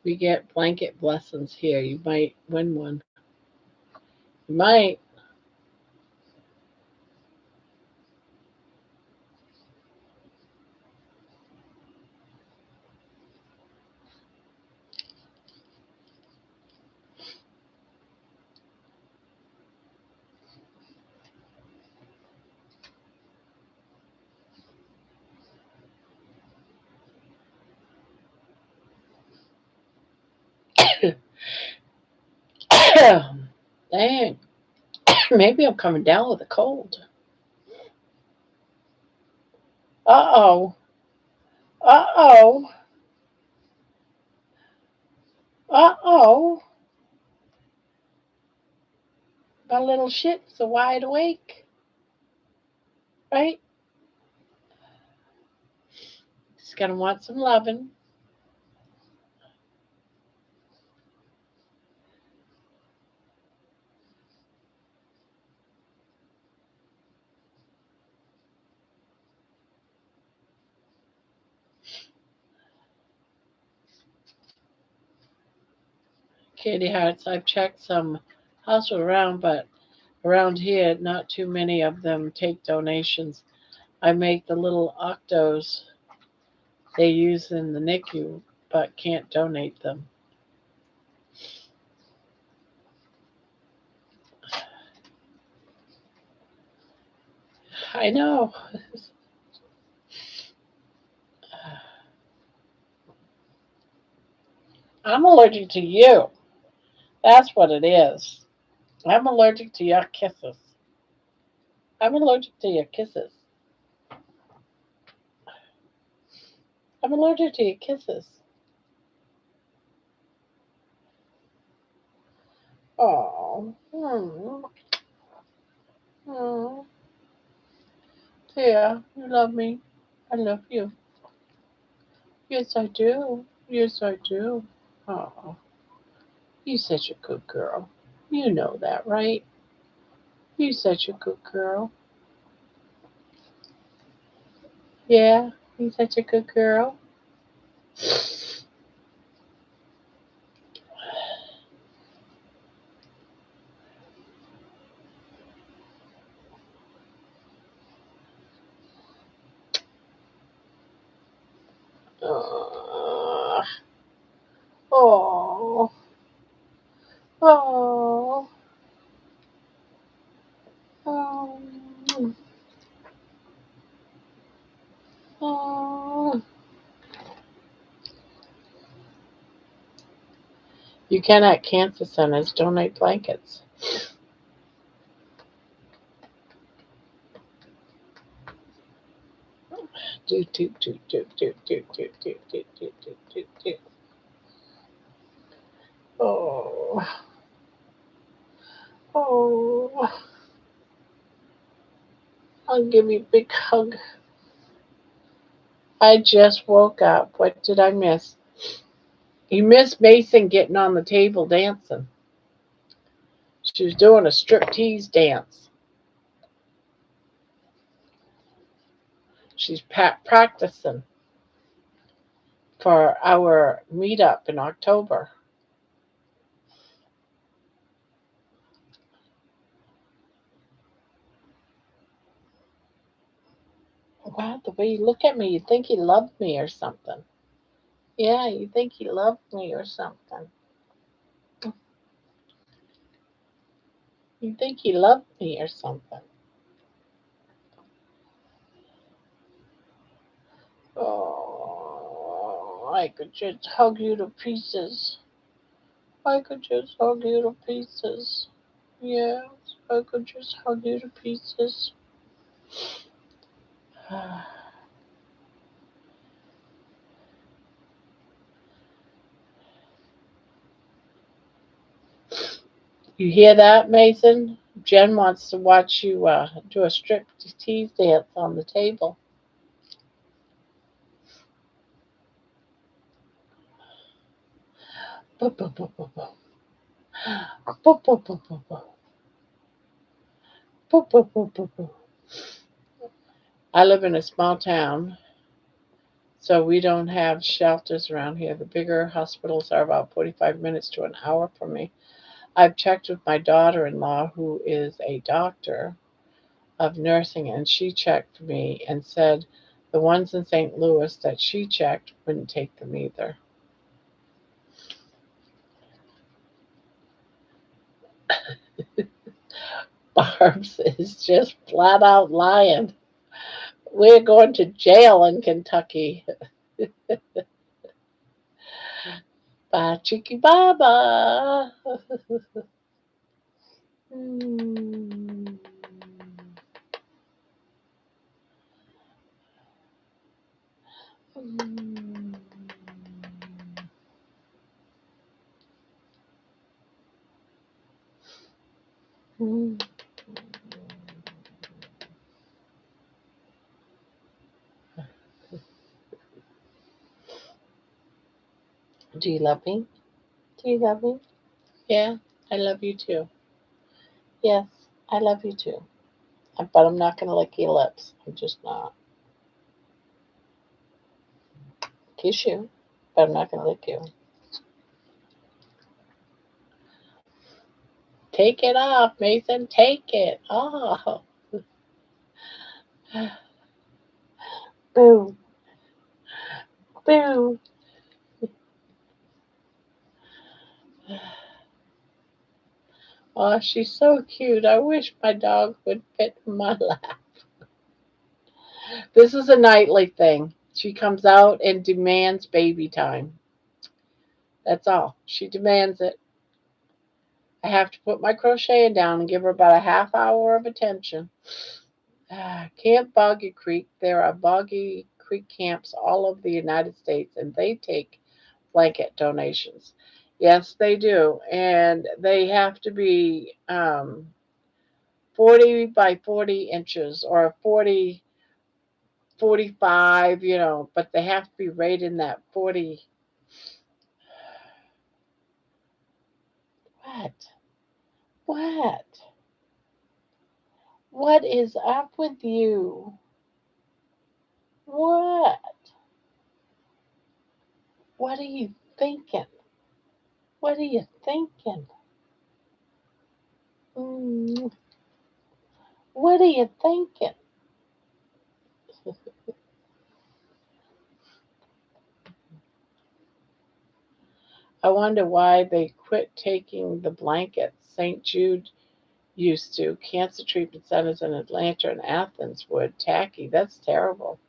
We get blanket blessings here. You might win one. You might. Dang. Maybe I'm coming down with a cold. Uh-oh. Uh-oh. Uh-oh. My little shit's a wide awake. Right? He's gonna want some loving. Kitty hearts, I've checked some houses around, but around here, not too many of them take donations. I make the little octos they use in the NICU, but can't donate them. I know. I'm allergic to you. That's what it is. I'm allergic to your kisses. I'm allergic to your kisses. I'm allergic to your kisses. Oh. Oh. Yeah, you love me. I love you. Yes, I do. Yes, I do. Oh, you such a good girl. You know that, right? You such a good girl. Yeah, you such a good girl. Oh, oh, oh, oh, oh. You can at cancer centers donate blankets. Do do do do do do do do do do do do do. Oh, oh. I'll give you a big hug. I just woke up. What did I miss? You missed Mason getting on the table dancing. She was doing a striptease dance. She's practicing for our meetup in October. Wow, the way you look at me, you think he loved me or something. Yeah, you think he loved me or something. You think he loved me or something. Oh, I could just hug you to pieces. I could just hug you to pieces. Yes, I could just hug you to pieces. You hear that, Mason? Jen wants to watch you do a striptease dance on the table. Boop, boop, boop, boop, boop. Boop, boop, boop, boop, boop. Boop, boop, boop, boop, boop. I live in a small town, So we don't have shelters around here. The bigger hospitals are about 45 minutes to an hour from me. I've checked with my daughter-in-law, who is a doctor of nursing, and she checked me and said the ones in St. Louis that she checked wouldn't take them either. Barb's is just flat out lying. We're going to jail in Kentucky. Bye, Cheeky Baba. Hmm. Hmm. Do you love me? Do you love me? Yeah, I love you too. Yes, I love you too. But I'm not going to lick your lips. I'm just not. Kiss you, but I'm not going to lick you. Take it off, Mason. Take it off. Boo. Boo. Oh, she's so cute. I wish my dog would fit in my lap. This is a nightly thing. She comes out and demands baby time. That's all. She demands it. I have to put my crocheting down and give her about a half hour of attention. Camp Boggy Creek. There are Boggy Creek camps all over the United States, and they take blanket donations. Yes, they do. And they have to be 40 by 40 inches or 40, 45, but they have to be right in that 40. What? What? What is up with you? What? What are you thinking? What are you thinking? Mm, what are you thinking? I wonder why they quit taking the blankets. St. Jude used to. Cancer treatment centers in Atlanta and Athens would. Tacky. That's terrible.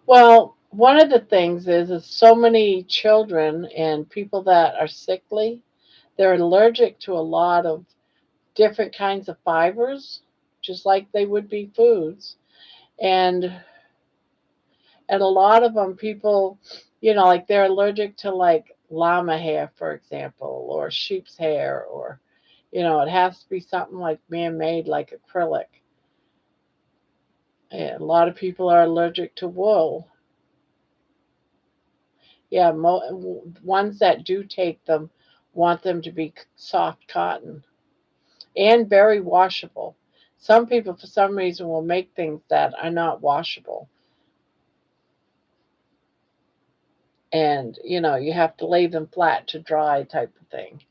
Well, one of the things is so many children and people that are sickly, they're allergic to a lot of different kinds of fibers, just like they would be foods. And and a lot of them people, like they're allergic to like llama hair, for example, or sheep's hair, or it has to be something like man-made, like acrylic. And a lot of people are allergic to wool. Yeah, ones that do take them want them to be soft cotton and very washable. Some people, for some reason, will make things that are not washable. And, you have to lay them flat to dry type of thing.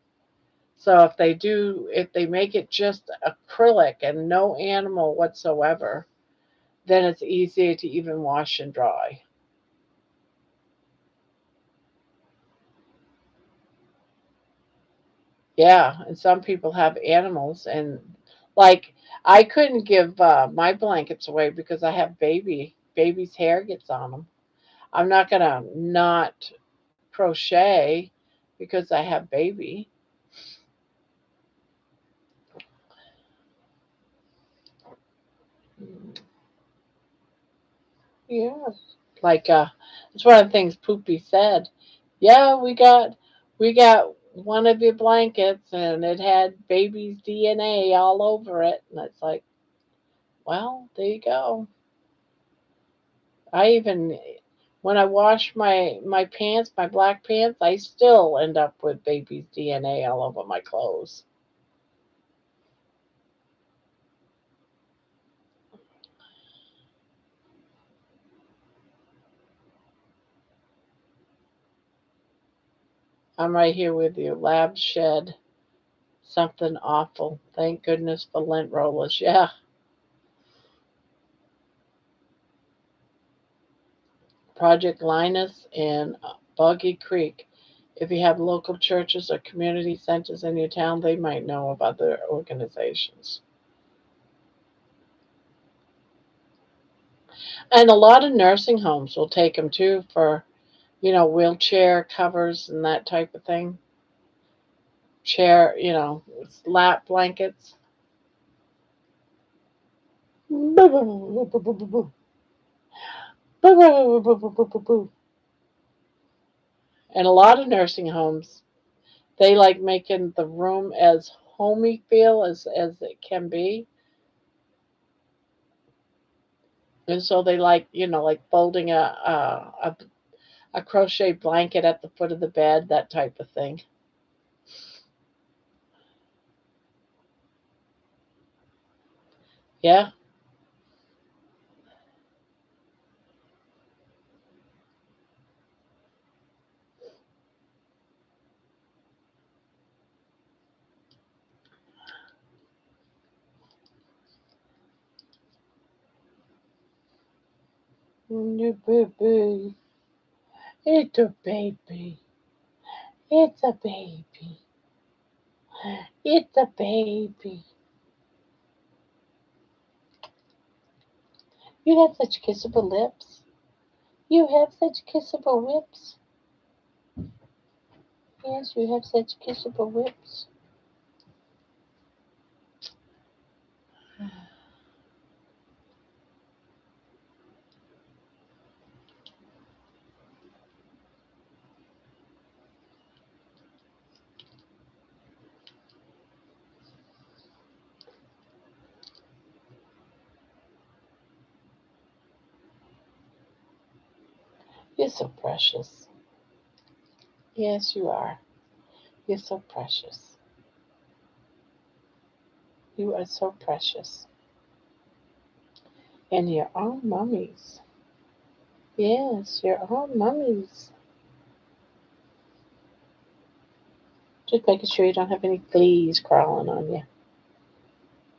So if they make it just acrylic and no animal whatsoever, then it's easier to even wash and dry. Yeah, and some people have animals, and like I couldn't give my blankets away because I have baby's hair gets on them. I'm not gonna not crochet because I have baby. Yeah, like that's one of the things Poopy said. Yeah, we got one of your blankets, and it had baby's DNA all over it, and it's like, well, there you go. I even when I wash my pants, my black pants, I still end up with baby's DNA all over my clothes. I'm right here with you. Lab shed. Something awful. Thank goodness for lint rollers. Yeah. Project Linus in Boggy Creek. If you have local churches or community centers in your town, they might know of other organizations. And a lot of nursing homes will take them too for, wheelchair covers and that type of thing. Chair, lap blankets. And a lot of nursing homes, they like making the room as homey feel as it can be. And so they like, like folding a crochet blanket at the foot of the bed, that type of thing. Yeah. Baby. It's a baby. It's a baby. It's a baby. You have such kissable lips. You have such kissable lips. Yes, you have such kissable lips. You're so precious. Yes, you are. You're so precious. You are so precious. And your own mummies. Yes, your own mummies. Just making sure you don't have any fleas crawling on you.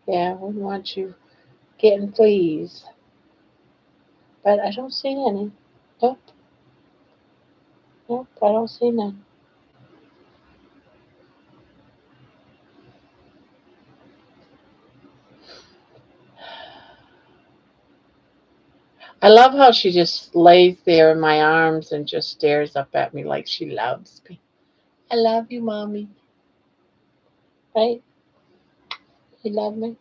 Yeah, I wouldn't want you getting fleas. But I don't see any. Nope, nope, I don't see none. I love how she just lays there in my arms and just stares up at me like she loves me. I love you, mommy. Right? You love me?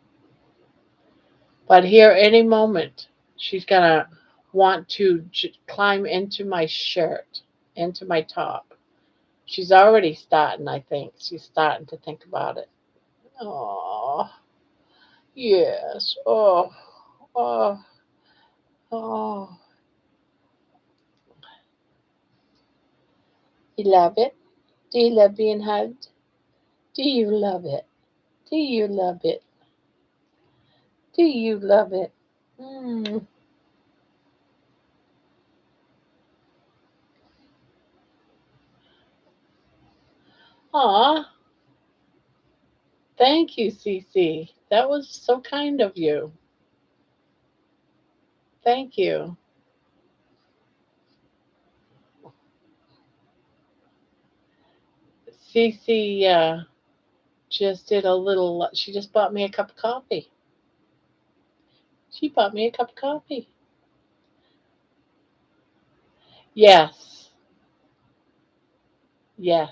But here, any moment, she's gonna want to climb into my shirt, into my top. She's already starting, I think. She's starting to think about it. Oh, yes. Oh, oh, oh. You love it? Do you love being hugged? Do you love it? Do you love it? Do you love it? Mm. Aw, thank you, Cece. That was so kind of you. Thank you. Cece just did a little, she just bought me a cup of coffee. She bought me a cup of coffee. Yes, yes.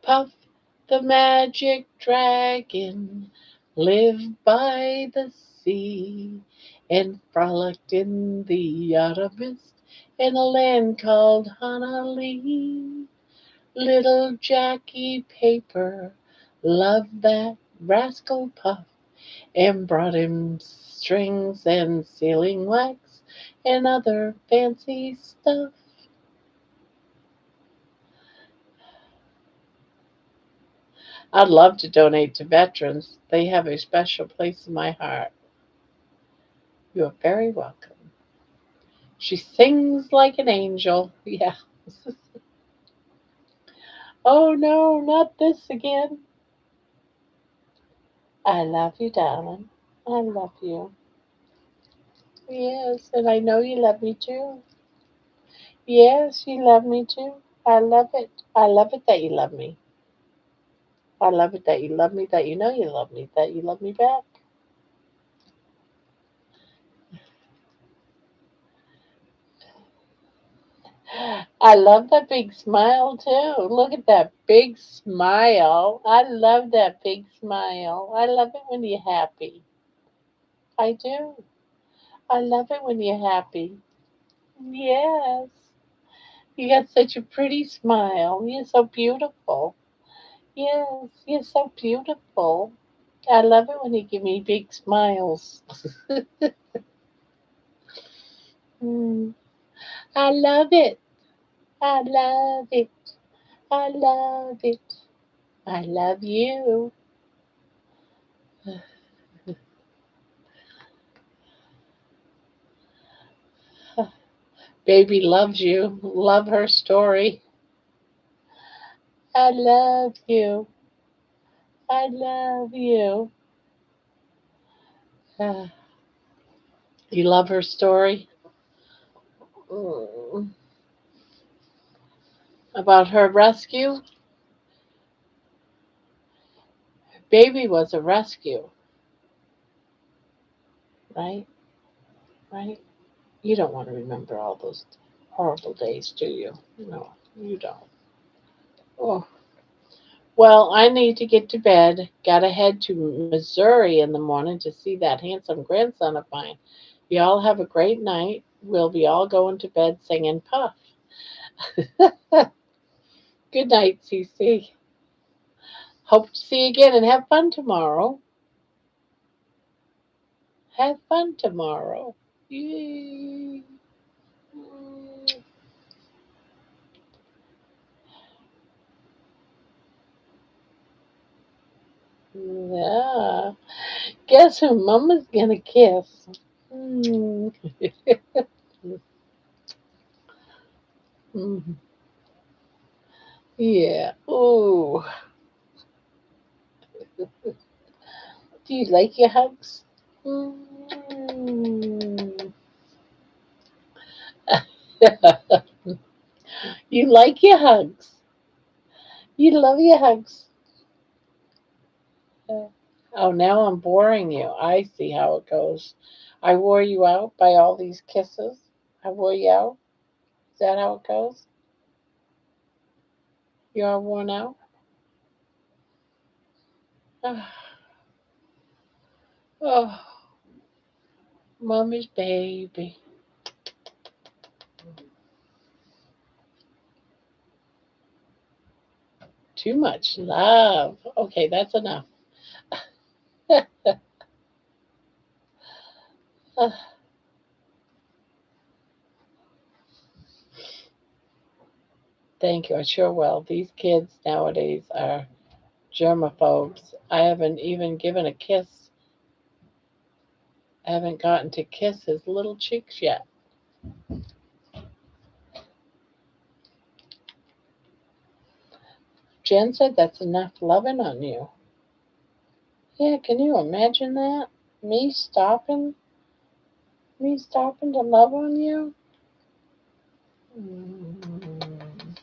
Puff the magic dragon lived by the sea and frolicked in the autumn mist in a land called Honolulu. Little Jackie Paper loved that rascal Puff and brought him strings and sealing wax and other fancy stuff. I'd love to donate to veterans. They have a special place in my heart. You are very welcome. She sings like an angel. Yeah. Oh no, not this again. I love you, darling. I love you. Yes, and I know you love me too. Yes, you love me too. I love it. I love it that you love me. I love it that you love me, that you know you love me, that you love me back. I love that big smile too. Look at that big smile. I love that big smile. I love it when you're happy. I do. I love it when you're happy. Yes. You got such a pretty smile. You're so beautiful. Yes, you're so beautiful. I love it when you give me big smiles. Mm, I love it. I love it. I love it. I love you. Baby loves you. Love her story. I love you. I love you. Uh, you love her story? Mm. About her rescue? Baby was a rescue, right? Right? You don't want to remember all those horrible days, do you? No, you don't. Oh, well, I need to get to bed. Gotta head to Missouri in the morning to see that handsome grandson of mine. Y'all have a great night. We'll be all going to bed singing Puff. Good night, Cece. Hope to see you again and have fun tomorrow. Have fun tomorrow. Yay. Yeah. Guess who Mama's gonna kiss? Mm. Mm. Yeah. Ooh. Do you like your hugs? Mm. You like your hugs. You love your hugs. Oh, now I'm boring you. I see how it goes. I wore you out by all these kisses. I wore you out. Is that how it goes? You're all worn out? Oh, mommy's baby. Too much love. Okay, that's enough. Thank you. I sure will. These kids nowadays are germaphobes. I haven't even given a kiss. I haven't gotten to kiss his little cheeks yet. Jen said that's enough loving on you. Yeah, can you imagine that? Me stopping? Me stopping to love on you? Mm.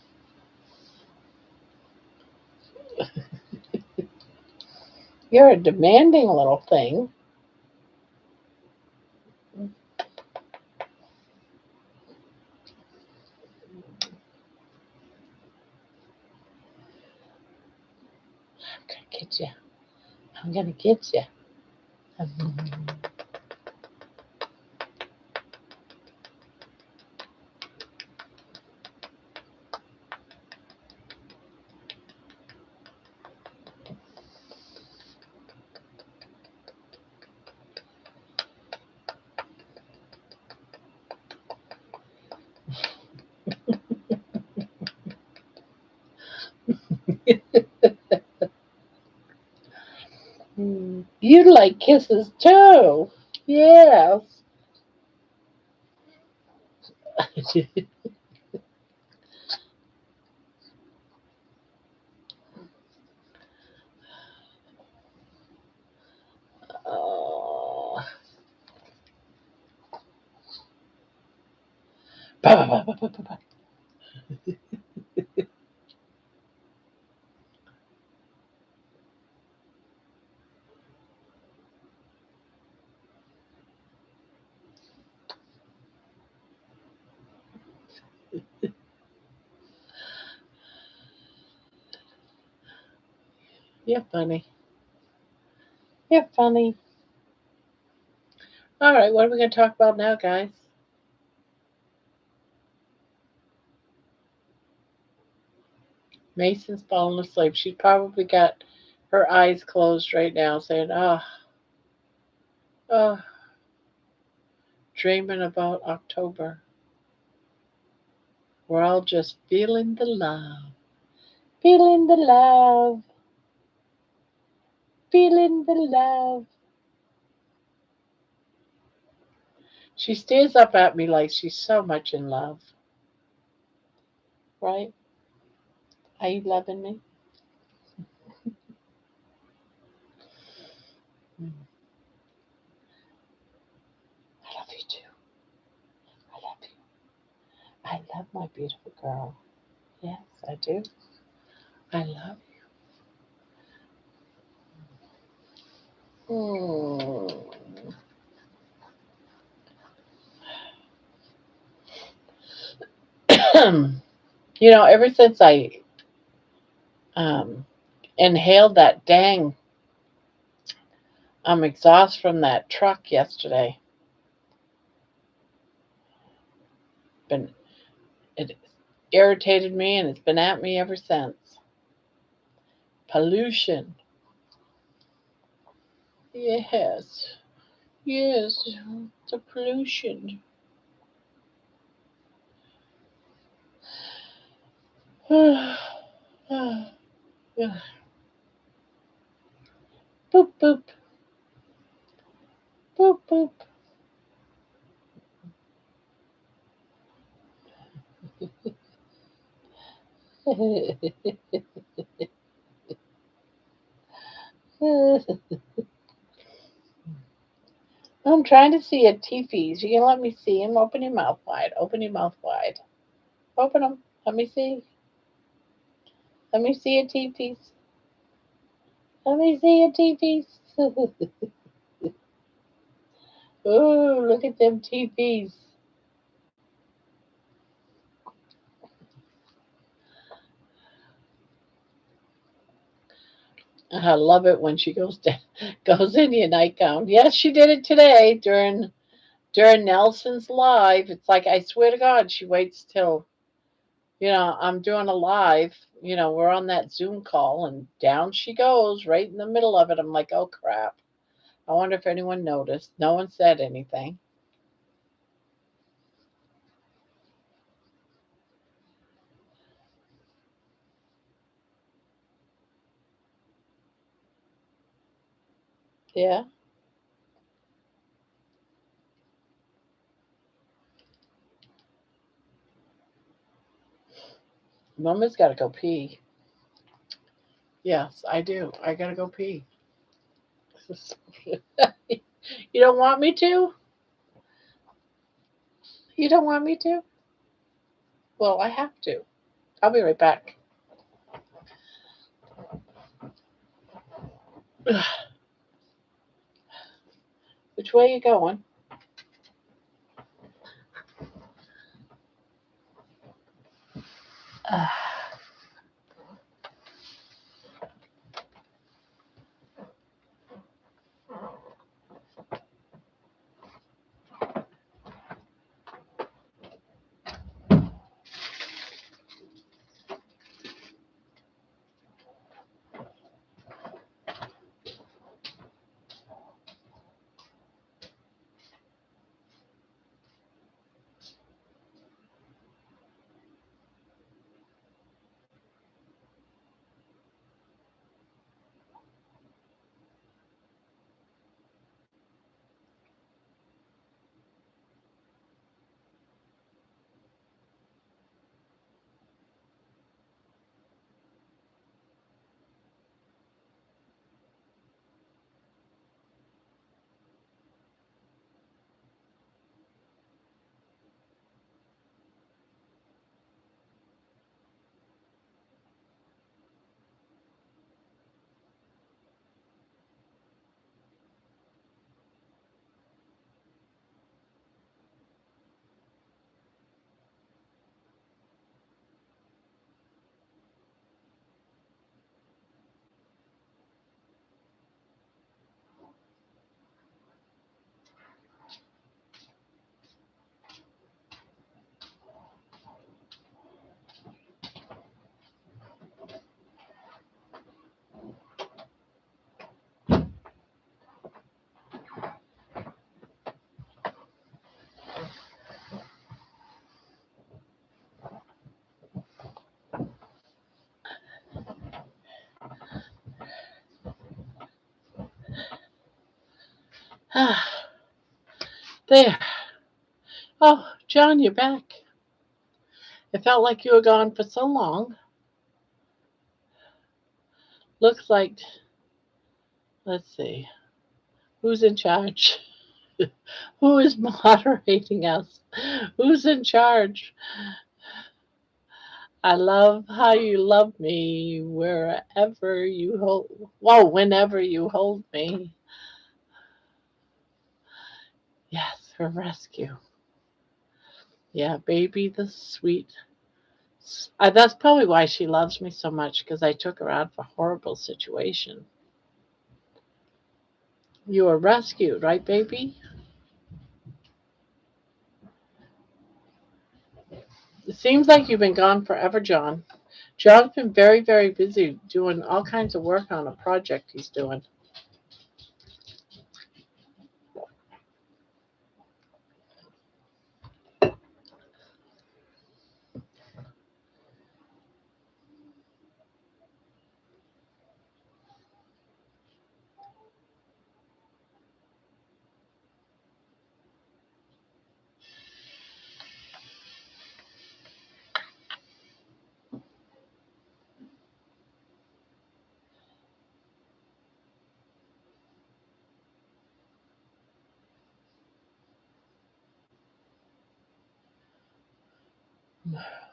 You're a demanding little thing. I'm gonna get you. I'm gonna get you. You like kisses too. Yes. Oh. You're funny. You're funny. All right, what are we going to talk about now, guys? Mason's falling asleep. She probably got her eyes closed right now, saying, "Oh, oh, dreaming about October. We're all just feeling the love, feeling the love." She stares up at me like she's so much in love, right? Are you loving me? Mm, I love you too. I love you. I love my beautiful girl. Yes, I do. I love you. Ever since I um, inhaled that dang exhaust from that truck yesterday, been it irritated me and it's been at me ever since. Pollution. Yes. Yes. The pollution. Boop boop. Boop boop. I'm trying to see a teepees. You can let me see him. Open your mouth wide. Open your mouth wide. Open them. Let me see. Let me see a teepees. Let me see a teepees. Oh, look at them teepees. I love it when she goes down, goes in your nightgown. Yes, she did it today during Nelson's live. It's like I swear to God, she waits till I'm doing a live. We're on that Zoom call, and down she goes right in the middle of it. I'm like, oh crap. I wonder if anyone noticed. No one said anything. Yeah, Mama's got to go pee. Yes, I do. I gotta go pee. You don't want me to? You don't want me to? Well, I have to. I'll be right back. Which way are you going? There. Oh, John, you're back. It felt like you were gone for so long. Looks like, let's see, who's in charge? Who is moderating us? Who's in charge? I love how you love me wherever you hold. Whoa, whenever you hold me. Yes, her rescue. Yeah, baby, the sweet. That's probably why she loves me so much because I took her out of a horrible situation. You were rescued, right, baby? It seems like you've been gone forever, John. John's been very, very busy doing all kinds of work on a project he's doing.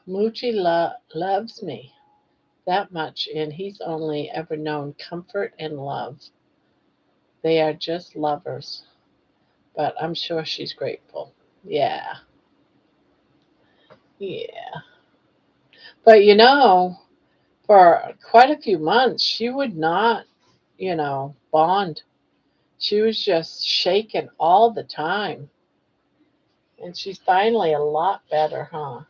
Moochie loves me that much, and he's only ever known comfort and love. They are just lovers, but I'm sure she's grateful. Yeah, yeah. But for quite a few months, she would not, bond. She was just shaken all the time. And she's finally a lot better, huh?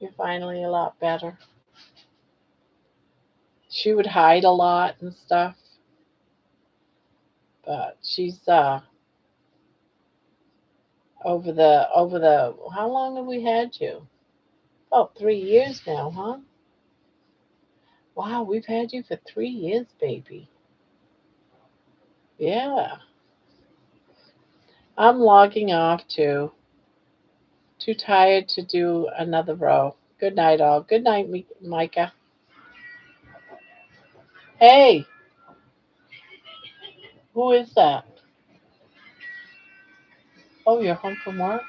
You're finally a lot better. She would hide a lot and stuff, but she's over the how long have we had you? Oh, 3 years now, huh? Wow, we've had you for 3 years, baby. Yeah. I'm logging off too. Too tired to do another row. Good night, all. Good night, Micah. Hey, who is that? Oh, you're home from work?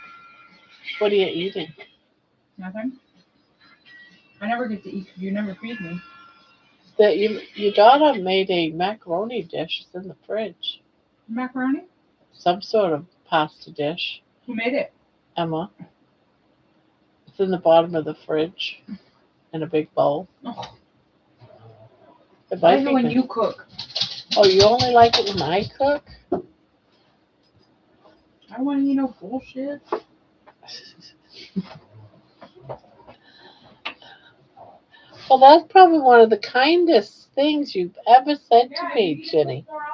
What are you eating? Nothing. I never get to eat. You never feed me. Your daughter made a macaroni dish. It's in the fridge. Macaroni? Some sort of pasta dish. Who made it? Emma. It's in the bottom of the fridge in a big bowl. Oh, It I might know be when good. you cook. Oh, you only like it when I cook? I don't want to eat no bullshit. Well, that's probably one of the kindest things you've ever said to me, Jenny. More often.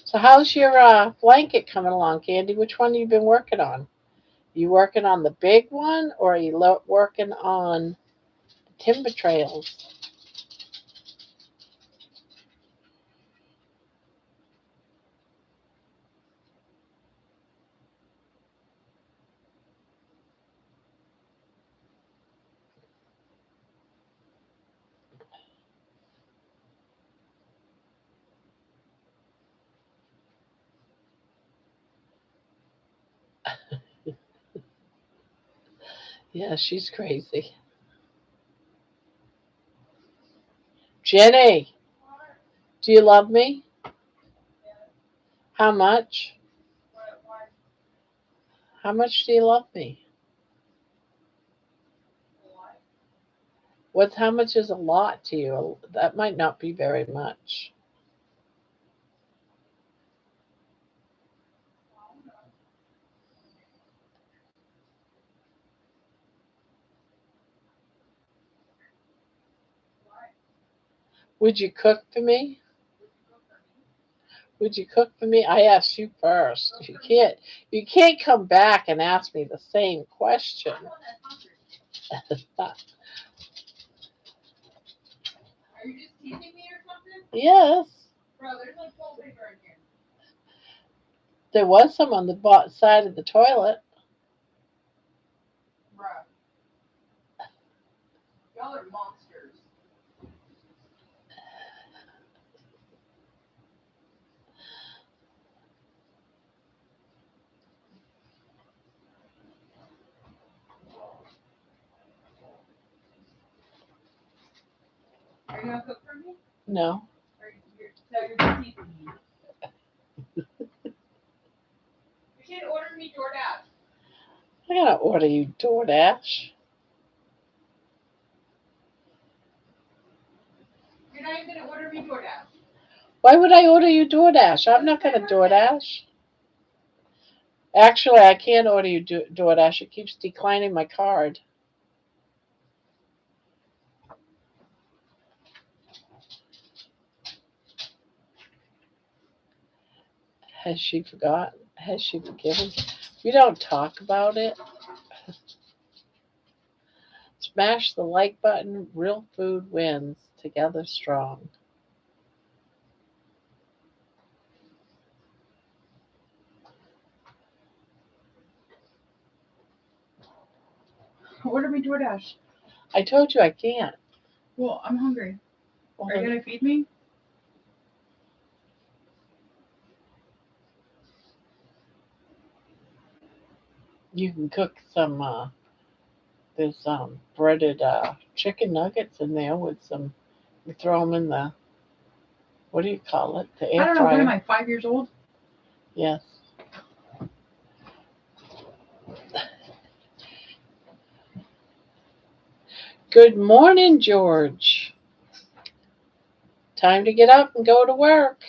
So how's your blanket coming along, Candy? Which one have you been working on? You working on the big one, or are you working on the timber trails? Yeah, she's crazy. Jenny, do you love me? How much? How much do you love me? How much is a lot to you? That might not be very much. Would you cook for me? Would you cook for me? I asked you first. You can't come back and ask me the same question. Are you just teasing me or something? Yes. Bro, there's like toilet paper in here. There was some on the side of the toilet. Bro. Y'all are monsters. Are you gonna cook for me? No. Or you're just teasing me? You should order me DoorDash. I gotta order you DoorDash. You're not even gonna order me DoorDash. Why would I order you DoorDash? I'm not gonna DoorDash. Actually, I can't order you DoorDash. It keeps declining my card. Has she forgotten? Has she forgiven? We don't talk about it. Smash the like button. Real food wins. Together strong. Order me DoorDash. I told you I can't. Well, I'm hungry. Well, Are you gonna feed me? you can cook some. There's breaded chicken nuggets in there with some. You throw them in the. What do you call it? The air I don't know. fryer. What am I, 5 years old? Yes. Good morning, George. Time to get up and go to work.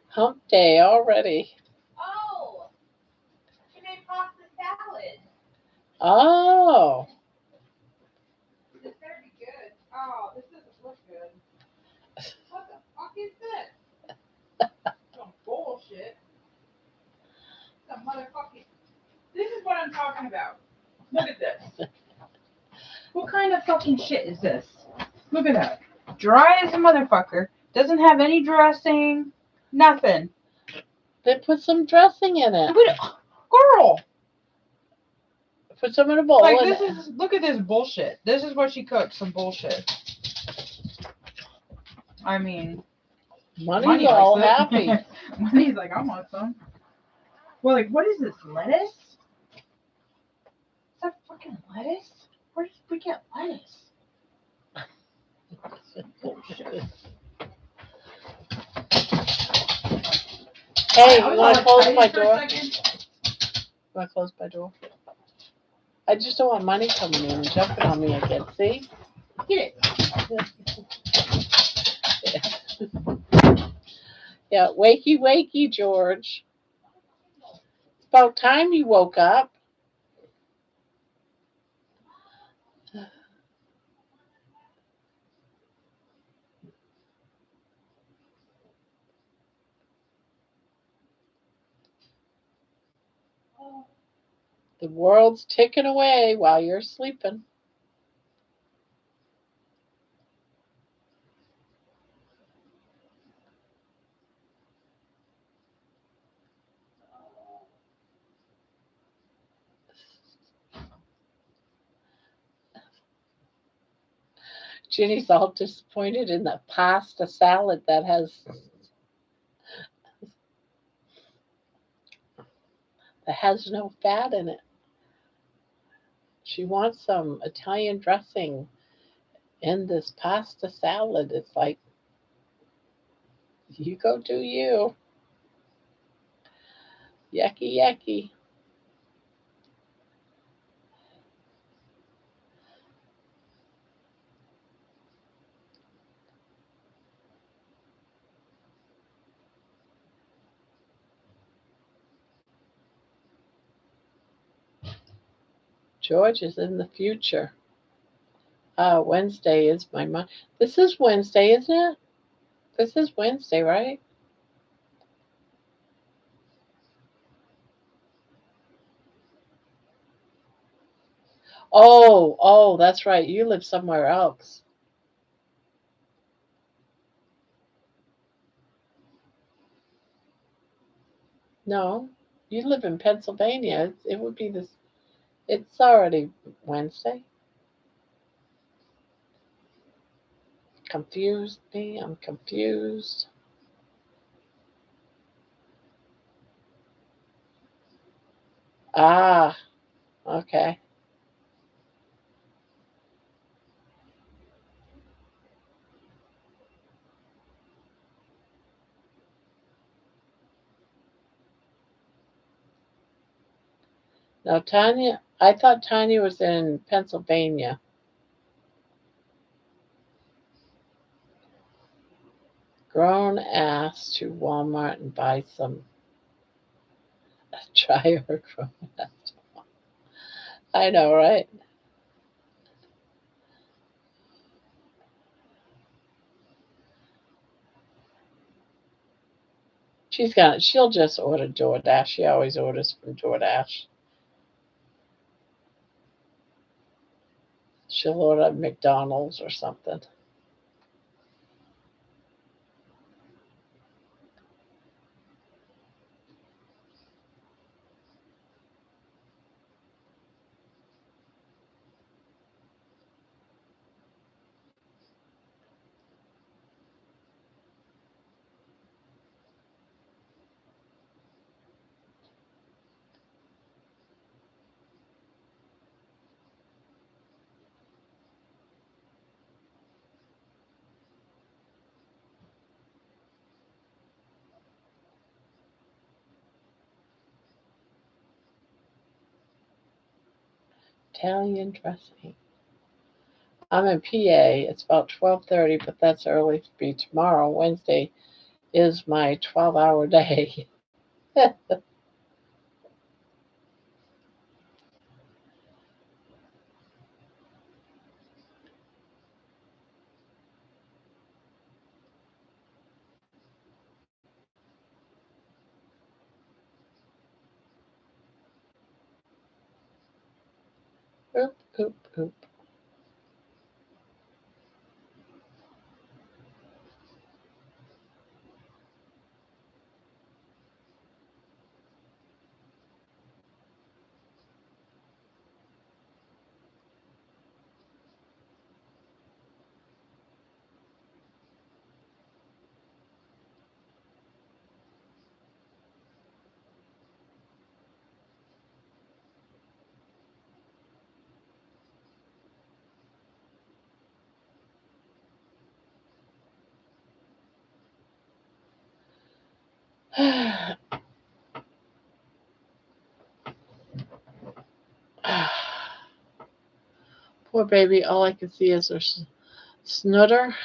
Hump day already. Oh, she made pasta salad. Oh, This better be good. Oh, this doesn't look good. What the fuck is this? Some bullshit. Some motherfucking. This is what I'm talking about. Look at this. What kind of fucking shit is this? Look at that. Dry as a motherfucker. Doesn't have any dressing. Nothing. they put some dressing in it. Girl. Put some in a bowl. Like and this is. Look at this bullshit. This is what she cooked. Some bullshit. I mean. Money's Money all likes happy. it. Money's like, I want some. Well, like, what is this? Lettuce? Is that fucking lettuce? Where did we get lettuce? Bullshit. Hey, you want to close my door? For a second. You want to close my door? I just don't want money coming in and jumping on me again. See? Get it. Yeah, wakey, wakey, George. It's about time you woke up. The world's ticking away while you're sleeping. Ginny's all disappointed in the pasta salad that has no fat in it. She wants some Italian dressing in this pasta salad. It's like, you go do you. Yucky, yucky. George is in the future. Wednesday is my month. This is Wednesday, isn't it? This is Wednesday, right? Oh, that's right. You live somewhere else. No, you live in Pennsylvania. It would be this. It's already Wednesday. Confused me. I'm confused. Ah, okay. Now, Tanya, I thought Tanya was in Pennsylvania. Grown ass to Walmart and buy some dryer grown ass. I know, right? She'll just order DoorDash. She always orders from DoorDash. She'll order McDonald's or something. Italian dressing. I'm in PA. It's about 12:30, but that's early for me. Tomorrow, Wednesday, is my 12-hour day. Oop, oop, oop. Poor baby. All I can see is her snutter.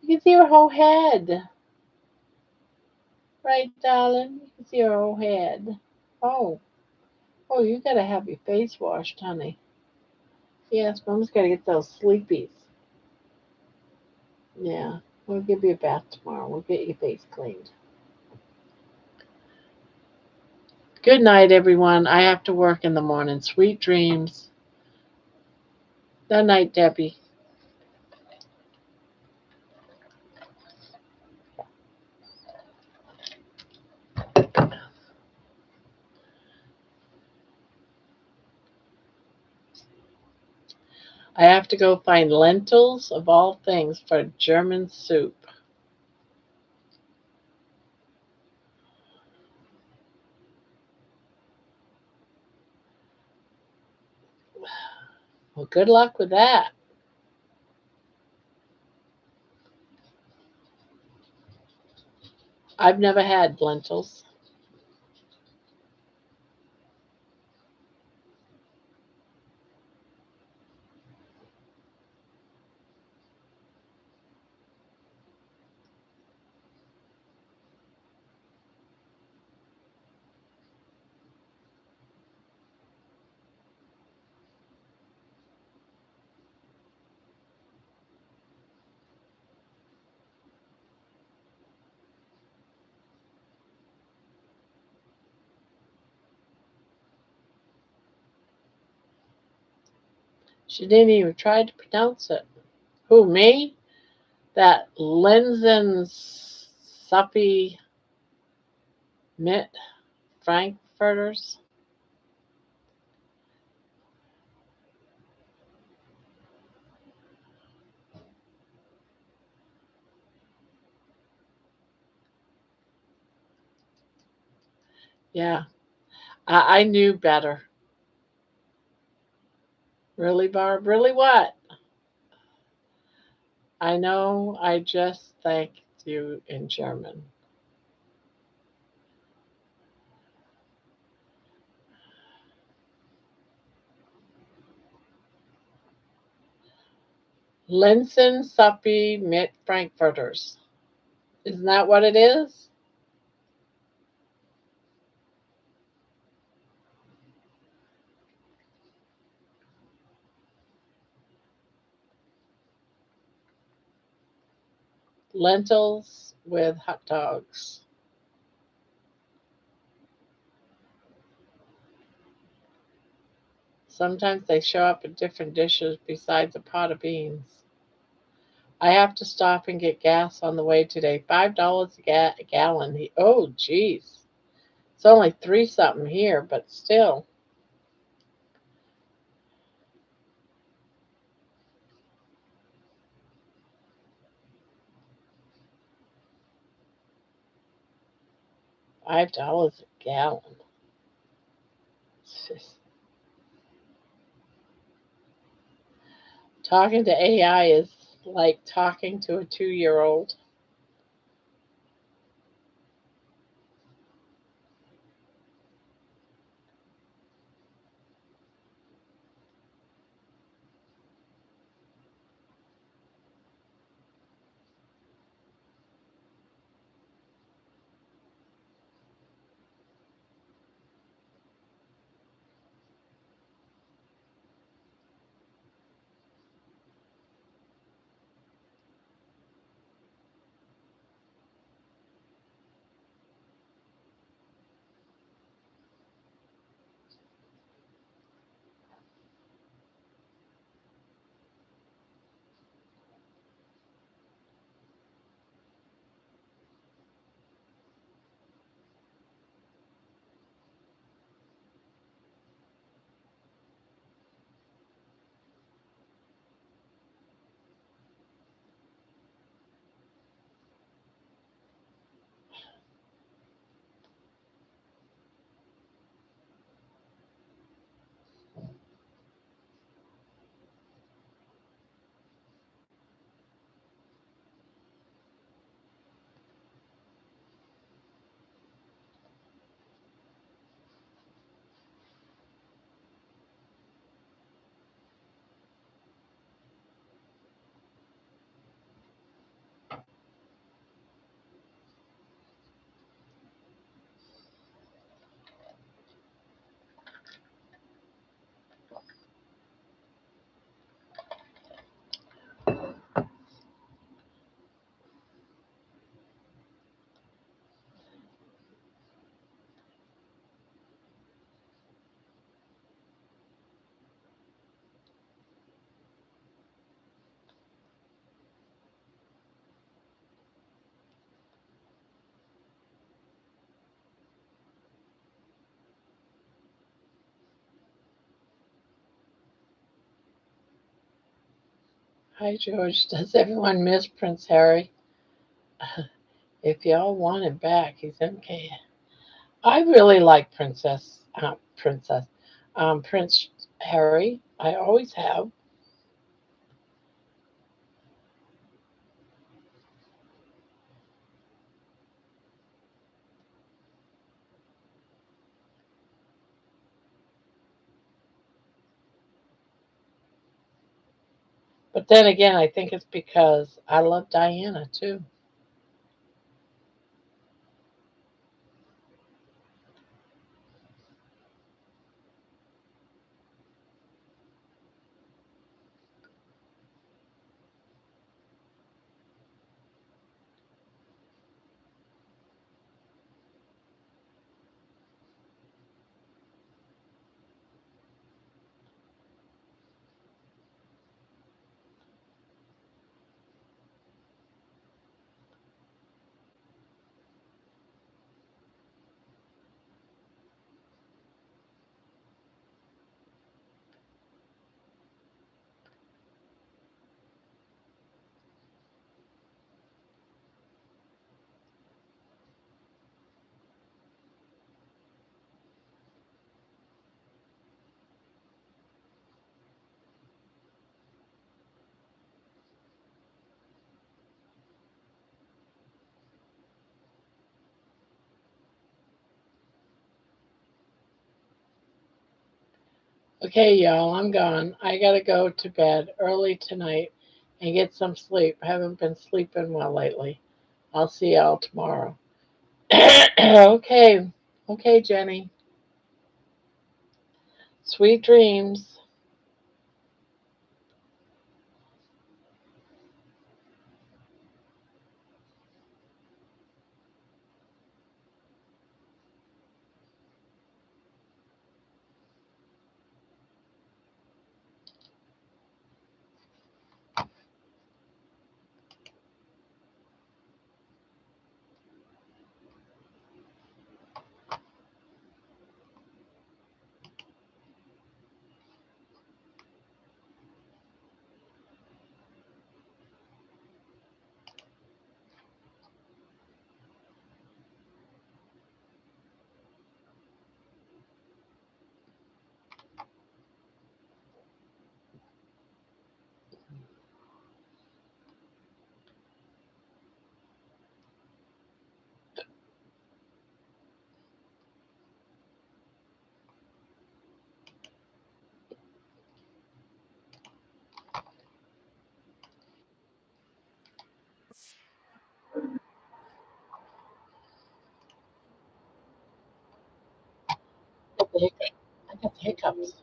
You can see her whole head. Right, darling? You can see her whole head. Oh, oh, you gotta have your face washed, honey. Yes, Mom's gotta get those sleepies. Yeah, we'll give you a bath tomorrow. We'll get your face cleaned. Good night, everyone. I have to work in the morning. Sweet dreams. Good night, Debbie. I have to go find lentils, of all things, for German soup. Well, good luck with that. I've never had lentils. She didn't even try to pronounce it. Who, me? That Linsen Suppy Mit Frankfurters? Yeah, I knew better. Really, Barb? Really what? I know I just thanked you in German. Linsen Suppy mit Frankfurters. Isn't that what it is? Lentils with hot dogs. Sometimes they show up in different dishes besides a pot of beans. I have to stop and get gas on the way today. $5 a gallon. Oh, geez. It's only three something here, but still. $5 a gallon. It's just, talking to AI is like talking to a 2-year old. Hi, George. Does everyone miss Prince Harry? If y'all want him back, he's MK. I really like Prince Harry. I always have. But then again, I think it's because I love Diana too. Okay, y'all, I'm gone. I gotta go to bed early tonight and get some sleep. I haven't been sleeping well lately. I'll see y'all tomorrow. Okay, okay, Jenny. Sweet dreams. I got the hiccup. I got the hiccups.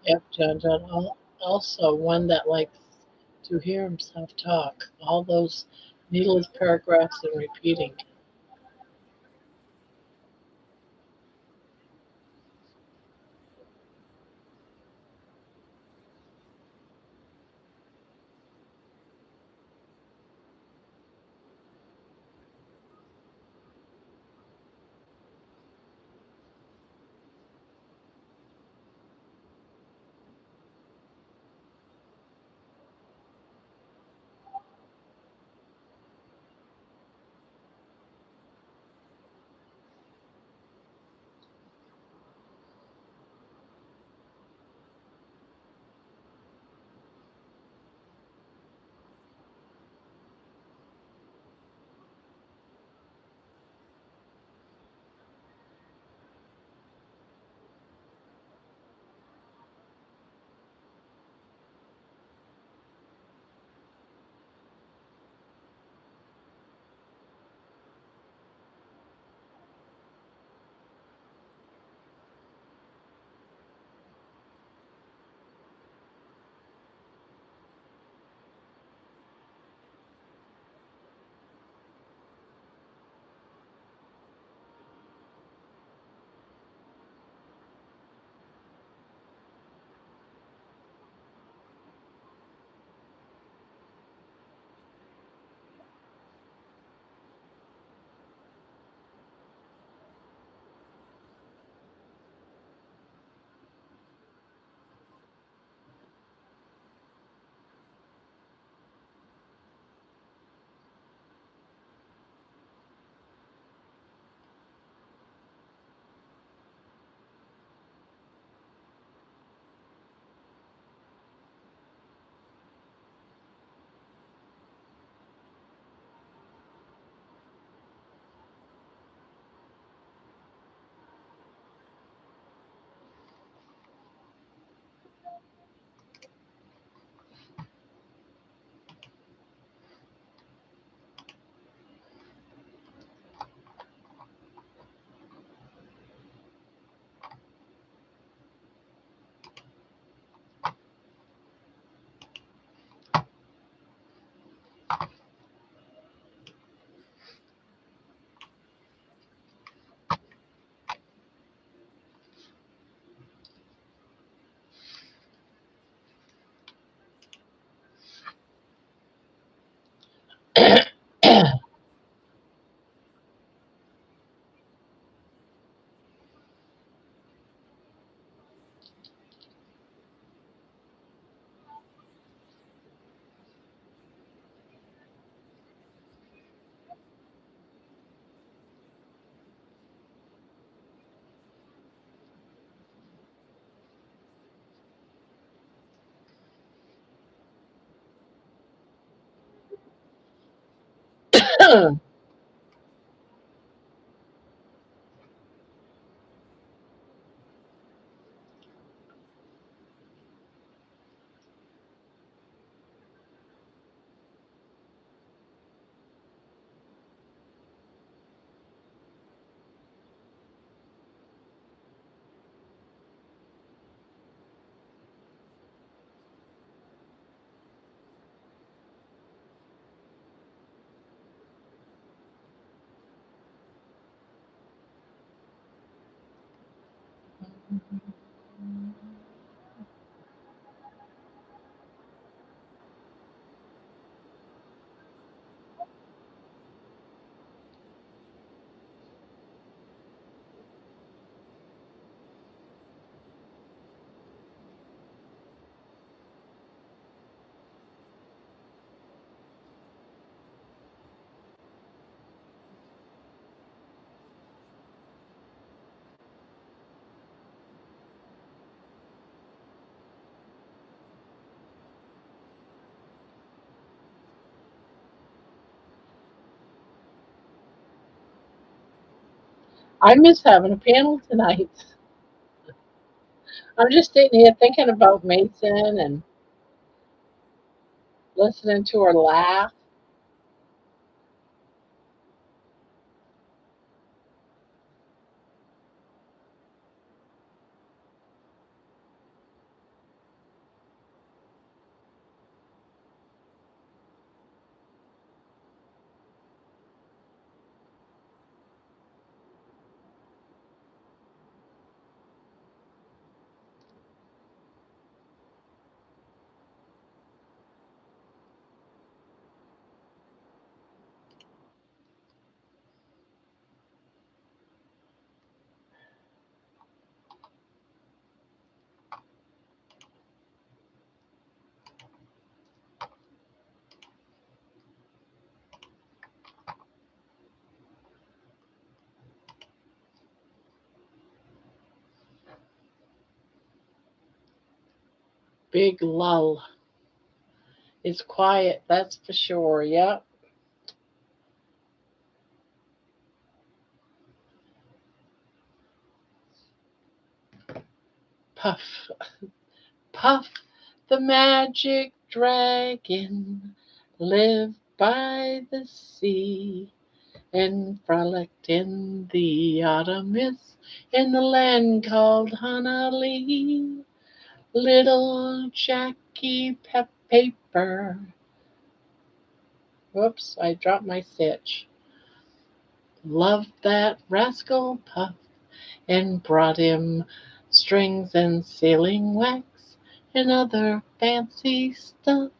Yep, John John. Also, one that likes to hear himself talk. All those needless paragraphs and repeating. I miss having a panel tonight. I'm just sitting here thinking about Mason and listening to her laugh. Big lull. It's quiet, that's for sure. Yep. Puff, puff, the magic dragon lived by the sea and frolicked in the autumn mist in the land called Honolulu. Little Jackie Paper. Whoops, I dropped my stitch. Loved that rascal Puff and brought him strings and sealing wax and other fancy stuff.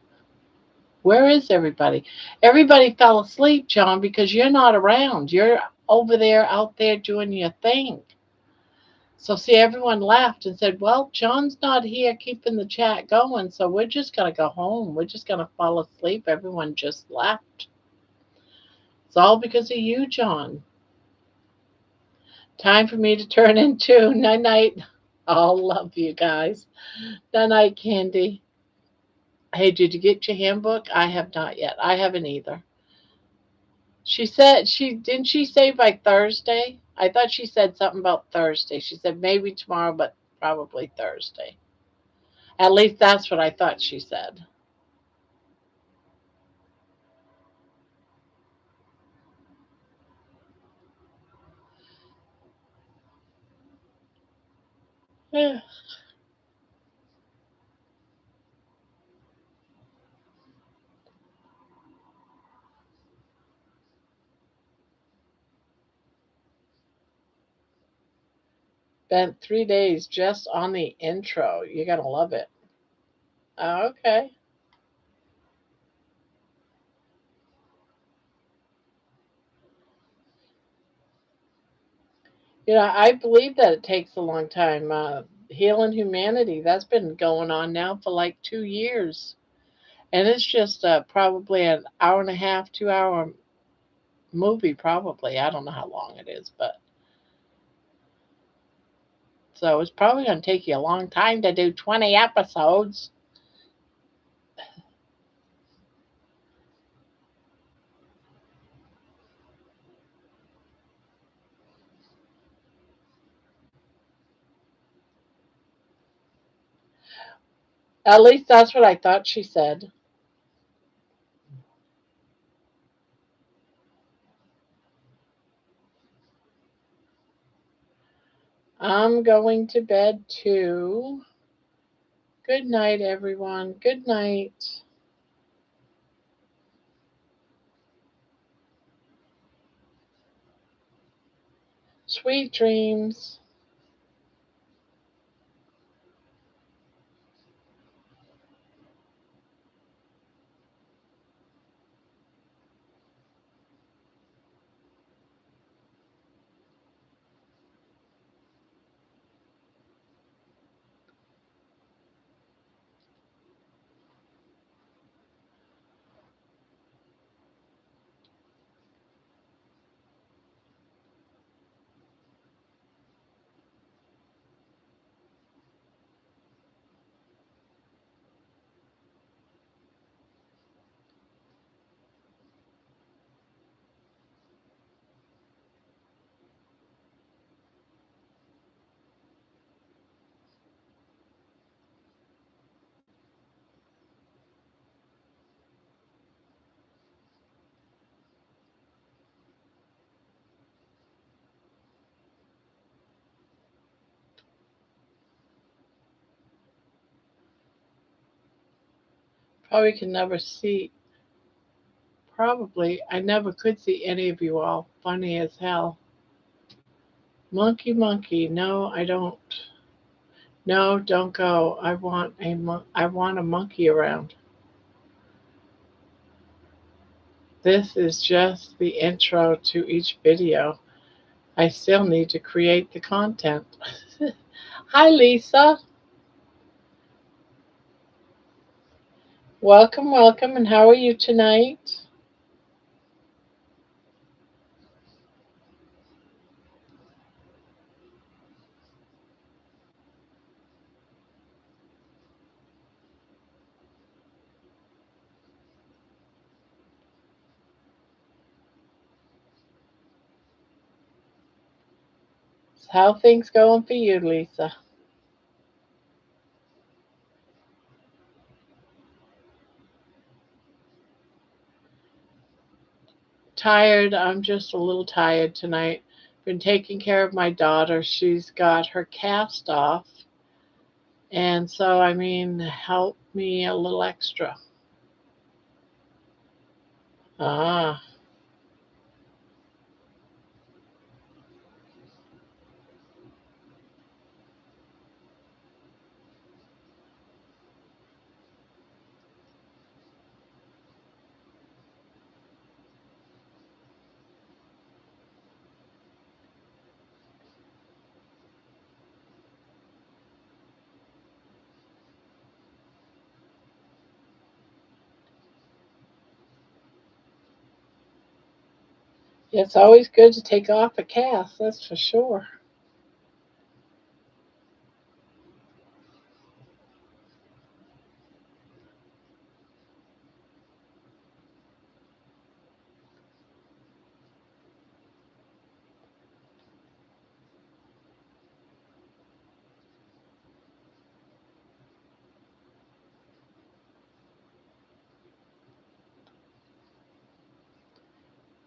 Where is everybody? Everybody fell asleep, John, because you're not around. You're over there, out there doing your thing. So, see, everyone laughed and said, well, John's not here keeping the chat going, so we're just going to go home. We're just going to fall asleep. Everyone just left. It's all because of you, John. Time for me to turn into night night. I'll love you guys. Night night, Candy. Hey, did you get your handbook? I have not yet. I haven't either. She said she say by Thursday? I thought she said something about Thursday. She said maybe tomorrow, but probably Thursday. At least that's what I thought she said. Spent 3 days just on the intro. You're gonna love it. Okay. I believe that it takes a long time. Healing humanity, that's been going on now for like 2 years. And it's just probably an hour and a half, 2 hour movie, probably. I don't know how long it is, but so it's probably going to take you a long time to do 20 episodes. At least that's what I thought she said. I'm going to bed too. Good night, everyone. Good night. Sweet dreams. Probably can never see. Probably. I never could see any of you all. Funny as hell. Monkey, monkey. No, I don't. No, don't go. I want a monkey around. This is just the intro to each video. I still need to create the content. Hi, Lisa. Welcome, welcome. And how are you tonight? How things going for you, Lisa? Tired. I'm just a little tired tonight. Been taking care of my daughter. She's got her cast off. And so, I mean, help me a little extra. Ah, it's always good to take off a cast, that's for sure.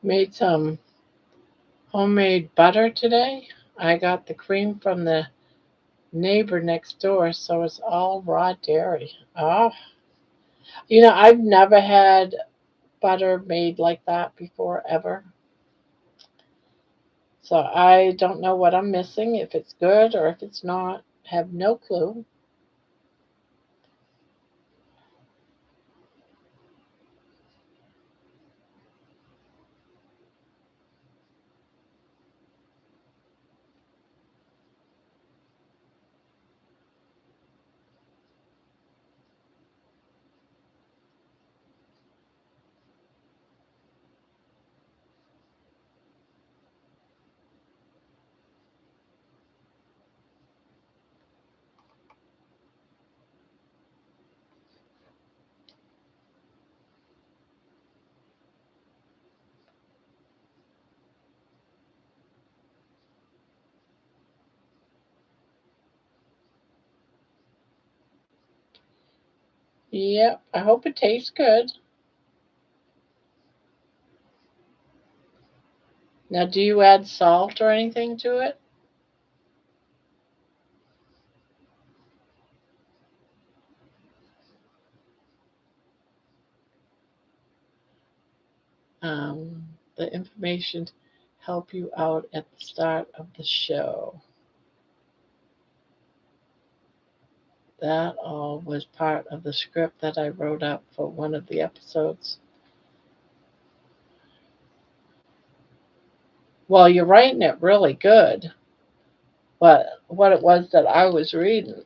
Made some homemade butter today. I got the cream from the neighbor next door, so it's all raw dairy. Oh, I've never had butter made like that before, ever. So I don't know what I'm missing, if it's good or if it's not. Have no clue. Yep. I hope it tastes good. Now, do you add salt or anything to it? The information help you out at the start of the show. That all was part of the script that I wrote up for one of the episodes. Well, you're writing it really good, but what it was that I was reading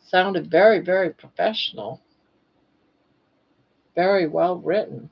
sounded very, very professional, very well written.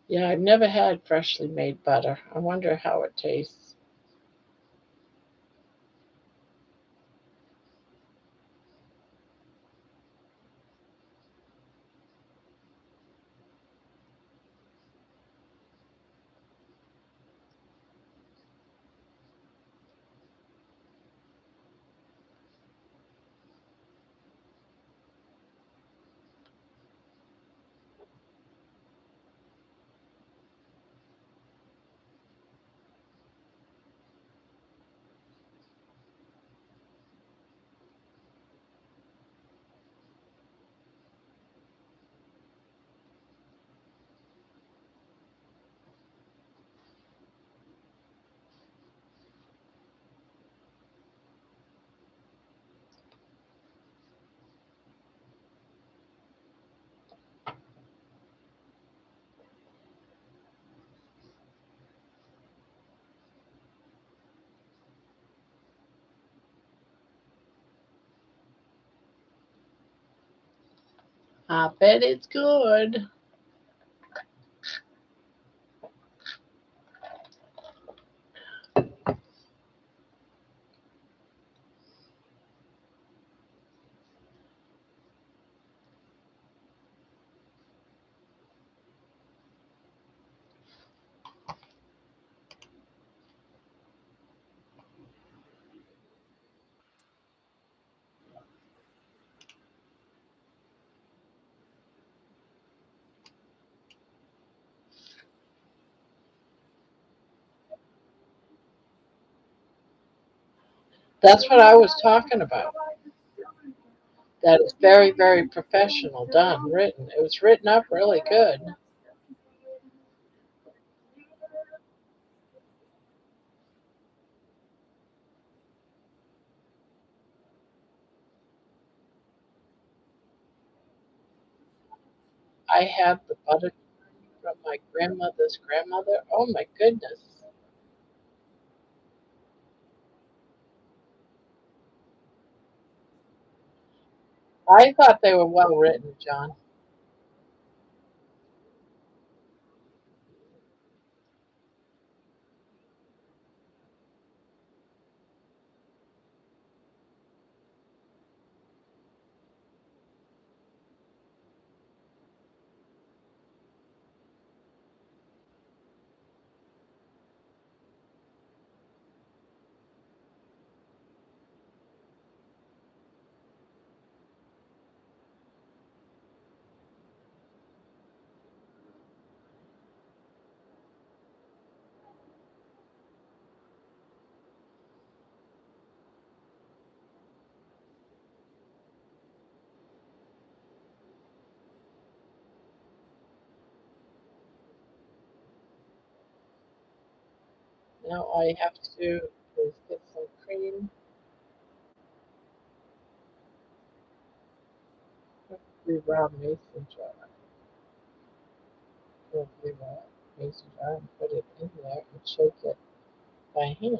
Yeah, I've never had freshly made butter. I wonder how it tastes. I bet it's good. That's what I was talking about. That is very, very professional done, written. It was written up really good. I have the butter from my grandmother's grandmother. Oh my goodness. I thought they were well written, John. Now all you have to do is get some cream, probably raw mason jar, probably raw mason jar, and put it in there and shake it. by hand.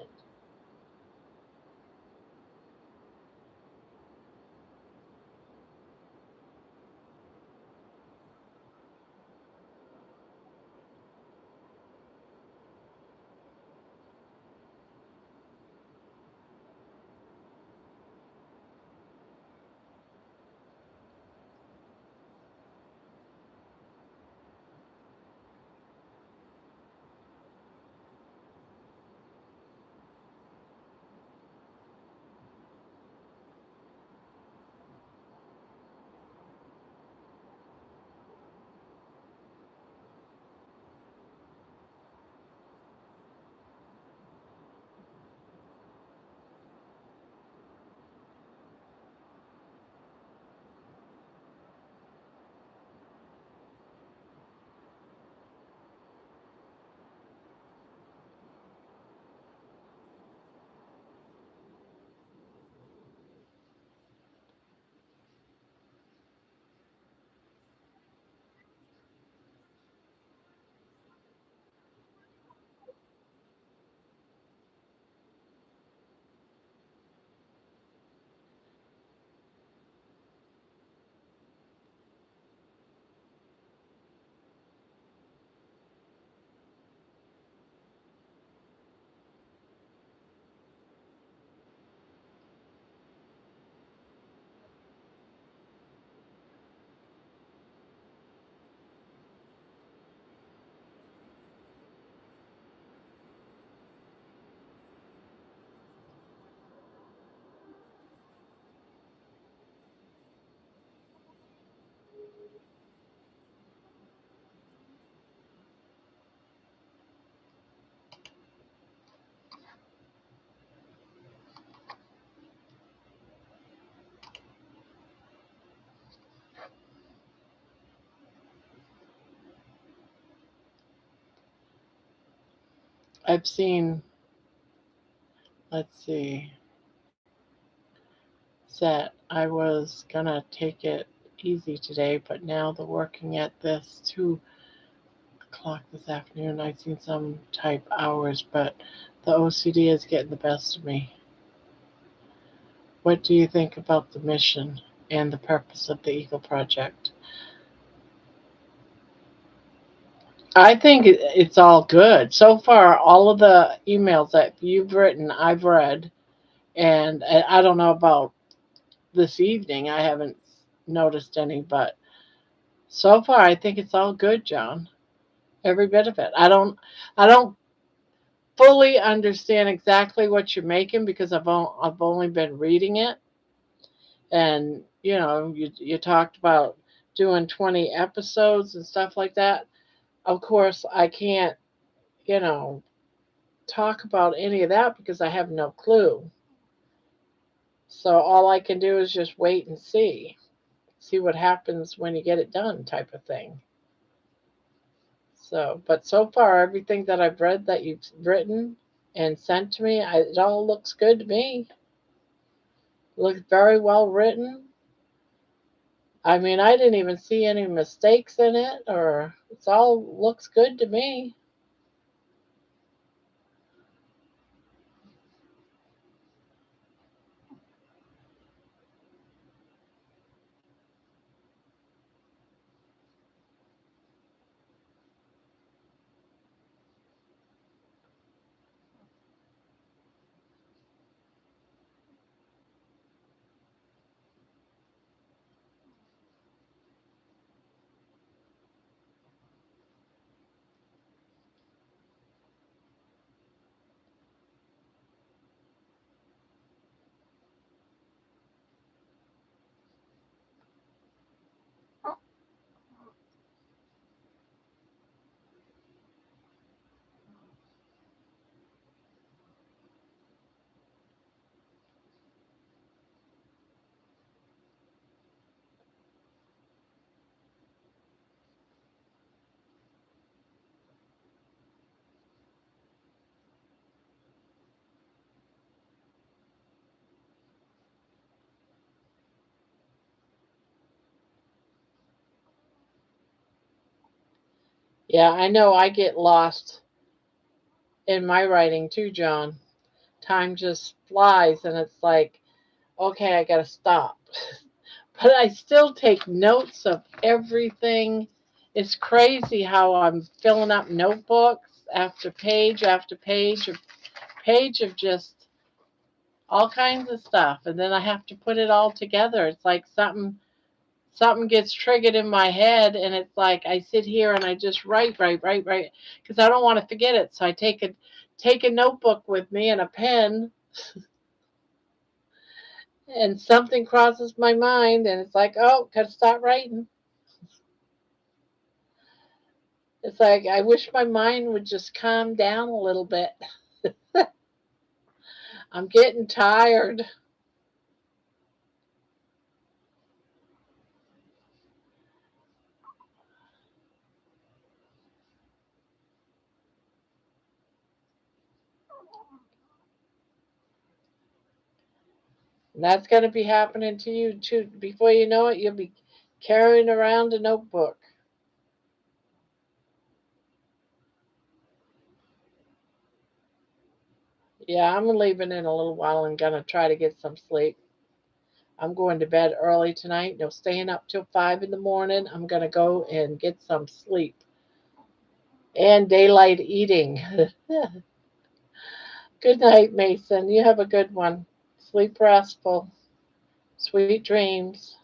I've seen, let's see, set. I was gonna take it easy today, but now the working at this 2 o'clock this afternoon, I've seen some type hours, but the OCD is getting the best of me. What do you think about the mission and the purpose of the Eagle Project? I think it's all good. So far, all of the emails that you've written, I've read, and I don't know about this evening. I haven't noticed any, but so far, I think it's all good, John. Every bit of it. I don't fully understand exactly what you're making because I've only been reading it, and you talked about doing 20 episodes and stuff like that. Of course, I can't you know talk about any of that because I have no clue. So all I can do is just wait and see what happens when you get it done, type of thing. So, but so far, everything that I've read that you've written and sent to me, it all looks good to me. Looks very well written. I mean, I didn't even see any mistakes in it, or it's all looks good to me. Yeah, I know I get lost in my writing too, John. Time just flies, and it's like, okay, I got to stop. But I still take notes of everything. It's crazy how I'm filling up notebooks after page of just all kinds of stuff, and then I have to put it all together. It's like something gets triggered in my head, and it's like I sit here and I just write because I don't want to forget it. So I take a notebook with me and a pen, and something crosses my mind, and it's like, oh, gotta start writing. It's like I wish my mind would just calm down a little bit. I'm getting tired. And that's going to be happening to you too. Before you know it, you'll be carrying around a notebook. Yeah, I'm leaving in a little while and going to try to get some sleep. I'm going to bed early tonight. No staying up till 5 in the morning. I'm going to go and get some sleep and daylight eating. Good night, Mason. You have a good one. Sleep restful. Sweet dreams.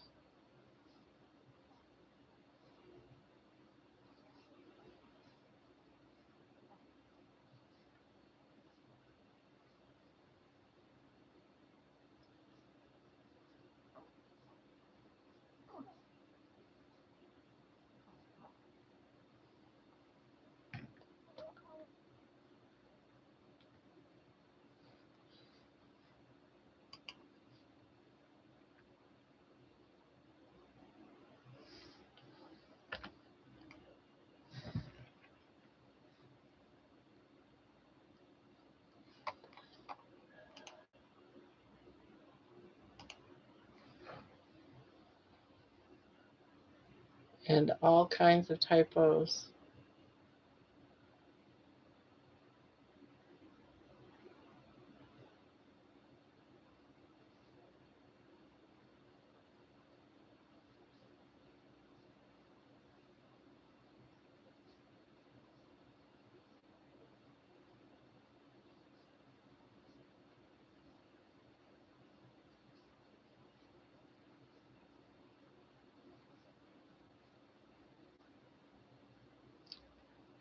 And all kinds of typos.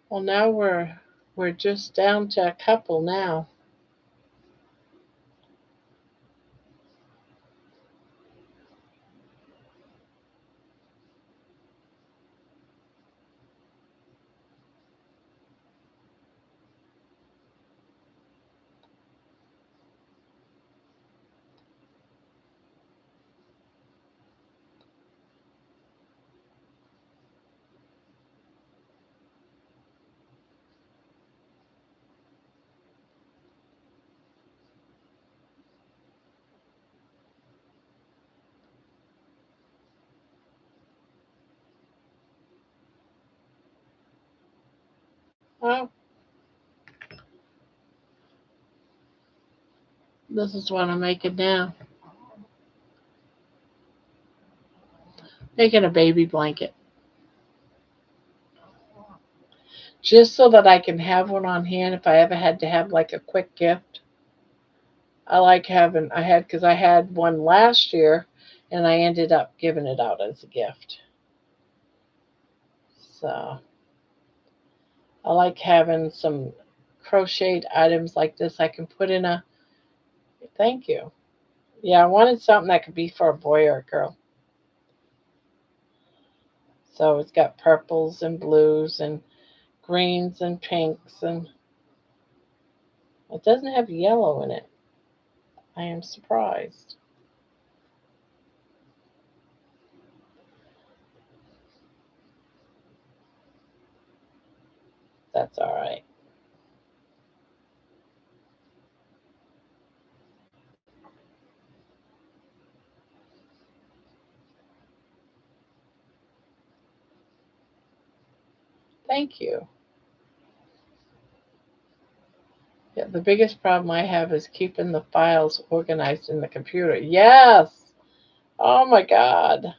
Well, now we're just down to a couple now. Oh, this is what I'm making now. Making a baby blanket. Just so that I can have one on hand if I ever had to have like a quick gift. Because I had one last year and I ended up giving it out as a gift. So I like having some crocheted items like this I can put in a. Thank you. Yeah, I wanted something that could be for a boy or a girl. So it's got purples and blues and greens and pinks, and it doesn't have yellow in it. I am surprised. That's all right. Thank you. The biggest problem I have is keeping the files organized in the computer. Yes. Oh my God.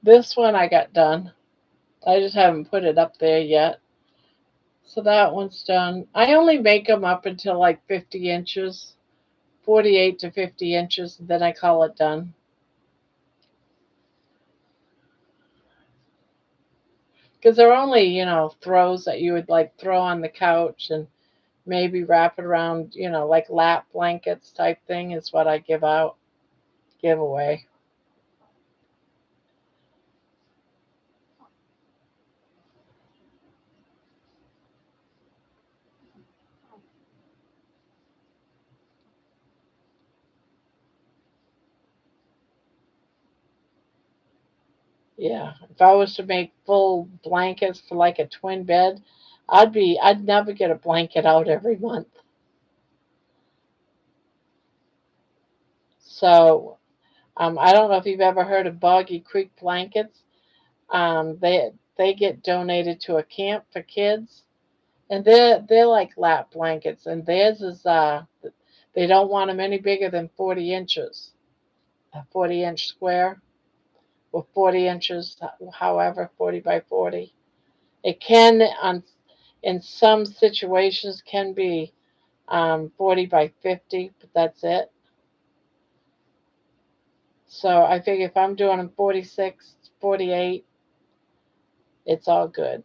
This one I got done. I just haven't put it up there yet. So that one's done. I only make them up until like 50 inches, 48 to 50 inches, and then I call it done. Because they're only, throws that you would like throw on the couch and maybe wrap it around, like lap blankets type thing is what I give away. Yeah, if I was to make full blankets for like a twin bed, I'd never get a blanket out every month. So, I don't know if you've ever heard of Boggy Creek blankets. They get donated to a camp for kids, and they're like lap blankets, and theirs is they don't want them any bigger than 40 inches, a 40-inch square, or 40 inches, however, 40 by 40. It can on in some situations can be 40 by 50, but that's it. So I figure if I'm doing them 46, 48, it's all good.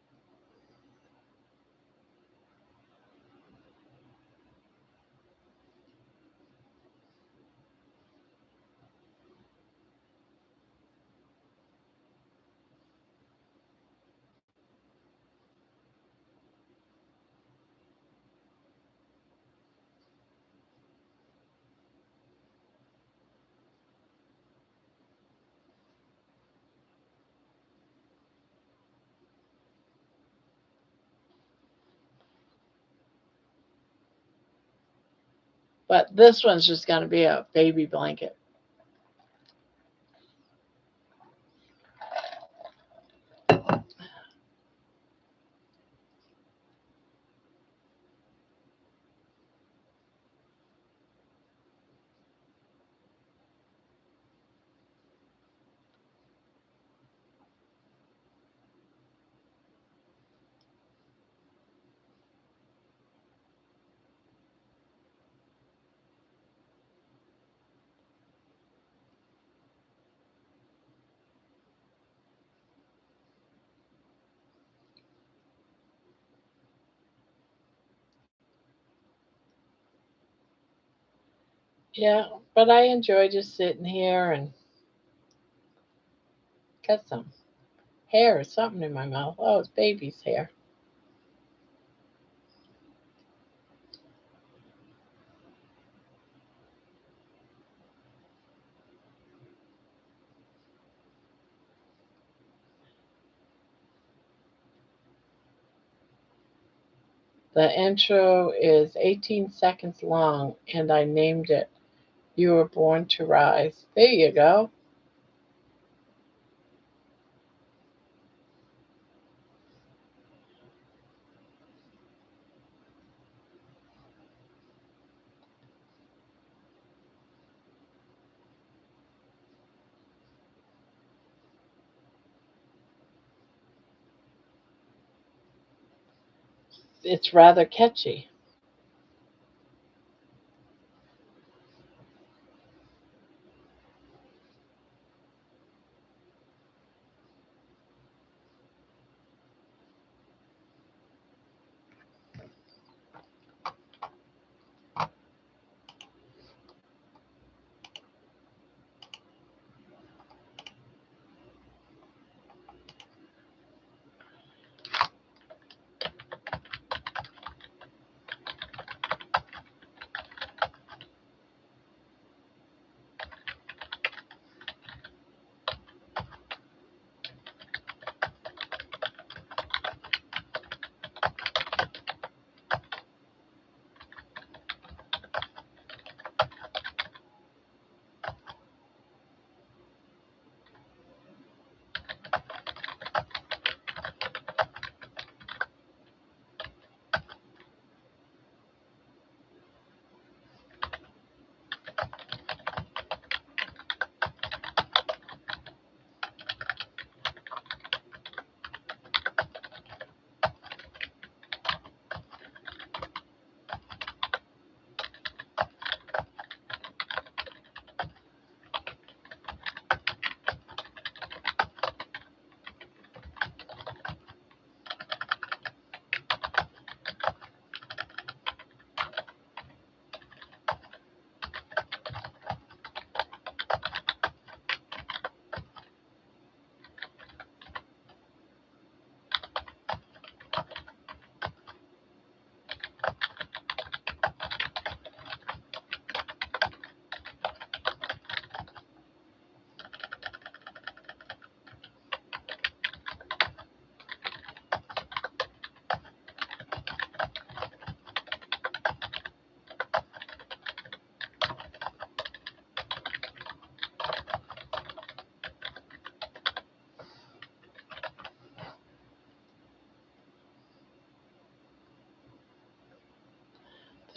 But this one's just going to be a baby blanket. Yeah, but I enjoy just sitting here and got some hair or something in my mouth. Oh, it's baby's hair. The intro is 18 seconds long, and I named it You Were Born to Rise. There you go. It's rather catchy.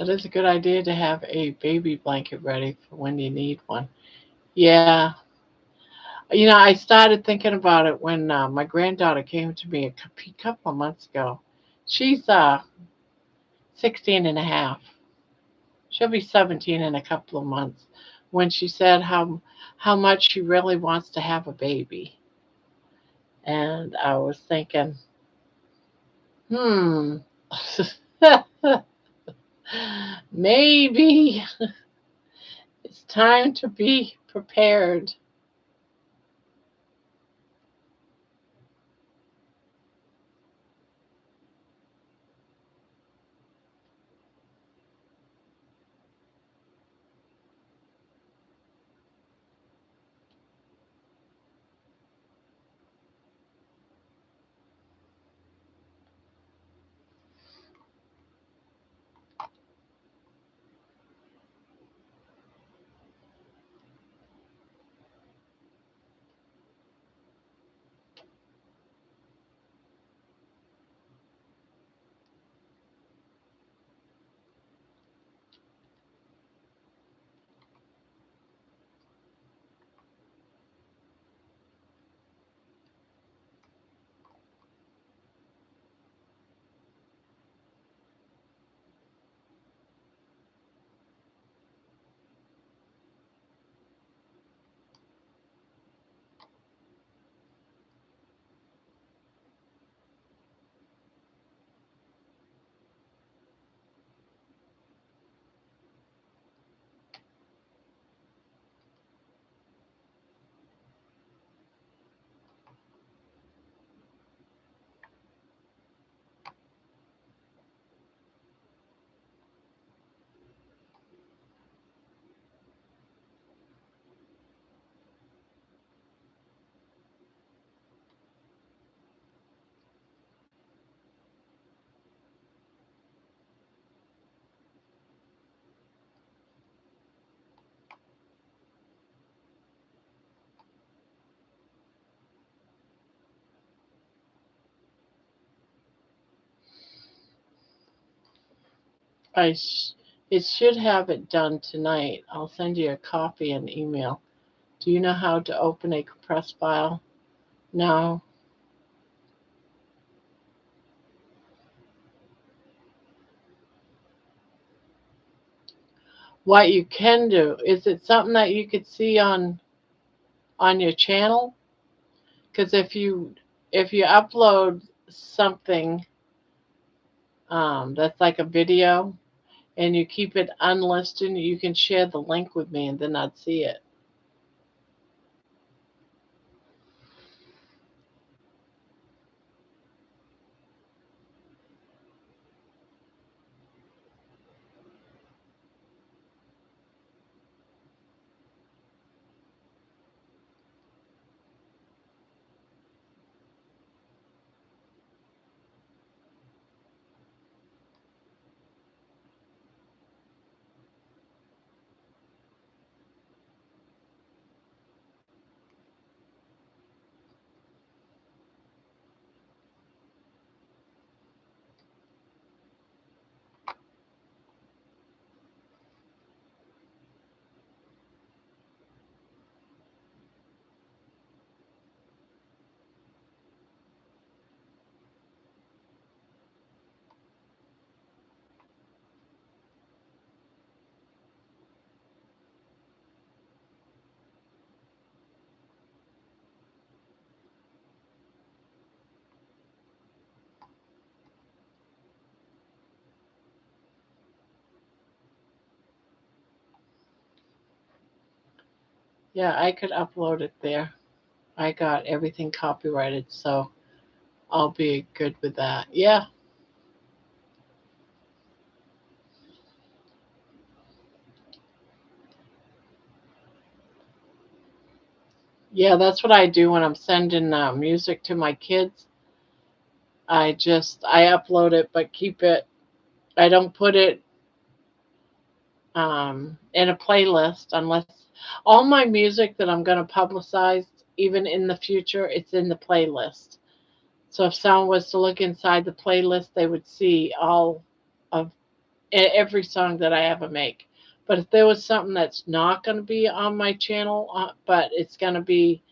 It is a good idea to have a baby blanket ready for when you need one. Yeah, I started thinking about it when my granddaughter came to me a couple of months ago. She's 16 and a half. She'll be 17 in a couple of months when she said how much she really wants to have a baby. And I was thinking, hmm, maybe it's time to be prepared. I sh- it should have it done tonight. I'll send you a copy and email. Do you know how to open a compressed file? No. What you can do is it something that you could see on your channel? Because if you upload something that's like a video and you keep it unlisted, you can share the link with me and then I'd see it. Yeah, I could upload it there. I got everything copyrighted, so I'll be good with that. Yeah, yeah, that's what I do when I'm sending music to my kids. I upload it, but keep it. I don't put it in a playlist unless all my music that I'm going to publicize, even in the future, it's in the playlist. So if someone was to look inside the playlist, they would see all of every song that I ever make. But if there was something that's not going to be on my channel, but it's going to be,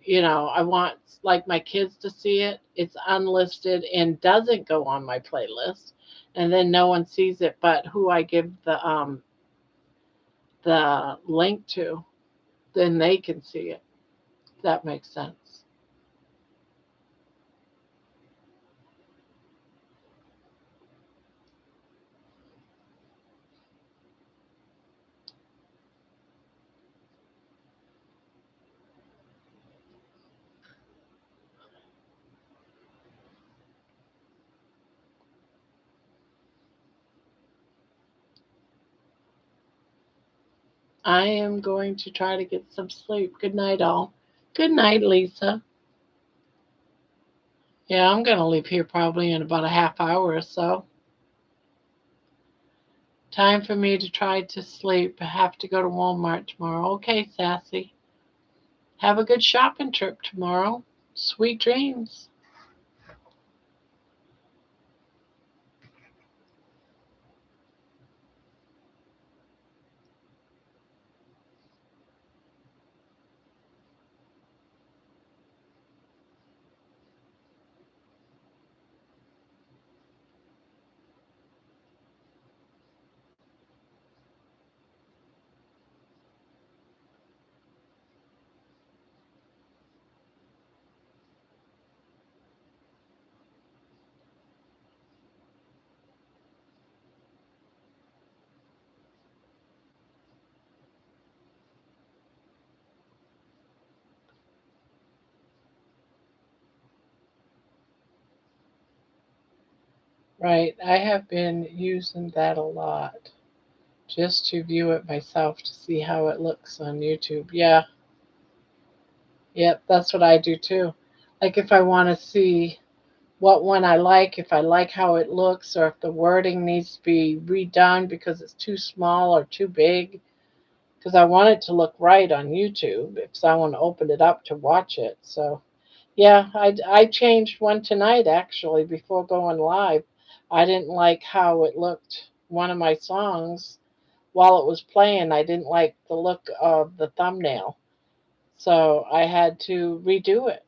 I want like my kids to see it, it's unlisted and doesn't go on my playlist, and then no one sees it but who I give the link to, then they can see it. If that makes sense. I am going to try to get some sleep. Good night, all. Good night, Lisa. Yeah, I'm going to leave here probably in about a half hour or so. Time for me to try to sleep. I have to go to Walmart tomorrow. Okay, Sassy. Have a good shopping trip tomorrow. Sweet dreams. Right, I have been using that a lot just to view it myself to see how it looks on YouTube. Yeah, yep, that's what I do too. Like if I want to see what one I like, if I like how it looks, or if the wording needs to be redone because it's too small or too big, because I want it to look right on YouTube if someone opened it up to watch it. So, yeah, I changed one tonight actually before going live. I didn't like how it looked. One of my songs, while it was playing, I didn't like the look of the thumbnail. So I had to redo it.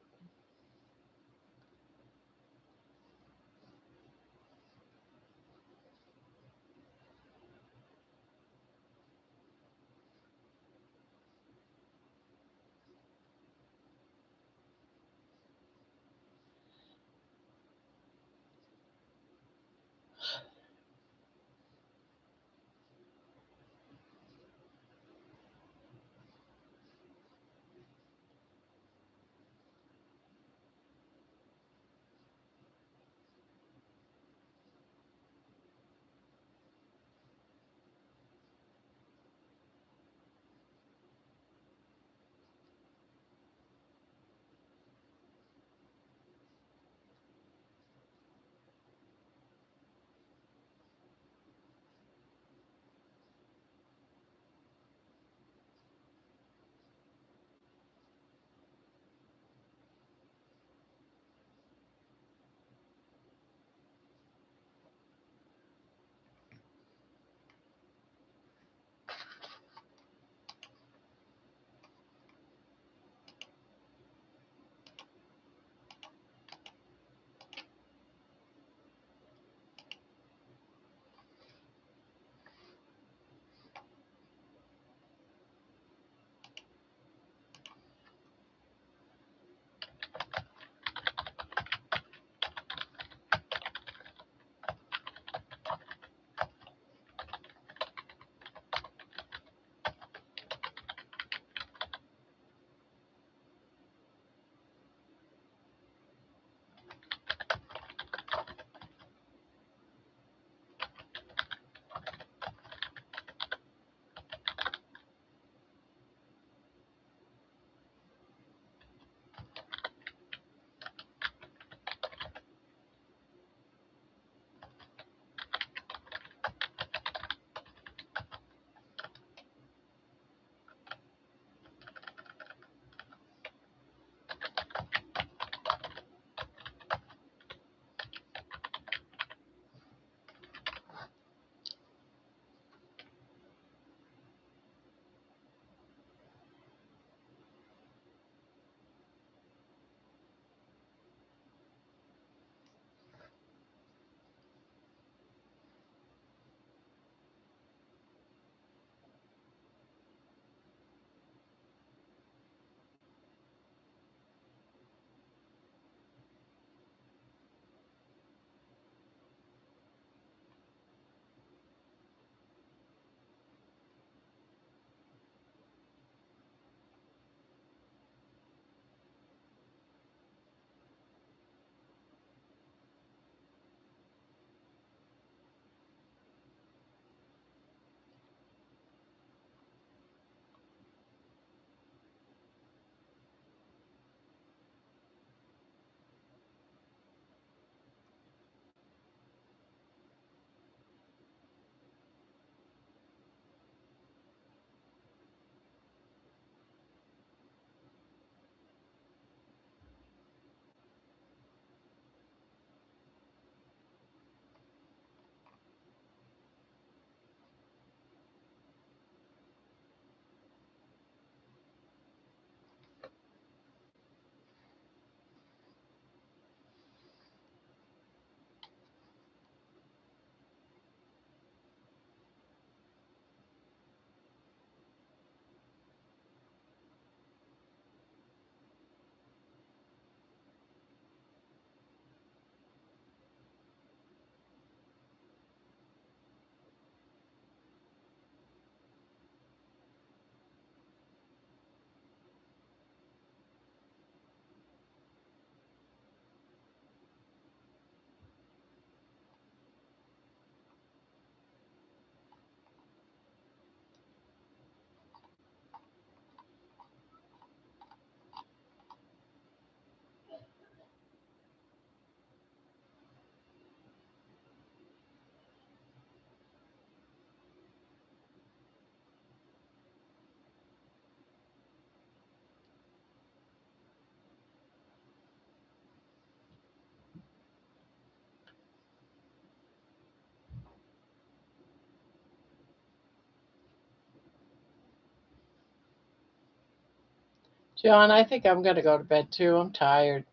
John, I think I'm going to go to bed too. I'm tired.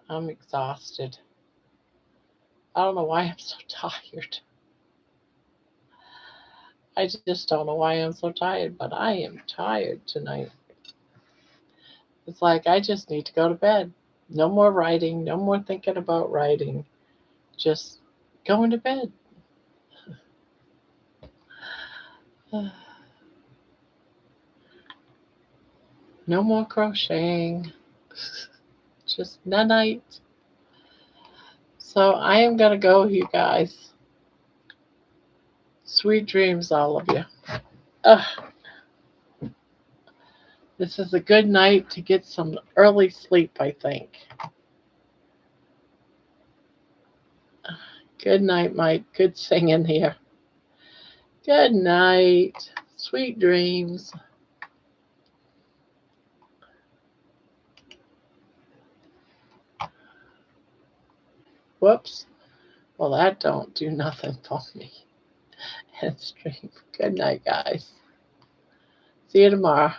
I'm exhausted. I don't know why I'm so tired. I just don't know why I'm so tired, but I am tired tonight. It's like I just need to go to bed. No more writing, no more thinking about writing. Just going to bed. No more crocheting. Just night. So I am going to go, you guys. Sweet dreams, all of you. This is a good night to get some early sleep, I think. Good night, Mike. Good singing here. Good night. Sweet dreams. Whoops. Well, that don't do nothing for me. And stream. Good night, guys. See you tomorrow.